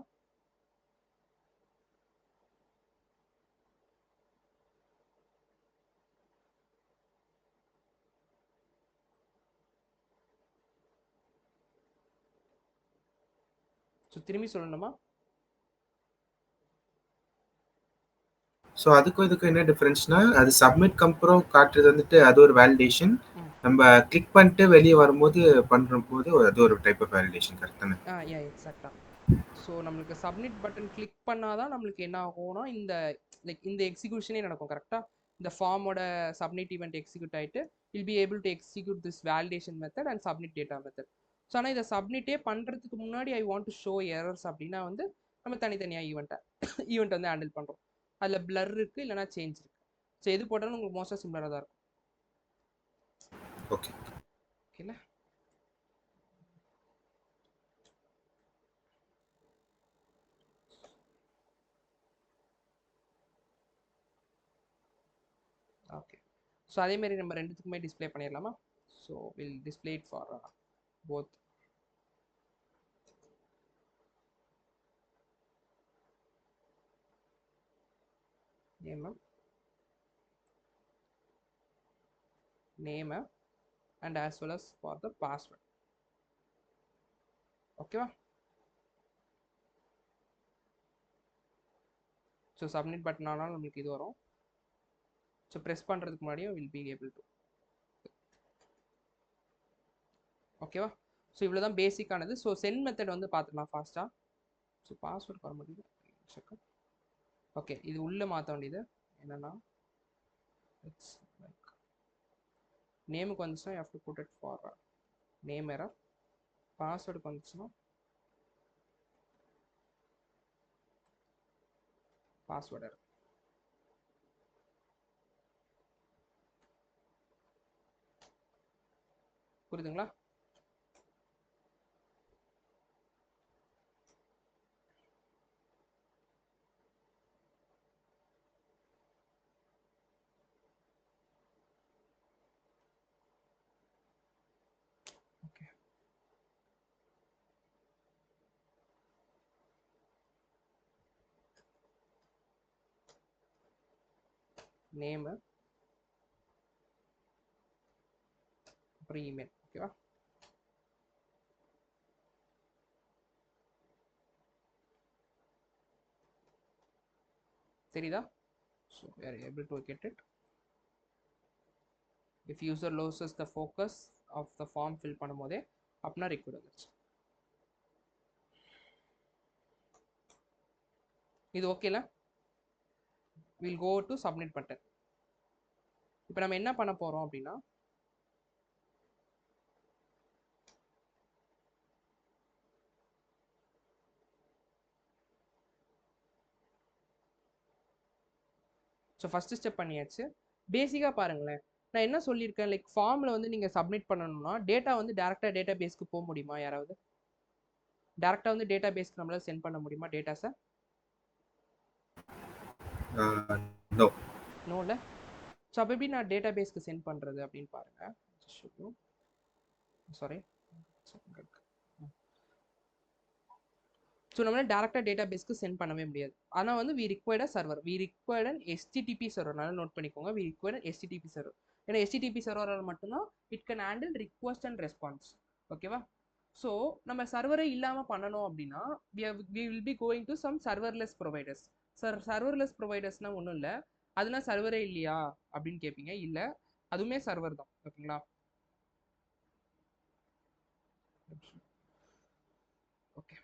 ஸோ திரும்பி சொல்லணுமா? ஸோ அதுக்கும் இதுக்கும் என்ன டிஃபரன்ஸ்னா, அது சப்மிட்க்கு அப்புறம் காட்டுறது வந்துட்டு அது ஒரு வேலிடேஷன், நம்ம கிளிக் பண்ணிட்டு வெளியே வரும்போது பண்ணும்போது அது ஒரு டைப் ஆஃப் வேலிடேஷன். கரெக்ட் தானே? யா எக்ஸாக்டா. ஸோ நம்மளுக்கு சப்மிட் பட்டன் கிளிக் பண்ணாதான் நம்மளுக்கு என்ன ஆகும்னா இந்த லைக் இந்த எக்ஸிக்யூஷனே நடக்கும். கரெக்டாக இந்த ஃபார்மோட சப்மிட் ஈவெண்ட் எக்ஸிக்யூட் ஆகிட்டு will be able to execute this validation method and submit data method. So ஆனால் இதை சப்மிட்டே பண்ணுறதுக்கு முன்னாடி I want to show errors அப்படின்னா வந்து நம்ம தனித்தனியாக ஈவெண்ட் வந்து ஹேண்டில் பண்ணுறோம். அதில் பிளர் இருக்குது, இல்லைனா சேஞ்ச் இருக்குது. ஸோ எது போட்டாலும் உங்களுக்கு மோஸ்ட்டாக சிமிலராக தான் இருக்கும். ஓகே ஓகேல. ஓகே. ஸோ அதேமாரி நம்ம ரெண்டுத்துக்குமே டிஸ்பிளே பண்ணிடலாமா? So will display it for both. name and as well as for the password. ஓகேவா? ஸோ சப்மிட் பட்டன் ஆனாலும் நம்மளுக்கு இது வரும். ஸோ ப்ரெஸ் பண்ணுறதுக்கு முன்னாடியும் வில் பி ஏபிள் டு. ஓகேவா? ஸோ இவ்வளோ தான் பேசிக்கானது. ஸோ சென்ட் மெத்தட் வந்து பார்த்துக்கலாம் ஃபாஸ்ட்டாக. ஸோ பாஸ்வேர்டு வர முடியுது. செகண்ட். ஓகே, இது உள்ளே மாற்ற வேண்டியது என்னென்னா இட்ஸ் லைக் நேமுக்கு வந்துச்சுன்னா you have to put it for name error. பாஸ்வேர்டுக்கு வந்துச்சுன்னா பாஸ்வேர்டு எரர். புரியுதுங்களா? ஓகே, நேமு அப்புறம் இமெயில். ஓகேவா? சரிதா? So we are able to get it. if user loses the focus of the form fill பண்ணும்போதே அப்படின்னா record வந்துருச்சு. இது ஓகேல? we'll go to submit button. இப்போ நம்ம என்ன பண்ண போறோம் அப்படின்னா ஸோ ஃபஸ்ட்டு ஸ்டெப் பண்ணியாச்சு. பேசிக்காக பாருங்களேன், நான் என்ன சொல்லியிருக்கேன், லைக் ஃபார்மில் வந்து நீங்கள் சப்மிட் பண்ணணும்னா டேட்டா வந்து டேரெக்டாக டேட்டா பேஸ்க்கு போக முடியுமா? யாராவது டேரெக்டாக வந்து டேட்டா பேஸ்க்கு நம்மளால் சென்ட் பண்ண முடியுமா டேட்டாஸை? நோல. ஸோ அப்போ எப்படி நான் டேட்டா பேஸ்க்கு சென்ட் பண்ணுறது அப்படின்னு பாருங்கள். சாரி. ஸோ நம்மளால் டேரெக்டாக டேட்டா பேஸ்க்கு சென்ட் பண்ணவே முடியாது. ஆனால் வந்து we required server, we required an HTTP server. நல்லா நோட் பண்ணிக்கோங்க, வி ரிக்வயர்ட் HTTP சர்வர். ஏன்னா HTTP சர்வரால் மட்டும்தான் it can handle request and response. ஓகேவா? ஸோ நம்ம சர்வரே இல்லாமல் பண்ணணும் அப்படின்னா we will be going to some serverless providers. Serverless ப்ரொவைடர்ஸ்னால் ஒன்றும் இல்லை, அதுனா சர்வரே இல்லையா அப்படின்னு கேட்பீங்க. இல்லை, அதுவுமே சர்வர் தான். ஓகேங்களா? ஓகே,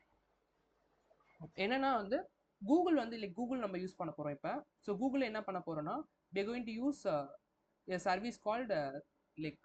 என்னன்னா வந்து கூகுள் வந்து லைக் கூகுள் நம்ம யூஸ் பண்ண போகிறோம் இப்போ. ஸோ கூகுள் என்ன பண்ண போகிறோன்னா we are going to use a service called like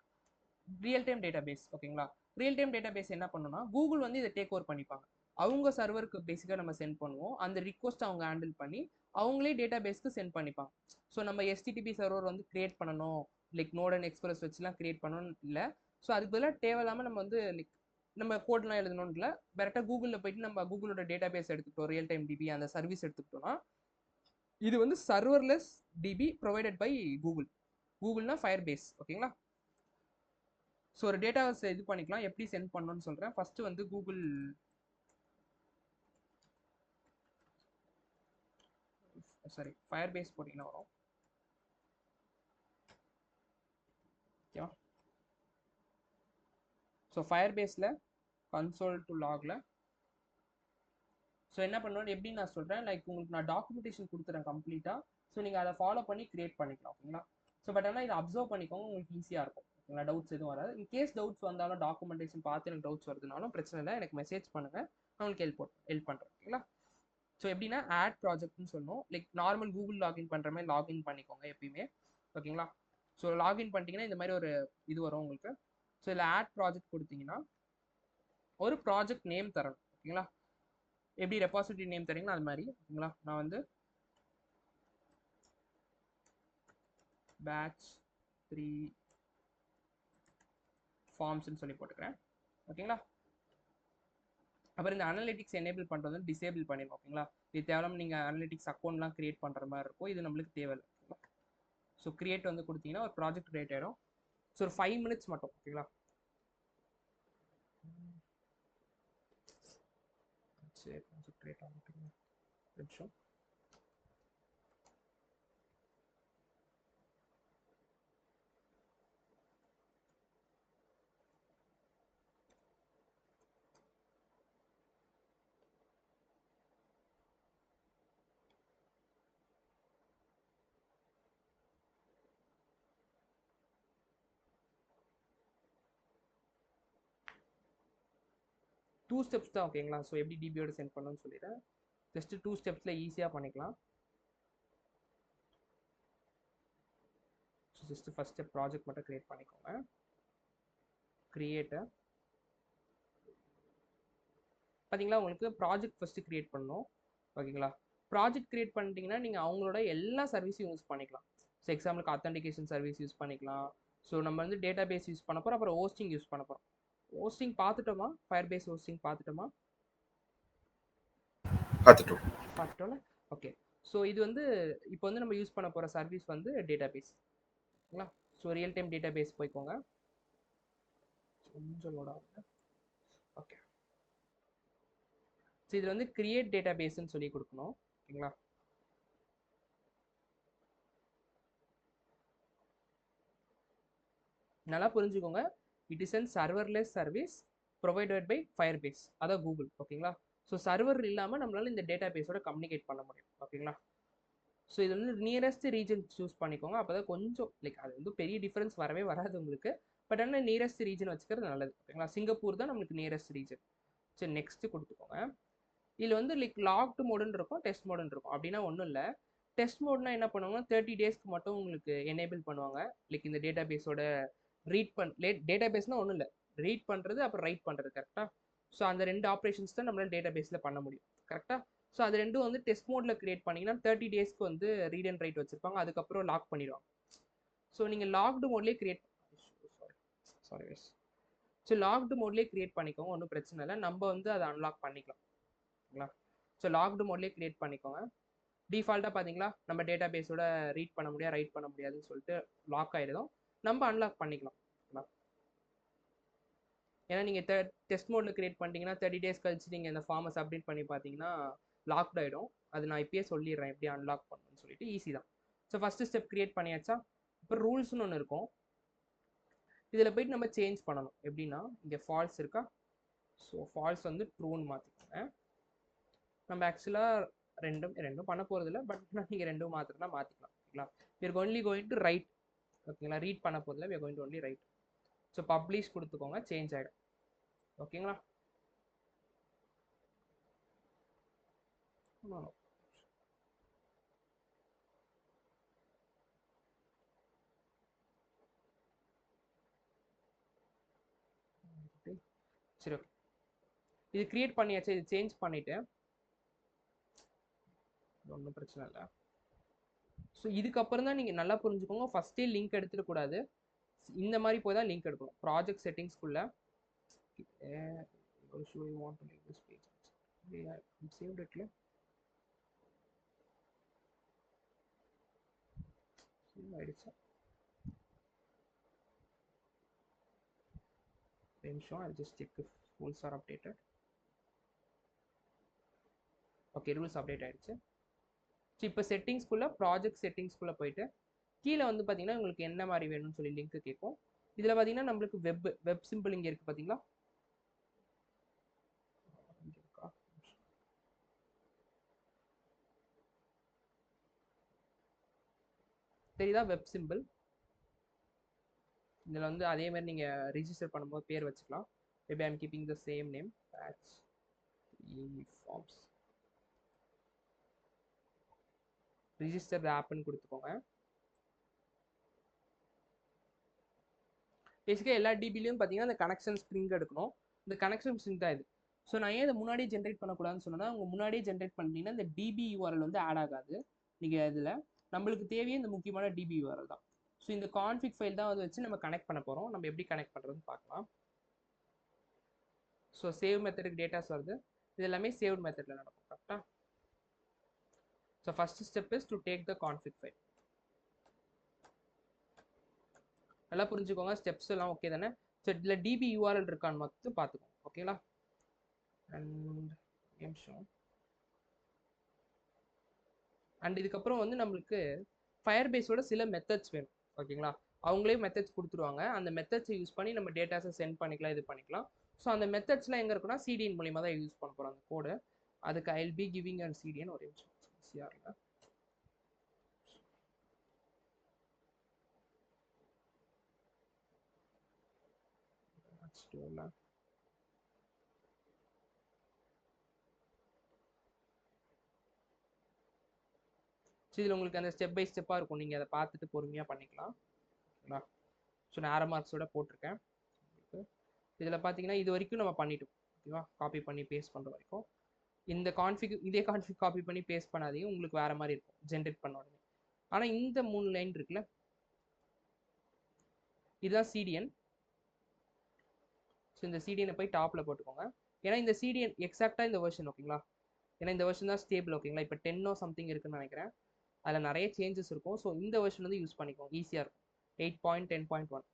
real time database. ஓகேங்களா? ரியல் டைம் டேட்டா பேஸ் என்ன பண்ணுன்னா கூகுள் வந்து இதை டேக் ஓவர் பண்ணிப்பாங்க. அவங்க சர்வருக்கு பேசிக்காக நம்ம சென்ட் பண்ணுவோம். அந்த ரிக்வஸ்ட் அவங்க ஹேண்டில் பண்ணி அவங்களே டேட்டா பேஸ்க்கு சென்ட் பண்ணிப்பாங்க. ஸோ நம்ம HTTP சர்வர் வந்து கிரியேட் பண்ணணும், லைக் நோட் அண்ட் எக்ஸ்பிரஸ் வச்சுலாம் கிரியேட் பண்ணணும் இல்லை. ஸோ அதுக்கு பதிலாக தேவையில்லாமல் நம்ம வந்து லைக் நம்ம கோட்லாம் எழுதணும்னு இல்லை, டேரெக்டாக கூகுளில் போயிட்டு நம்ம கூகுளோட டேட்டா பேஸ் எடுத்துக்கிட்டோம், ரியல் டைம் டிபி அந்த சர்வீஸ் எடுத்துக்கிட்டோம்னா இது வந்து serverless DB provided by Google. கூகுள்னா ஃபயர் பேஸ். ஓகேங்களா? ஸோ ஒரு டேட்டாவை இது பண்ணிக்கலாம். எப்படி சென்ட் பண்ணணும்னு சொல்கிறேன். ஃபஸ்ட்டு வந்து கூகுள் சாரி ஃபயர் பேஸ் போட்டிங்கன்னா வரும். ஓகேவா? ஸோ ஃபயர் பேஸில் கன்சோல் டு லாகில் ஸோ என்ன பண்ணணும் எப்படி நான் சொல்கிறேன், லைக் உங்களுக்கு நான் டாக்குமெண்டேஷன் கொடுத்துறேன் கம்ப்ளீட்டாக. ஸோ நீங்கள் அதை ஃபாலோ பண்ணி கிரியேட் பண்ணிக்கலாம். ஓகேங்களா? ஸோ பட் ஆனால் இதை அப்சர்வ் பண்ணிக்கோங்க, உங்களுக்கு ஈஸியாக இருக்கும். ஓகேங்களா? டவுட்ஸ் எதுவும் வராது. இன்கேஸ் டவுட்ஸ் வந்தாலும் டாக்குமெண்டேஷன் பார்த்து எனக்கு டவுட்ஸ் வருதுனாலும் பிரச்சனை இல்லை, எனக்கு மெசேஜ் பண்ணுங்கள், நான் உங்களுக்கு ஹெல்ப் பண்ணுறேன். ஓகேங்களா? ஸோ எப்படின்னா ஆட் ப்ராஜெக்ட்னு சொல்லணும். லைக் நார்மல் கூகுள் லாகின் பண்ணுற மாதிரி லாகின் பண்ணிக்கோங்க எப்பயுமே. ஓகேங்களா? ஸோ லாகின் பண்ணிட்டீங்கன்னா இந்த மாதிரி ஒரு இது வரும் உங்களுக்கு. ஸோ இதில் ஆட் ப்ராஜெக்ட் கொடுத்தீங்கன்னா ஒரு ப்ராஜெக்ட் நேம் தரணும். ஓகேங்களா? எப்படி ரெபாசிட்டரி நேம் தரீங்களோ அது மாதிரி. ஓகேங்களா? நான் வந்து பேட்ச் 3 ஃபார்ம்ஸ்ன்னு சொல்லி போட்டுக்கிறேன். ஓகேங்களா? அப்புறம் இந்த அனலிட்டிக்ஸ் எனேபிள் பண்ணுறது வந்து டிசேபிள் பண்ணிடணும். ஓகேங்களா? இது தேவையில்லாமல் நீங்கள் அனலிட்டிக்ஸ் அக்கௌண்ட்லாம் கிரியேட் பண்ணுற மாதிரி இருக்கும், இது நம்மளுக்கு தேவையில்லை. ஸோ கிரியேட் வந்து கொடுத்தீங்கன்னா ஒரு ப்ராஜெக்ட் கிரியேட் ஆகிடும். ஸோ ஒரு 5 மினிட்ஸ் மட்டும். ஓகேங்களா? சரி, ப்ராஜெக்ட் கிரியேட் ஆகிட்டு நிமிஷம். 2 ஸ்டெப்ஸ் தான் ஓகேங்களா. ஸோ எப்படி டிபியோட சென்ட் பண்ணணும்னு சொல்லிடுறேன். ஜஸ்ட் 2 ஸ்டெப்ஸில் ஈஸியாக பண்ணிக்கலாம். So just first step project மட்டும் க்ரியேட் பண்ணிக்கோங்க. க்ரியேட்டை பார்த்தீங்களா, உங்களுக்கு ப்ராஜெக்ட் ஃபஸ்ட்டு க்ரியேட் பண்ணணும் ஓகேங்களா. ப்ராஜெக்ட் க்ரியேட் பண்ணிட்டீங்கன்னா நீங்கள் அவங்களோட எல்லா சர்வீஸும் யூஸ் பண்ணிக்கலாம். ஸோ எக்ஸாம்பிளுக்கு அத்தன்டிகேஷன் சர்வீஸ் யூஸ் பண்ணிக்கலாம். ஸோ நம்ம வந்து டேட்டா பேஸ் யூஸ் பண்ண போகிறோம், அப்புறம் ஹோஸ்டிங் யூஸ் பண்ண போகிறோம். ஹோஸ்டிங் பார்த்துட்டோமா, ஃபயர்பேஸ் ஹோஸ்டிங் பார்த்துட்டோமா? பார்த்துட்டோம்ல. ஓகே. ஸோ இது வந்து இப்போ வந்து நம்ம யூஸ் பண்ண போகிற சர்வீஸ் வந்து டேட்டா பேஸ் ஓகேங்களா. So real time database போய்க்கோங்க. கொஞ்சம் லோட் ஆகுங்க. ஓகே. ஸோ இதில் வந்து கிரியேட் டேட்டா பேஸ்ன்னு சொல்லி கொடுக்கணும் ஓகேங்களா. நல்லா புரிஞ்சுக்கோங்க. It is an serverless service provided by Firebase, அதான் கூகுள் ஓகேங்களா. ஸோ சர்வர் இல்லாமல் நம்மளால இந்த டேட்டா பேஸோட கம்யூனிகேட் பண்ண முடியும் ஓகேங்களா. ஸோ இது வந்து நியரஸ்ட் ரீஜன் சூஸ் பண்ணிக்கோங்க. அப்போ தான் கொஞ்சம் லைக் அது வந்து பெரிய டிஃப்ரென்ஸ் வரவே வராது உங்களுக்கு. பட் ஆனால் நியரஸ்ட் ரீஜன் வச்சுக்கிறது நல்லது ஓகேங்களா. சிங்கப்பூர் தான் நம்மளுக்கு நியரஸ்ட் ரீஜன். சரி, நெக்ஸ்ட் கொடுத்துக்கோங்க. இதில் வந்து லைக் லாக்டு மோடுன்னு இருக்கும், டெஸ்ட் மோடுன்னு இருக்கும். அப்படின்னா ஒன்றும் இல்லை. டெஸ்ட் மோட்னா என்ன பண்ணுவாங்கன்னா 30 டேஸ்க்கு மட்டும் உங்களுக்கு எனேபிள் பண்ணுவாங்க. லைக் இந்த டேட்டா பேஸோட டேட்டா பேஸ்னால் ஒன்றும் இல்லை, ரீட் பண்ணுறது அப்புறம் ரைட் பண்ணுறது கரெக்டாக. ஸோ அந்த 2 ஆப்ரேஷன்ஸ் தான் நம்மளால் டேட்டா பேஸில் பண்ண முடியும் கரெக்டாக. ஸோ அது ரெண்டும் வந்து டெஸ்ட் மோடில் கிரியேட் பண்ணிங்கன்னா 30 டேஸ்க்கு வந்து ரீட் அண்ட் ரைட் வச்சுருப்பாங்க, அதுக்கப்புறம் லாக் பண்ணிடுவாங்க. ஸோ நீங்கள் லாக்டு மோட்லேயே கிரியேட் சாரி ஸோ லாக்டு மோட்லேயே கிரியேட் பண்ணிக்கோங்க, ஒன்றும் பிரச்சனை இல்லை. நம்ம வந்து அதை அன்லாக் பண்ணிக்கலாம் ஓகேங்களா. ஸோ லாக்டு மோட்லேயே கிரியேட் பண்ணிக்கோங்க. டிஃபால்ட்டாக பார்த்தீங்களா நம்ம டேட்டா பேஸோட ரீட் பண்ண முடியாது, ரைட் பண்ண முடியாதுன்னு சொல்லிட்டு லாக் ஆகிடும். நம்ம அன்லாக் பண்ணிக்கலாம். ஏன்னா நீங்கள் டெஸ்ட் மோடில் கிரியேட் பண்ணிட்டீங்கன்னா 30 டேஸ் கழிச்சு நீங்கள் இந்த ஃபார்மை சப்மிட் பண்ணி பார்த்தீங்கன்னா லாக்ட் ஆகிடும். அது நான் இப்பயே சொல்லிடுறேன் எப்படி அன்லாக் பண்ணணும்னு சொல்லிட்டு. ஈஸி தான். ஸோ ஃபஸ்ட்டு ஸ்டெப் கிரியேட் பண்ணியாச்சா. இப்போ ரூல்ஸ்னு ஒன்று இருக்கும், இதில் போயிட்டு நம்ம சேஞ்ச் பண்ணணும். எப்படின்னா இங்கே ஃபால்ஸ் இருக்கா, ஸோ ஃபால்ஸ் வந்து ட்ரூன்னு மாற்றிக்கோங்க. நம்ம ஆக்சுவலாக ரெண்டும் பண்ண போகிறதில்ல, பட் நீங்கள் ரெண்டும் மாத்திரம்னா மாற்றிக்கலாம் ஓகேங்களா. we are only going to write ஓகேங்களா, ரீட் பண்ண போகிறதில்ல, we are going to only write. So publish கொடுத்துக்கோங்க, சேஞ்ச் ஆகிடும் ஓகேங்களா. சரி ஓகே, இது கிரியேட் பண்ணியாச்சு. இது சேஞ்ச் பண்ணிவிட்டு ஒன்றும் பிரச்சனை இல்லை. ஸோ இதுக்கப்புறம் தான் நீங்கள் நல்லா புரிஞ்சுக்கோங்க, ஃபஸ்ட்டே லிங்க் எடுத்துடக்கூடாது. இந்த மாதிரி போய் தான் லிங்க் எடுக்கணும். ப்ராஜெக்ட் செட்டிங்ஸ்குள்ளே ஆயிடுச்சு நிமிஷம். I'll just check if rules are updated. Okay, rules update ஆயிடுச்சு. ஸோ இப்போ செட்டிங்ஸ்குள்ளே ப்ராஜெக்ட் செட்டிங்ஸ்குள்ளே போயிட்டு கீழே வந்து பார்த்தீங்கன்னா உங்களுக்கு என்ன மாதிரி வேணும்னு சொல்லி லிங்க் கேட்கும். இதில் பார்த்தீங்கன்னா நம்மளுக்கு வெப் சிம்பிள் இங்கே இருக்குது பார்த்தீங்களா. தெரியுதா வெப் சிம்பிள். இதில் வந்து அதே மாதிரி நீங்கள் ரிஜிஸ்டர் பண்ணும்போது பேர் வச்சுக்கலாம். Maybe I'm keeping the same name batch forms. Register ஆப்னு கொடுத்துக்கோங்க. பேசிக்காக எல்லா டிபிலையும் பார்த்தீங்கன்னா அந்த கனெக்ஷன் ஸ்ப்ரிங் எடுக்கணும். இந்த கனெக்ஷன் ஸ்ப்ரிங் தான் இது. ஸோ நான் ஏன் இதை முன்னாடியே ஜென்ரேட் பண்ணக்கூடாதுன்னு சொன்னேன்னா, உங்கள் முன்னாடியே ஜென்ரேட் பண்ணிட்டீங்கன்னா இந்த டிபி யூஆர்எல் வந்து ஆட் ஆகாது. நீங்கள் இதில் நம்மளுக்கு தேவையே இந்த முக்கியமான டிபி யூஆர்எல் தான். ஸோ இந்த கான்ஃபிக் ஃபைல் தான் வந்து வச்சு நம்ம கனெக்ட் பண்ண போகிறோம். நம்ம எப்படி கனெக்ட் பண்ணுறதுன்னு பார்க்கலாம். ஸோ சேவ் மெத்தடுக்கு டேட்டாஸ் வருது. இது எல்லாமே சேவ் மெத்தடில் நடக்கும் கரெக்டாக. So first step is to take the config file. நல்லா புரிஞ்சுக்கோங்க, ஸ்டெப்ஸ் எல்லாம் ஓகே தானே. ஸோ இதில் டிபி யூஆர்எல் இருக்கான்னு மட்டும் பார்த்துக்கோங்க ஓகேங்களா. அண்ட் இதுக்கப்புறம் வந்து நம்மளுக்கு ஃபயர்பேஸோட சில மெத்தட்ஸ் வேணும் ஓகேங்களா. அவங்களே மெத்தட்ஸ் கொடுத்துருவாங்க. அந்த மெத்தட்ஸை யூஸ் பண்ணி நம்ம டேட்டாஸை சென்ட் பண்ணிக்கலாம், இது பண்ணிக்கலாம். ஸோ அந்த மெத்தட்ஸ்லாம் எங்கே இருக்குன்னா சிடிஎன் மூலியமாக தான் யூஸ் பண்ண போகிறோம் அந்த கோடு. அதுக்கு I'll be giving and CDN ஒரு நிமிஷம் சிஆரில். இதில் உங்களுக்கு அந்த ஸ்டெப் பை ஸ்டெப்பாக இருக்கும், நீங்கள் அதை பார்த்துட்டு பொறுமையாக பண்ணிக்கலாம். ஓகேங்களா? ஸோ நான் ஆரோ மார்க்ஸோட போட்டிருக்கேன். இதில் பார்த்தீங்கன்னா இது வரைக்கும் நம்ம பண்ணிட்டோம். ஓகேவா? காப்பி பண்ணி பேஸ்ட் பண்ணுற வரைக்கும். இந்த இதே கான்ஃபிக் காப்பி பண்ணி பேஸ்ட் பண்ணாதீங்க, உங்களுக்கு வேறு மாதிரி இருக்கும் ஜென்ரேட் பண்ண உடனே. ஆனால் இந்த 3 லைன் இருக்குல்ல, இதுதான் சிடிஎன். ஸோ இந்த சிடிஎனை போய் டாப்பில் போட்டுக்கோங்க. ஏன்னா இந்த சிடிஎன் எக்ஸாக்டாக இந்த வெர்ஷன், ஓகேங்களா? ஏன்னா இந்த வெர்ஷன் தான் ஸ்டேபிள், ஓகேங்களா? இப்போ 10 சம்திங் இருக்குன்னு நினைக்கிறேன். அதில் நிறைய சேஞ்சஸ் இருக்கும். ஸோ இந்த வெர்ஷன் வந்து யூஸ் பண்ணிக்கோங்க, ஈஸியாக இருக்கும். 8.10.1.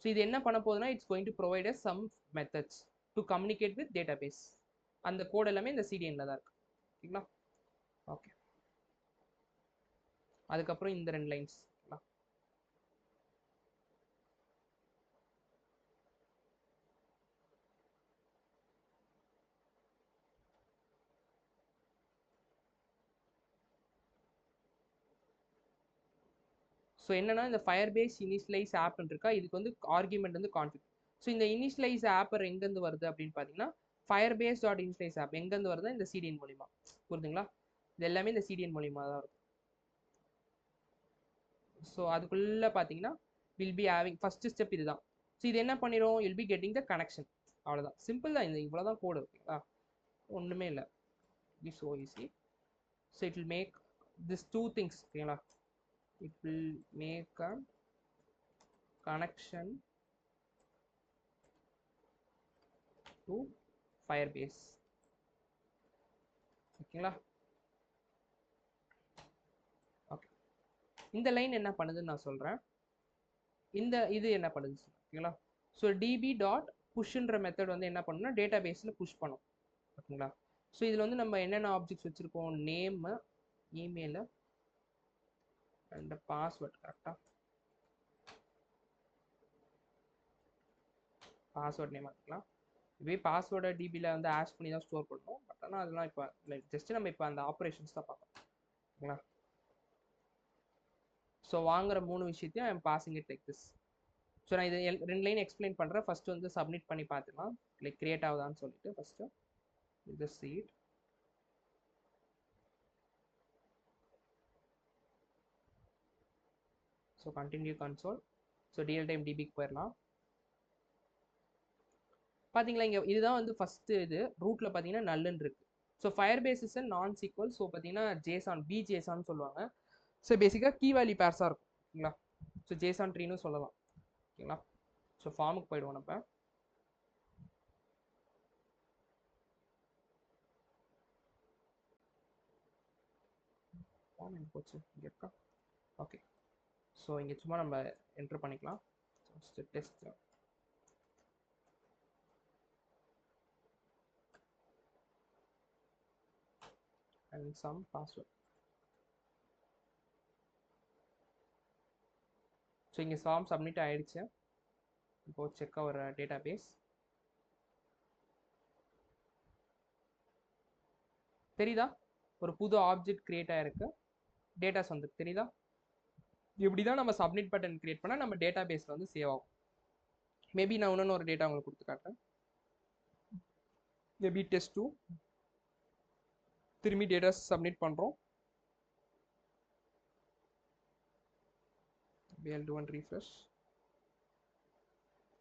ஸோ இது என்ன பண்ண போகுதுன்னா, it's going to provide some methods to communicate with database. அந்த கோட் எல்லாமே இந்த சிடிஎன்ல தான் இருக்கு. ஓகேங்களா? ஓகே. அதுக்கப்புறம் இந்த 2 லைன்ஸ். ஸோ என்னன்னா, இந்த ஃபயர்பேஸ் இனிஷியலைஸ் ஆப்னு இருக்கா, இதுக்கு வந்து ஆர்குமெண்ட் வந்து கான்ஃபிக். ஸோ இந்த இனிஷியலைஸ் ஆப்பர் எங்கேருந்து வருது அப்படின்னு பார்த்தீங்கன்னா, ஃபயர்பேஸ் டாட் இனிஷியலைஸ் ஆப் எங்கேருந்து வருது? இந்த சிடிஎன் மூலிமா. புரியுதுங்களா? இது எல்லாமே இந்த சிடிஎன் மூலிமா தான் வருது. ஸோ அதுக்குள்ளே பார்த்தீங்கன்னா will be having first step இதுதான். ஸோ இது என்ன பண்ணிடும்? Will be getting the connection. அவ்வளோதான், சிம்பிள் தான். இந்த இவ்வளோ தான் கோடு, ஓகேங்களா? ஒன்றுமே இல்லை, it's so easy. So it will make this 2 things, ஓகேங்களா? It will make a connection to Firebase. ஓகேங்களா? ஓகே. இந்த லைன் என்ன பண்ணுதுன்னு நான் சொல்றேன். இது என்ன பண்ணுது, ஓகேங்களா? ஸோ டிபி டாட் புஷ்ன்ற மெத்தட் வந்து என்ன பண்ணுன்னா, டேட்டா பேஸில் புஷ் பண்ணும். ஓகேங்களா? ஸோ இதில் வந்து நம்ம என்னென்ன ஆப்ஜெக்ட்ஸ் வச்சுருக்கோம்? Name, email and password. கரெக்டாக பாஸ்வேர்ட் நேம் எடுத்துக்கலாம். இதே பாஸ்வேர்டை டிபியில் வந்து ஆஷ் பண்ணி தான் ஸ்டோர் பண்ணணும். பட் ஆனால் அதெல்லாம் இப்போ ஜஸ்ட் நம்ம இப்போ அந்த ஆப்ரேஷன்ஸ் தான் பார்க்கணும். ஓகேங்களா? ஸோ வாங்குற 3 விஷயத்தையும் I'm passing it like this. So நான் இது 2 லைன் எக்ஸ்பிளைன் பண்ணுறேன். ஃபர்ஸ்ட் வந்து சப்மிட் பண்ணி பார்த்துக்கலாம், லைக் கிரியேட் ஆகுதான்னு சொல்லிட்டு. ஃபர்ஸ்ட்டு இது சீட். So continue console. So real time டிபிக்கு போயிடலாம். பார்த்தீங்களா, இங்கே இதுதான் வந்து ஃபஸ்ட்டு இது ரூட்டில் பார்த்தீங்கன்னா நல்லுன்னு இருக்கு. ஸோ ஃபயர் பேஸ் இஸ் நான் சீக்வல். ஸோ பார்த்தீங்கன்னா ஜேசான், ஜேசான்னு சொல்லுவாங்க. ஸோ பேசிக்காக கீ வேல்யூ பேர்ஸாக இருக்கும், ஓகேங்களா? ஸோ ஜேசான் ட்ரீன்னு சொல்லலாம், ஓகேங்களா? ஸோ ஃபார்முக்கு போயிடுவோம் நம்ம. ஃபார்ம் எங்கே போச்சு? இங்கே இருக்கா? ஓகே. ஸோ இங்கே சும்மா நம்ம என்ட்ரு பண்ணிக்கலாம். Test and some password. So இங்கே ஃபார்ம் சப்மிட் ஆயிடுச்சு. இப்போ செக் அவர் டேட்டா பேஸ். தெரியுதா? ஒரு புது ஆப்ஜெக்ட் கிரியேட் ஆயிருக்கு, டேட்டாஸ் வந்து தெரியுதா? இப்படி தான் நம்ம சப்மிட் பட்டன் கிரியேட் பண்ணால் நம்ம டேட்டா பேஸில் வந்து சேவ் ஆகும். மேபி நான் இன்னொன்று ஒரு டேட்டா உங்களுக்கு கொடுத்து காட்டுறேன். Maybe test 2. திரும்பி டேட்டா சப்மிட் பண்ணுறோம். I'll do one refresh.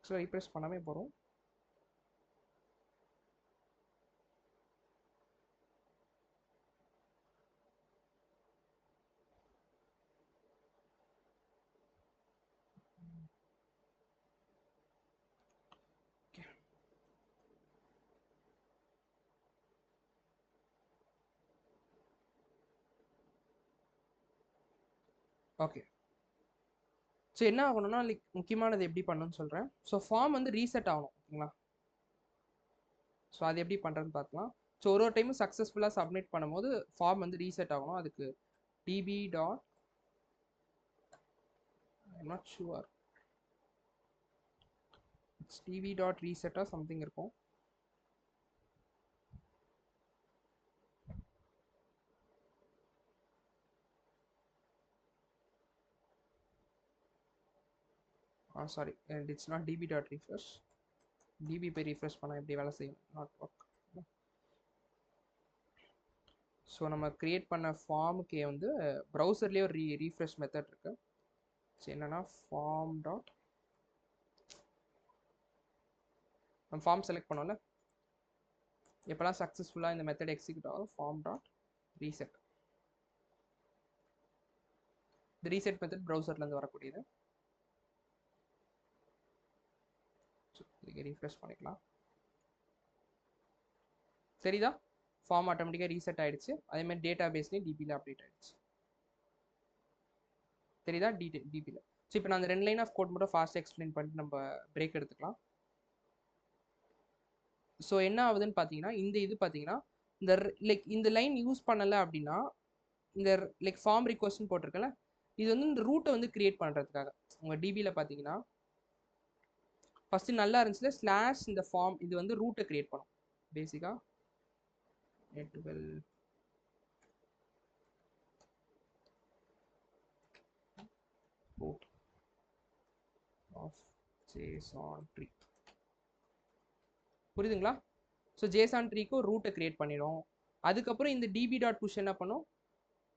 So refresh பண்ணாமே போகிறோம். ஓகே. ஸோ என்ன ஆகணும்னா, லைக் முக்கியமானது எப்படி பண்ணணும்னு சொல்கிறேன். ஸோ ஃபார்ம் வந்து ரீசெட் ஆகணும், ஓகேங்களா? ஸோ அது எப்படி பண்ணுறதுன்னு பார்க்கலாம். ஸோ ஒரு டைமும் சக்ஸஸ்ஃபுல்லாக சப்மிட் பண்ணும்போது ஃபார்ம் வந்து ரீசெட் ஆகணும். அதுக்கு DB dot I'm not sure, it's DB dot ரீசெட்டாக சம்திங் இருக்கும். Sorry, and it's not DB dot refresh. DB போய் ரீஃப்ரெஷ் பண்ணால் எப்படி வேலை செய்யும்? Not work. ஸோ நம்ம கிரியேட் பண்ண ஃபார்முக்கே வந்து ப்ரௌசர்லேயே ஒரு ரீஃப்ரெஷ் மெத்தட் இருக்கு. ஸோ என்னன்னா ஃபார்ம் டாட் நம்ம ஃபார்ம் செலக்ட் பண்ணோம்ல, எப்போலாம் சக்ஸஸ்ஃபுல்லாக இந்த மெத்தட் எக்ஸிக்யூட் ஆகும் ஃபார்ம் டாட் ரீசெட். இந்த ரீசெட் மெத்தட் ப்ரௌசர்லேருந்து வரக்கூடியது. ரீஃப்ரெஷ் பண்ணிக்கலாம். சரிதா, ஃபார்ம் ஆட்டோமேட்டிக்காக ரீசெட் ஆயிடுச்சு. அதே மாதிரி டேட்டா பேஸ்லேயும் டிபியில் அப்டேட் ஆயிடுச்சு. தெரியுதா டிபியில். ஸோ இப்போ நான் அந்த 2 லைன் ஆஃப் கோட் மட்டும் ஃபாஸ்ட்டாக எக்ஸ்பிளைன் பண்ணிட்டு நம்ம பிரேக் எடுத்துக்கலாம். ஸோ என்ன ஆகுதுன்னு பார்த்தீங்கன்னா, இந்த இது பார்த்தீங்கன்னா இந்த லைக் இந்த லைன் யூஸ் பண்ணலை அப்படின்னா இந்த லைக் ஃபார்ம் ரிக்வஸ்ட்னு போட்டிருக்கல, இது வந்து இந்த ரூட்டை வந்து கிரியேட் பண்ணுறதுக்காக. உங்கள் டிபியில் பார்த்தீங்கன்னா ஃபஸ்ட்டு நல்லா இருந்துச்சுல ஸ்லாஷ் இந்த ஃபார்ம், இது வந்து ரூட்டை கிரியேட் பண்ணும் பேசிக்காக. netwell root of json tree. புரியுதுங்களா? ஸோ ஜேசான் ட்ரீக்கு ஒரு ரூட்டை கிரியேட் பண்ணிடும். அதுக்கப்புறம் இந்த டிபி டாட் புஷ் என்ன பண்ணும்,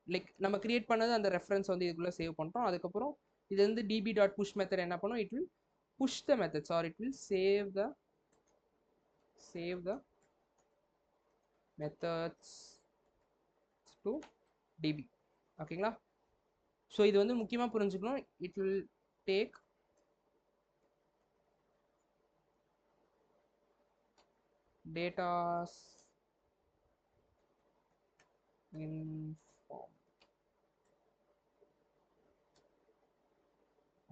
லைக் நம்ம கிரியேட் பண்ணது அந்த ரெஃபரன்ஸ் வந்து இதுக்குள்ளே சேவ் பண்ணுறோம். அதுக்கப்புறம் இது வந்து டிபி டாட் புஷ் மெத்தட் என்ன பண்ணும், it will push the methods or it will save the methods to DB. ஓகேங்களா? ஸோ இது வந்து முக்கியமாக புரிஞ்சுக்கணும். It will take datas in form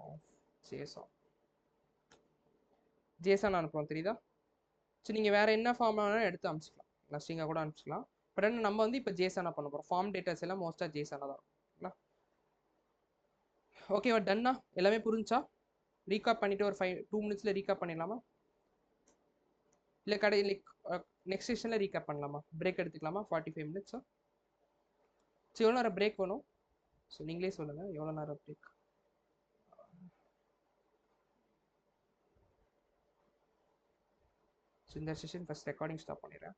of JSON அனுப்புறோம். தெரியுதா? ஸோ நீங்கள் வேறு என்ன ஃபார்ம் வேணாலும் எடுத்து அனுப்பிச்சிக்கலாம், நஸ்டிங்காக கூட அனுப்பிச்சிக்கலாம். பட் ஆனால் நம்ம வந்து இப்போ ஜேசனாக பண்ண போகிறோம். ஃபார்ம் டேட்டாஸ் எல்லாம் மோஸ்ட்டாக ஜேசனாக தான் இருக்குங்களா? ஓகேவா, டன்னா? எல்லாமே புரிஞ்சா? ரீகாப் பண்ணிவிட்டு ஒரு 2 மினிட்ஸில் ரீகாப் பண்ணிடலாமா? இல்லை லைக் நெக்ஸ்ட் செஷனில் ரீகேப் பண்ணலாமா? பிரேக் எடுத்துக்கலாமா? 45 மினிட்ஸா? ஸோ எவ்வளோ நேரம் பிரேக் வேணும்? ஸோ நீங்களே சொல்லுங்கள் எவ்வளோ நேரம் பிரேக். ஸோ இந்த செஷன் ஃபஸ்ட் ரெக்கார்டிங் ஸ்டாப் பண்ணிடுறேன்.